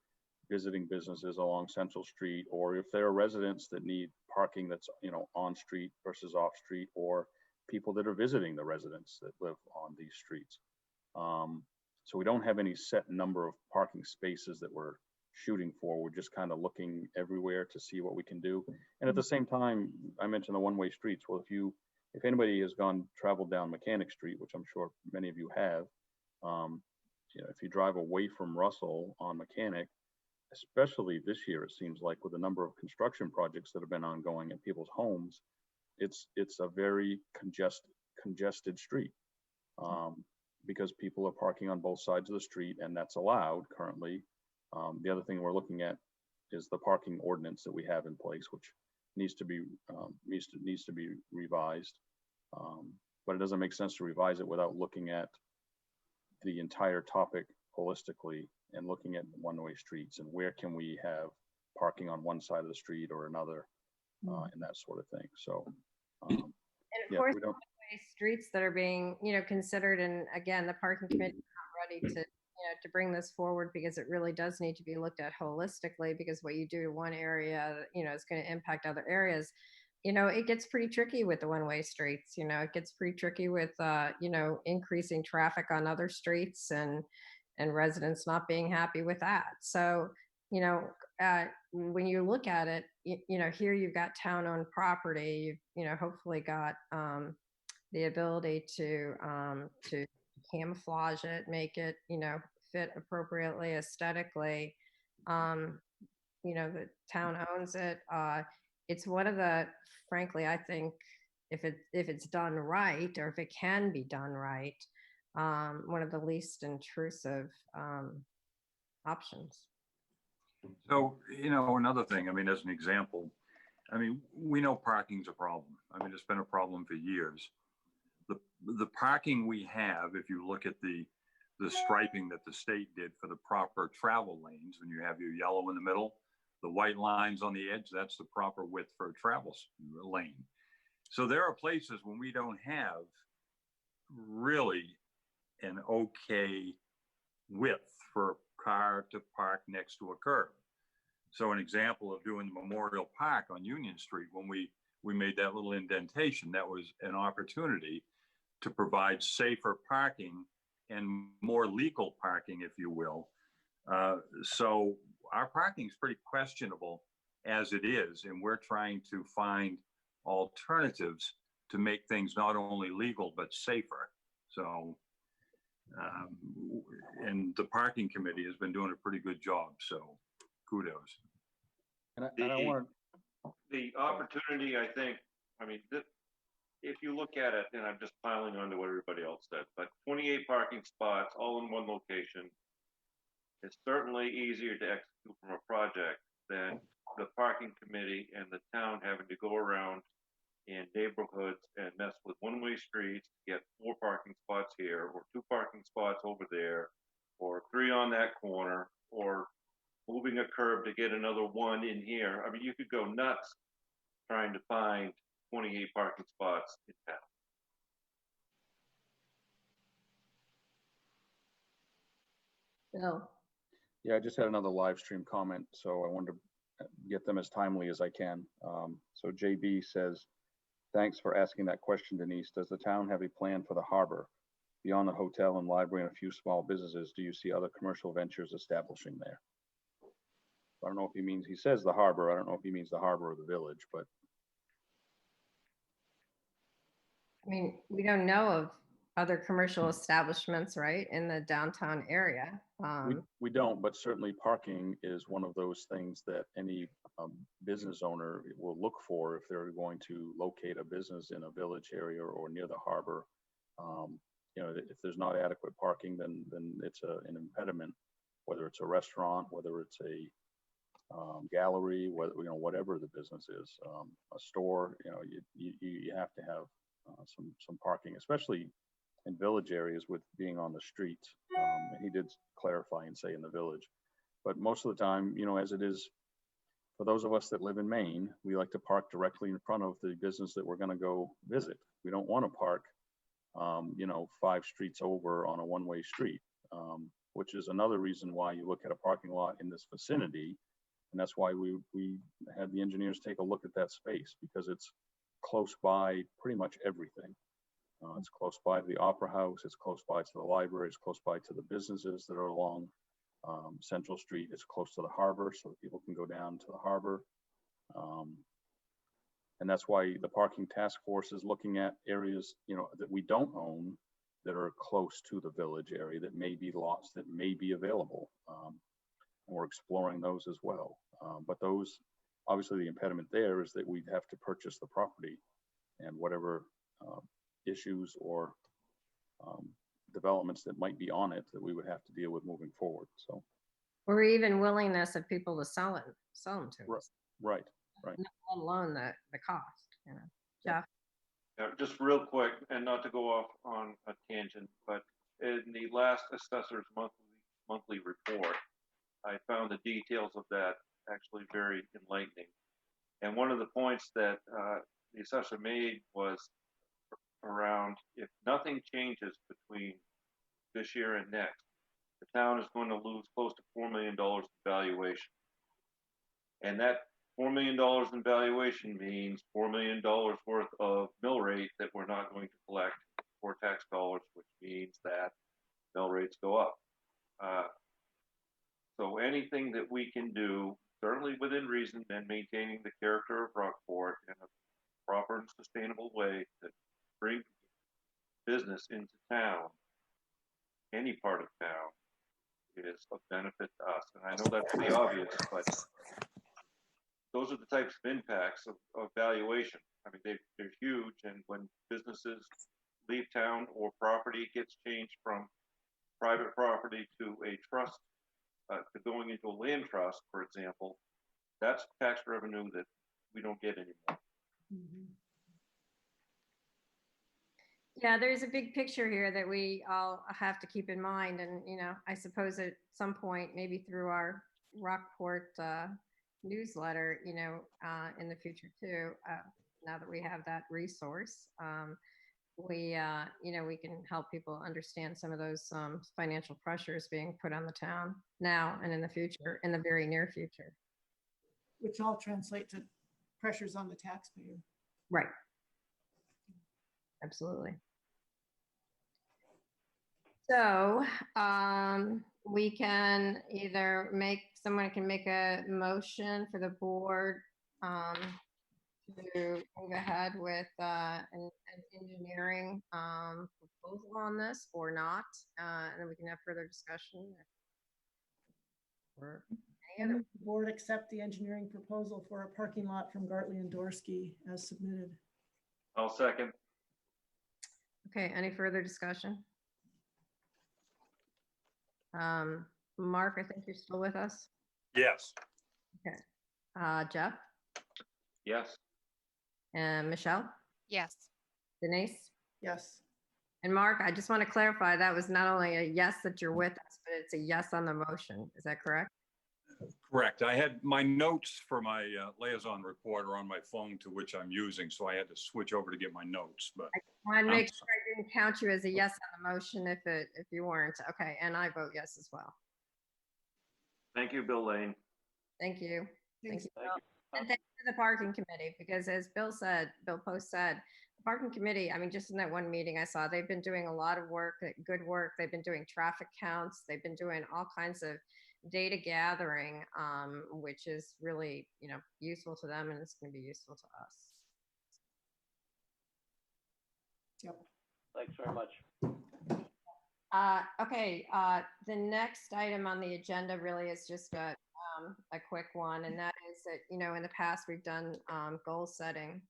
visiting businesses along Central Street, or if there are residents that need parking that's, on street versus off street, or people that are visiting the residents that live on these streets. So we don't have any set number of parking spaces that we're shooting for. We're just kind of looking everywhere to see what we can do. And at the same time, I mentioned the one-way streets. Well, if anybody has traveled down Mechanic Street, which I'm sure many of you have, if you drive away from Russell on Mechanic, especially this year, it seems like with the number of construction projects that have been ongoing at people's homes, it's a very congested street, because people are parking on both sides of the street, and that's allowed currently. The other thing we're looking at is the parking ordinance that we have in place, which needs to be revised. But it doesn't make sense to revise it without looking at the entire topic holistically and looking at one-way streets and where can we have parking on one side of the street or another, and that sort of thing. So, and of course, one-way streets that are being, considered, and again, the parking committee is not ready to bring this forward because it really does need to be looked at holistically, because what you do to one area, is going to impact other areas. It gets pretty tricky with the one-way streets. It gets pretty tricky with, increasing traffic on other streets and residents not being happy with that. So, when you look at it, here you've got town-owned property. You've, hopefully got the ability to camouflage it, make it, fit appropriately aesthetically. The town owns it. It's one of the, frankly, I think if it's done right, or if it can be done right, one of the least intrusive options. So, another thing, as an example, we know parking's a problem. It's been a problem for years. The parking we have, if you look at the striping that the state did for the proper travel lanes, when you have your yellow in the middle, the white lines on the edge, that's the proper width for a travel lane. So there are places when we don't have really an okay width for a car to park next to a curb. So an example of doing the Memorial Park on Union Street, when we made that little indentation, that was an opportunity to provide safer parking and more legal parking, if you will. So our parking is pretty questionable as it is, and we're trying to find alternatives to make things not only legal but safer. So, and the parking committee has been doing a pretty good job. So, kudos. The opportunity, I think, if you look at it, and I'm just piling on to what everybody else said, but 28 parking spots all in one location, it's certainly easier to execute from a project than the parking committee and the town having to go around in neighborhoods and mess with one-way streets to get 4 parking spots here, or 2 parking spots over there, or 3 on that corner, or moving a curb to get another 1 in here. You could go nuts trying to find 28 parking spots in town. Bill. Yeah, I just had another live stream comment, so I wanted to get them as timely as I can. So JB says, thanks for asking that question, Denise. Does the town have a plan for the harbor? Beyond the hotel and library and a few small businesses, do you see other commercial ventures establishing there? I don't know if he means, he says the harbor. I don't know if he means the harbor or the village, but I mean, we don't know of other commercial establishments, right, in the downtown area. we don't, but certainly parking is one of those things that any business owner will look for if they're going to locate a business in a village area or near the harbor. You know, if there's not adequate parking, then it's an impediment, whether it's a restaurant, whether it's a gallery, whether, you know, whatever the business is, a store, you know, you have to have some parking, especially in village areas with being on the street. And he did clarify and say in the village, but most of the time, you know, as it is for those of us that live in Maine, we like to park directly in front of the business that we're going to go visit. We don't want to park, you know, 5 streets over on a one-way street, which is another reason why you look at a parking lot in this vicinity. And that's why we had the engineers take a look at that space, because it's close by pretty much everything. It's close by to the Opera House, it's close by to the library, it's close by to the businesses that are along Central Street. It's close to the harbor, so that people can go down to the harbor. And that's why the parking task force is looking at areas, you know, that we don't own that are close to the village area that may be lots that may be available. And we're exploring those as well. But those, obviously the impediment there is that we'd have to purchase the property, and whatever issues or developments that might be on it that we would have to deal with moving forward. So, or even willingness of people to sell them to us. Right. Let alone the cost, you know. Jeff? Yeah, just real quick, and not to go off on a tangent, but in the last assessor's monthly report, I found the details of that actually very enlightening. And one of the points that the assessor made was around, if nothing changes between this year and next, the town is going to lose close to $4 million in valuation. And that $4 million in valuation means $4 million worth of mill rate that we're not going to collect for tax dollars, which means that mill rates go up. So anything that we can do, certainly within reason, and maintaining the character of Rockport in a proper and sustainable way to bring business into town, any part of town, is of benefit to us. And I know that's the obvious, but those are the types of impacts of valuation. I mean, they're huge, and when businesses leave town or property gets changed from private property to a trust, to going into a land trust, for example, that's tax revenue that we don't get anymore. Mm-hmm. Yeah, there's a big picture here that we all have to keep in mind. And, you know, I suppose at some point, maybe through our Rockport newsletter, you know, in the future too, now that we have that resource, we, you know, we can help people understand some of those financial pressures being put on the town now and in the future, in the very near future. Which all translate to pressures on the taxpayer. Right. Absolutely. So we can either someone can make a motion for the board to move ahead with an engineering proposal on this or not, and then we can have further discussion. Or any other. The board accept the engineering proposal for a parking lot from Gartley and Dorsky as submitted. I'll second. Okay, any further discussion? Mark, I think you're still with us. Yes. Okay. Jeff? Yes. And Michelle? Yes. Denise? Yes. And Mark, I just want to clarify, that was not only a yes that you're with us, but it's a yes on the motion. Is that correct? Correct. I had my notes for my liaison reporter on my phone, to which I'm using, so I had to switch over to get my notes. But I want to make sure I didn't count you as a yes on the motion if you weren't. Okay, and I vote yes as well. Thank you, Bill Lane. Thank you. Thank you. Thank you. And thanks to the parking committee, because as Bill Post said, the parking committee, I mean, just in that one meeting I saw, they've been doing a lot of work, good work. They've been doing traffic counts. They've been doing all kinds of data gathering, which is really, useful to them, and it's going to be useful to us. Yep. Thanks very much. Okay, the next item on the agenda really is just a quick one, and that is that, in the past we've done goal setting.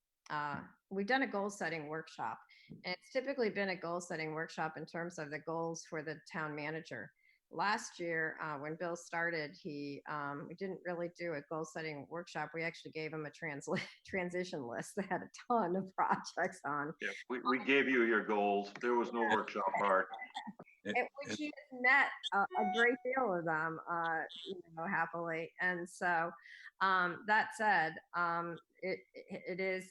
We've done a goal setting workshop, and it's typically been a goal setting workshop in terms of the goals for the town manager. Last year, when Bill started, we didn't really do a goal setting workshop. We actually gave him a transition list that had a ton of projects on. Yeah, we gave you your goals. There was no workshop part. Which he has met a great deal of them, happily. And so, that said, it is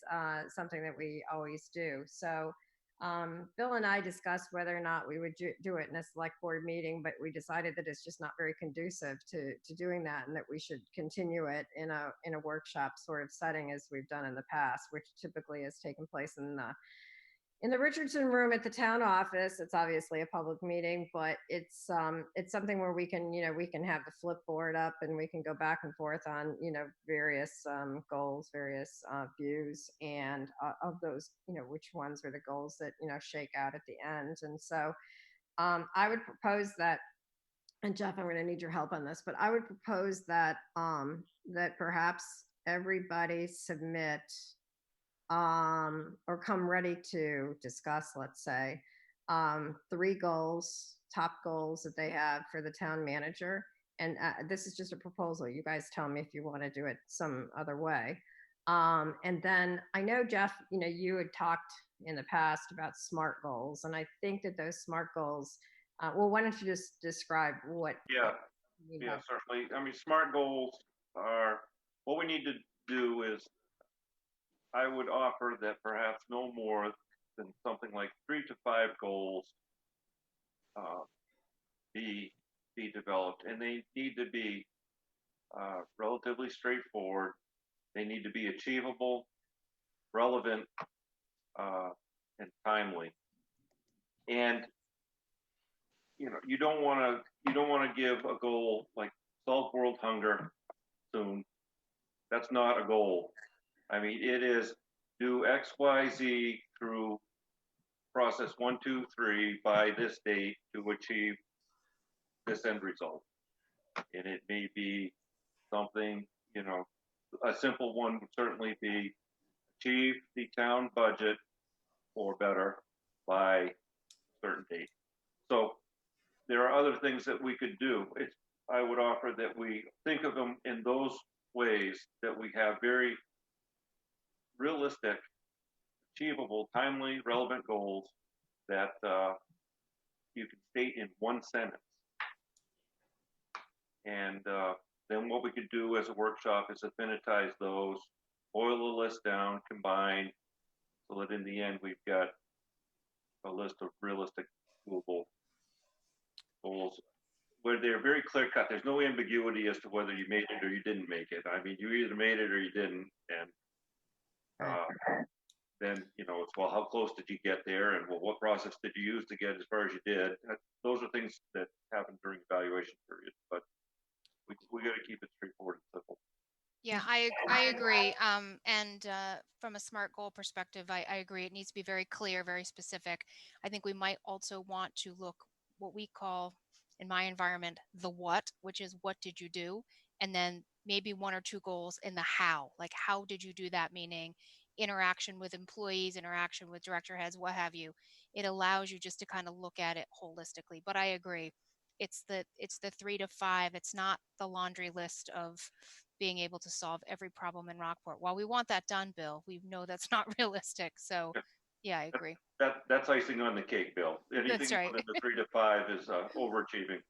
something that we always do. So, Bill and I discussed whether or not we would do it in a select board meeting, but we decided that it's just not very conducive to doing that, and that we should continue it in a workshop sort of setting as we've done in the past, which typically has taken place in the Richardson room at the town office. It's obviously a public meeting, but it's something where we can have the flip board up, and we can go back and forth on, various goals, various views, and of those, which ones are the goals that, shake out at the end. And so I would propose that, and Jeff, I'm going to need your help on this, but I would propose that, that perhaps everybody submit or come ready to discuss, let's say, 3 goals, top goals that they have for the town manager. And this is just a proposal. You guys tell me if you want to do it some other way. And then I know, Jeff, you had talked in the past about SMART goals, and I think that those SMART goals, well, why don't you just describe what? Yeah, certainly. I mean, SMART goals are, what we need to do is, I would offer that perhaps no more than something like 3 to 5 goals be developed, and they need to be relatively straightforward. They need to be achievable, relevant, and timely. And you don't want to give a goal like solve world hunger soon. That's not a goal. I mean, it is do X, Y, Z through process 1, 2, 3 by this date to achieve this end result. And it may be something, a simple one would certainly be achieve the town budget or better by a certain date. So there are other things that we could do. I would offer that we think of them in those ways, that we have very realistic, achievable, timely, relevant goals that you can state in one sentence. And then what we could do as a workshop is affinitize those, boil the list down, combine, so that in the end we've got a list of realistic, doable goals where they're very clear cut. There's no ambiguity as to whether you made it or you didn't make it. I mean, you either made it or you didn't. And then, it's, well, how close did you get there? And well, what process did you use to get as far as you did? Those are things that happen during evaluation period, but we got to keep it straightforward and simple. Yeah, I agree. And from a SMART goal perspective, I agree. It needs to be very clear, very specific. I think we might also want to look what we call, in my environment, the what, which is what did you do? And then maybe 1 or 2 goals in the how, like how did you do that? Meaning interaction with employees, interaction with director heads, what have you. It allows you just to kind of look at it holistically. But I agree. It's the 3 to 5. It's not the laundry list of being able to solve every problem in Rockport. While we want that done, Bill, we know that's not realistic. So yeah, I agree. That's icing on the cake, Bill. Anything That's right. more than the 3 to 5 is overachieving.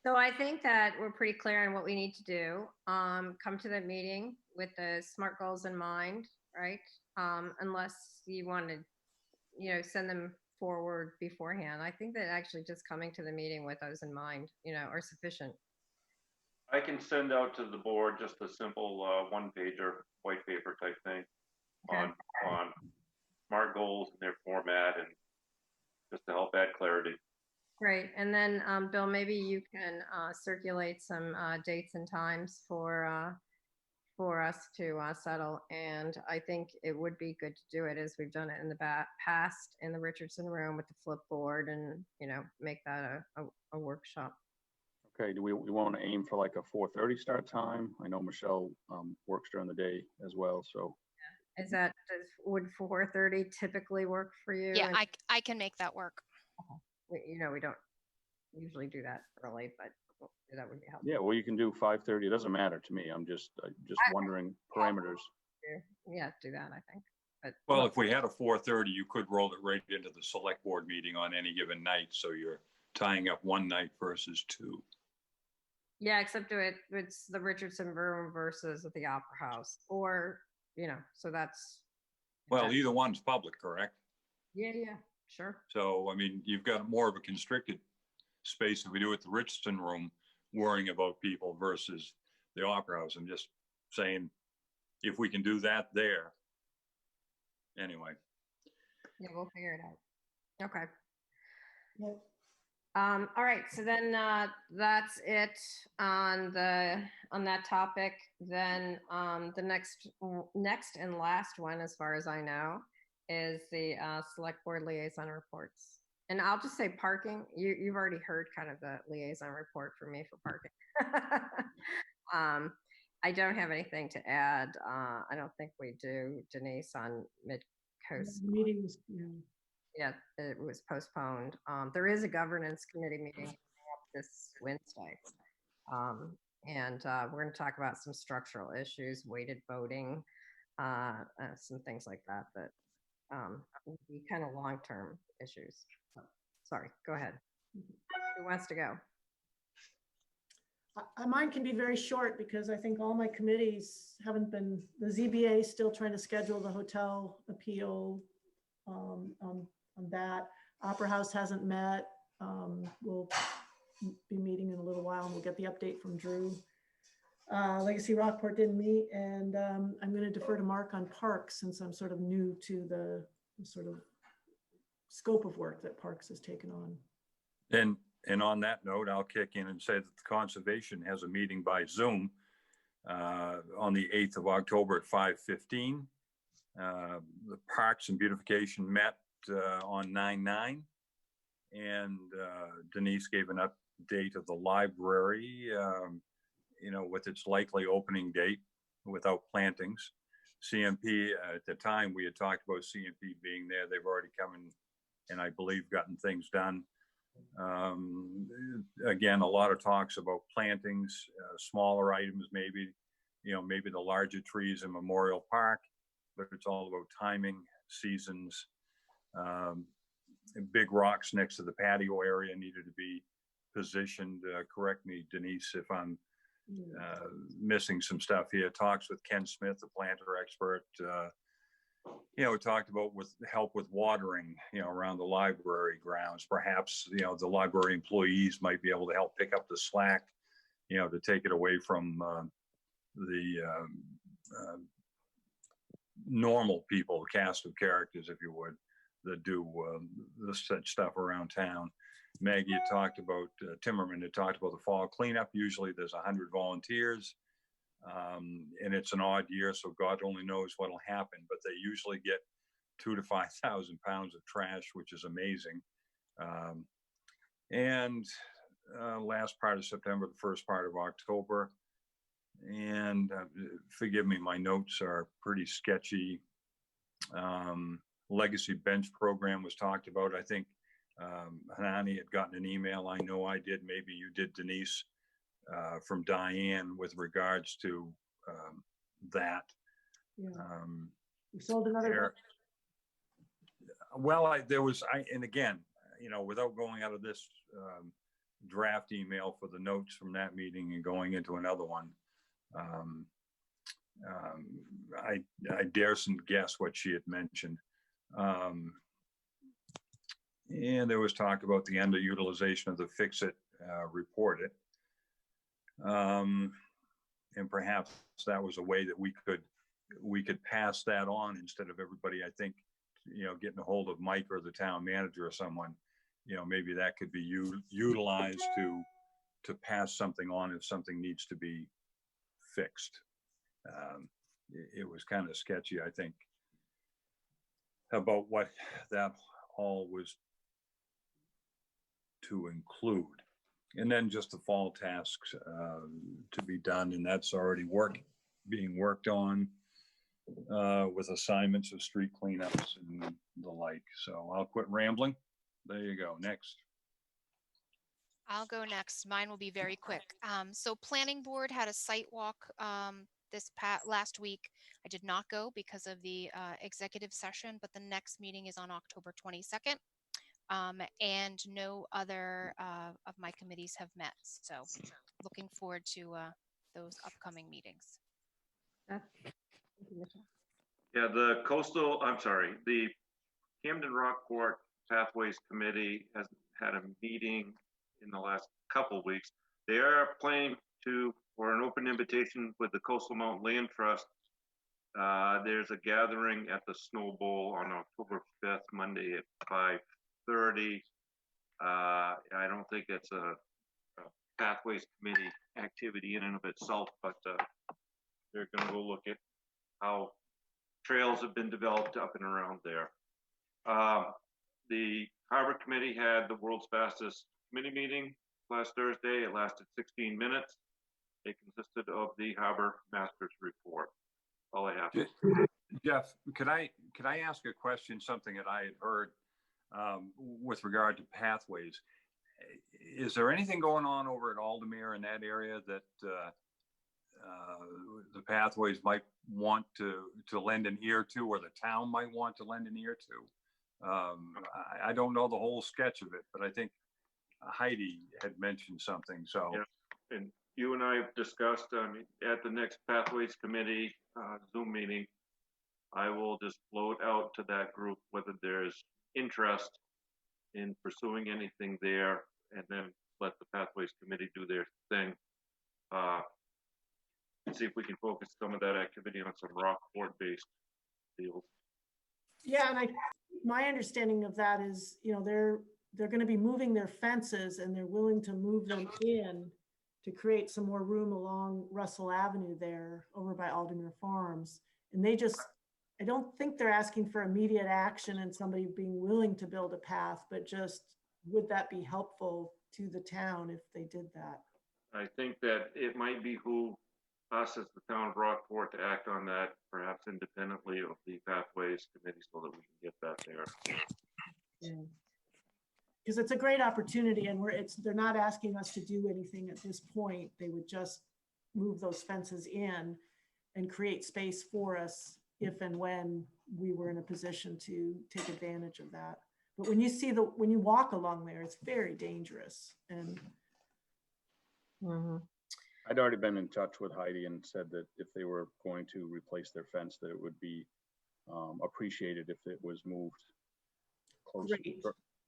So I think that we're pretty clear on what we need to do. Come to the meeting with the SMART goals in mind, right? Unless you want to, send them forward beforehand. I think that actually just coming to the meeting with those in mind, are sufficient. I can send out to the board just a simple 1-pager, white paper type thing on SMART goals and their format, and just to help add clarity. Great. And then, Bill, maybe you can circulate some dates and times for us to settle. And I think it would be good to do it as we've done it in the past in the Richardson room with the flipboard, and, you know, make that a workshop. Okay, do we want to aim for like a 4:30 start time? I know Michelle works during the day as well, so. Would 4:30 typically work for you? Yeah, I can make that work. You know, we don't usually do that early, but that would be helpful. Yeah, well, you can do 5:30. It doesn't matter to me. I'm just wondering parameters. Yeah, do that, I think. But Well, if we had a 4:30, you could roll it right into the select board meeting on any given night. So you're tying up one night versus two. yeah, except it's the Richardson room versus at the Opera House, or, you know, so that's. Well, either one's public, correct? Yeah, sure. So, I mean, you've got more of a constricted space if we do it at the Richardson room, worrying about people versus the Opera House. I'm just saying, if we can do that there. Anyway. Yeah, we'll figure it out. Okay. Yep. All right, so then that's it on that topic. Then the next and last one, as far as I know, is the select board liaison reports. And I'll just say parking. You've already heard kind of the liaison report from me for parking. I don't have anything to add. I don't think we do, Denise, on Mid-Coast. Meetings, Yeah, it was postponed. There is a governance committee meeting this Wednesday. And we're going to talk about some structural issues, weighted voting, some things like that would be kind of long-term issues. Sorry, go ahead. Who wants to go? Mine can be very short because I think all my committees haven't been, the ZBA is still trying to schedule the hotel appeal on that. Opera House hasn't met. We'll be meeting in a little while and we'll get the update from Drew. Legacy Rockport didn't meet, and I'm going to defer to Mark on Parks since I'm sort of new to the sort of scope of work that Parks has taken on. And on that note, I'll kick in and say that the Conservation has a meeting by Zoom on the 8th of October at 5:15. The Parks and Beautification met on 9/9, and Denise gave an update of the library, you know, with its likely opening date without plantings. CMP, at the time we had talked about CMP being there. They've already come in and I believe gotten things done. Again, a lot of talks about plantings, smaller items, maybe, you know, maybe the larger trees in Memorial Park, but it's all about timing, seasons. Big rocks next to the patio area needed to be positioned. Correct me, Denise, if I'm missing some stuff here. Talks with Ken Smith, the planter expert. You know, talked about with help with watering, you know, around the library grounds. Perhaps, you know, the library employees might be able to help pick up the slack, you know, to take it away from the normal people, cast of characters, if you would, that do such stuff around town. Maggie had talked about, Timmerman had talked about the fall cleanup. Usually there's 100 volunteers. And it's an odd year, so God only knows what'll happen, but they usually get 2,000 to 5,000 pounds of trash, which is amazing. And last part of September, the first part of October. And forgive me, my notes are pretty sketchy. Legacy bench program was talked about. I think Hanani had gotten an email. I know I did. Maybe you did, Denise, from Diane with regards to that. Yeah. We sold another. Well, and again, you know, without going out of this draft email for the notes from that meeting and going into another one, I daresn't guess what she had mentioned. And there was talk about the underutilization of the Fix-It Report-It. And perhaps that was a way that we could pass that on instead of everybody, I think, you know, getting a hold of Mike or the town manager or someone. maybe that could be utilized to pass something on if something needs to be fixed. It was kind of sketchy, I think, about what that all was to include. And then just the fall tasks to be done, and that's already being worked on with assignments of street cleanups and the like. So I'll quit rambling. There you go. Next. I'll go next. Mine will be very quick. So Planning Board had a site walk last week. I did not go because of the executive session, but the next meeting is on October 22nd. And no other of my committees have met. So looking forward to those upcoming meetings. Yeah, the Camden Rockport Pathways Committee has had a meeting in the last couple of weeks. They are planning for an open invitation with the Coastal Mountain Land Trust. There's a gathering at the Snow Bowl on October 5th, Monday at 5:30. I don't think it's a Pathways Committee activity in and of itself, but they're going to go look at how trails have been developed up and around there. The Harbor Committee had the world's fastest committee meeting last Thursday. It lasted 16 minutes. It consisted of the Harbor Master's Report. All I have. Jeff, could I ask a question, something that I had heard with regard to pathways? Is there anything going on over at Aldermere in that area that the pathways might want to lend an ear to, or the town might want to lend an ear to? I don't know the whole sketch of it, but I think Heidi had mentioned something. So, yeah. And you and I have discussed at the next Pathways Committee Zoom meeting, I will just float out to that group whether there's interest in pursuing anything there, and then let the Pathways Committee do their thing. And see if we can focus some of that activity on some Rockport-based deals. Yeah, and my understanding of that is, they're going to be moving their fences, and they're willing to move them in to create some more room along Russell Avenue there over by Aldermere Farms. And I don't think they're asking for immediate action and somebody being willing to build a path, but just would that be helpful to the town if they did that? I think that it might behoove us as the town of Rockport to act on that, perhaps independently of the Pathways Committee, so that we can get that there. Yeah. Because it's a great opportunity, and they're not asking us to do anything at this point. They would just move those fences in and create space for us if and when we were in a position to take advantage of that. But when you walk along there, it's very dangerous. And I'd already been in touch with Heidi and said that if they were going to replace their fence, that it would be appreciated if it was moved closer.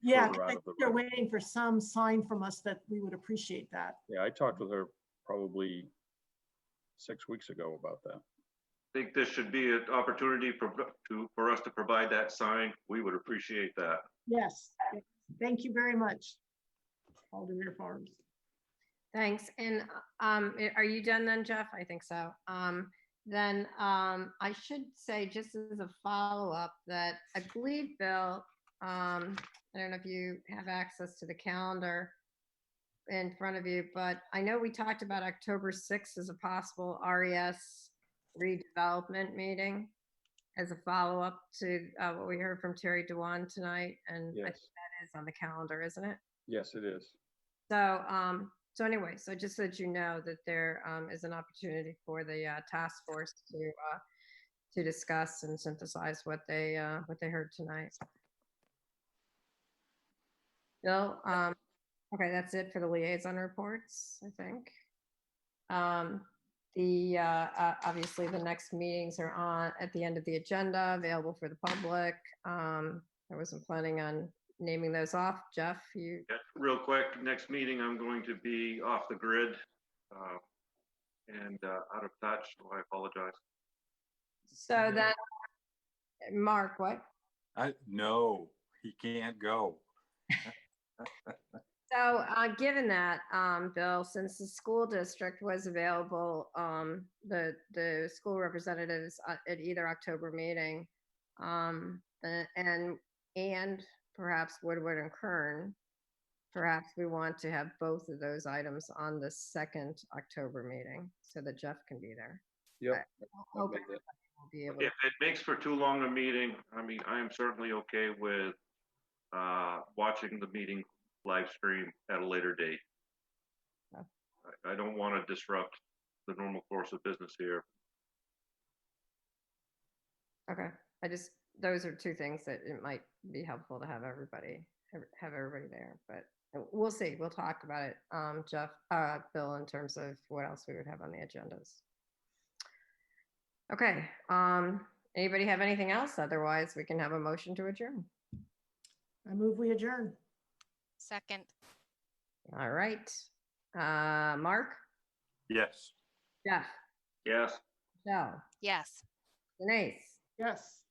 Yeah, I think they're waiting for some sign from us that we would appreciate that. Yeah, I talked with her probably 6 weeks ago about that. I think this should be an opportunity for us to provide that sign. We would appreciate that. Yes, thank you very much, Aldermere Farms. Thanks. And are you done then, Jeff? I think so. Then I should say, just as a follow-up, that I believe, Bill, I don't know if you have access to the calendar in front of you, but I know we talked about October 6th as a possible RES redevelopment meeting as a follow-up to what we heard from Terry Dewan tonight. And yes. I think that is on the calendar, isn't it? Yes, it is. So, so anyway, so just so that you know that there is an opportunity for the task force to discuss and synthesize what they heard tonight. Bill, okay, that's it for the liaison reports, I think. Obviously the next meetings are on at the end of the agenda, available for the public. I wasn't planning on naming those off. Jeff, you? Yeah, real quick, next meeting I'm going to be off the grid and out of touch, so I apologize. So then, Mark, what? No, he can't go. So, given that, Bill, since the school district was available, the school representatives at either October meeting, and perhaps Woodward and Kern, perhaps we want to have both of those items on the second October meeting so that Jeff can be there. Yep. I hope everybody will be able to. If it makes for too long a meeting, I mean, I am certainly okay with watching the meeting live stream at a later date. Okay. I don't want to disrupt the normal course of business here. Okay, those are two things that it might be helpful to have everybody there, but we'll see. We'll talk about it, Jeff, Bill, in terms of what else we would have on the agendas. Okay, anybody have anything else? Otherwise, we can have a motion to adjourn. I move we adjourn. Second. All right, Mark? Yes. Jeff? Yes. Michelle? Yes. Denise? Yes.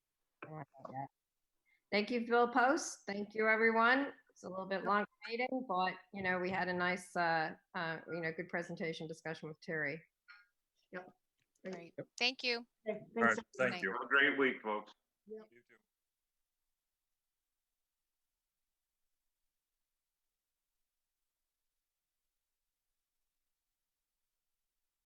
Thank you, Bill Post. Thank you, everyone. It's a little bit long meeting, but we had a nice, good presentation discussion with Terry. Yep. Great. Thank you. Okay, All right, thanks. thank you. Have a great week, folks. Yep.